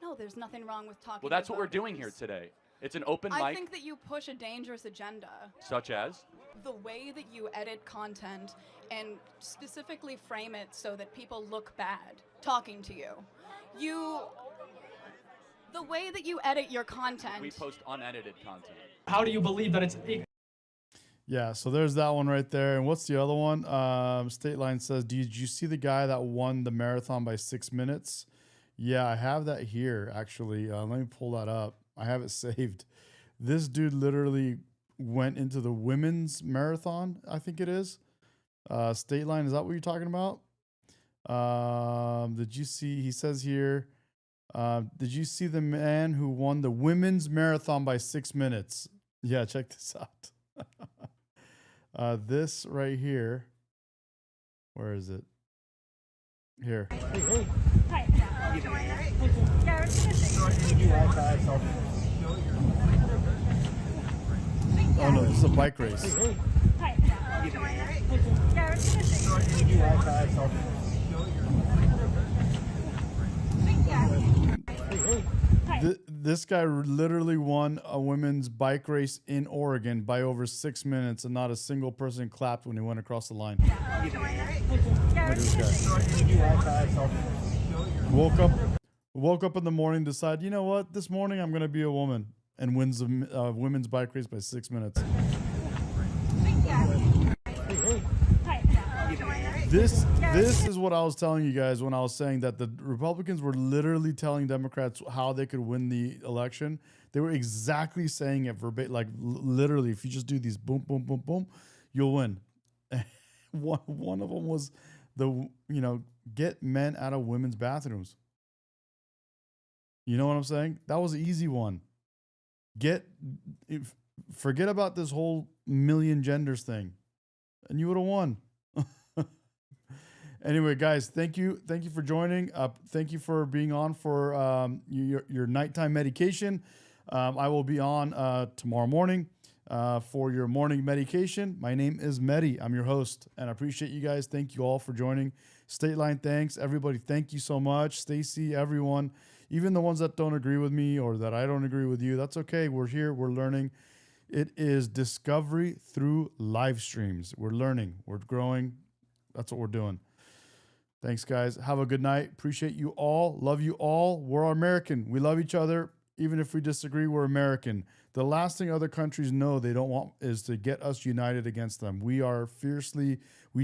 No, there's nothing wrong with talking to voters. Well, that's what we're doing here today. It's an open mic. I think that you push a dangerous agenda. Such as? The way that you edit content and specifically frame it so that people look bad talking to you. The way that you edit your content. We post unedited content. How do you believe that it's... Yeah, so there's that one right there. And what's the other one? State Line says, did you see the guy that won the marathon by 6 minutes? Yeah, I have that here, actually. Let me pull that up. I have it saved. This dude literally went into the women's marathon, I think it is. State Line, is that what you're talking about? Did you see, he says here, did you see the man who won the women's marathon by 6 minutes? Yeah, check this out. This right here, where is it? Here. Hi. Oh no, this is a bike race. This guy literally won a women's bike race in Oregon by over 6 minutes, and not a single person clapped when he went across the line. Look at this guy. Woke up in the morning, decided, you know what, this morning I'm going to be a woman, and wins the women's bike race by 6 minutes. This is what I was telling you guys when I was saying that the Republicans were literally telling Democrats how they could win the election. They were exactly saying it verbatim, like literally, if you just do these boom, boom, boom, boom, you'll win. One of them was get men out of women's bathrooms. You know what I'm saying? That was an easy one. Forget about this whole million genders thing, and you would have won. Anyway, guys, thank you for joining. Thank you for being on for your nighttime medication. I will be on tomorrow morning for your morning medication. My name is Medi. I'm your host, and I appreciate you guys. Thank you all for joining. State Line, thanks. Everybody, thank you so much. Stacy, everyone, even the ones that don't agree with me or that I don't agree with you, that's okay. We're here. We're learning. It is discovery through live streams. We're learning. We're growing. That's what we're doing. Thanks, guys. Have a good night. Appreciate you all. Love you all. We're American. We love each other. Even if we disagree, we're American. The last thing other countries know they don't want is to get us united against them. We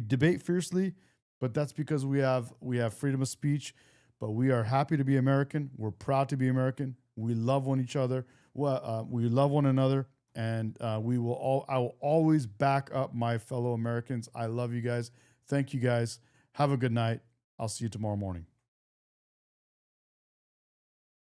debate fiercely, but that's because we have freedom of speech. But we are happy to be American. We're proud to be American. We love each other. We love one another. And I will always back up my fellow Americans. I love you guys. Thank you guys. Have a good night. I'll see you tomorrow morning.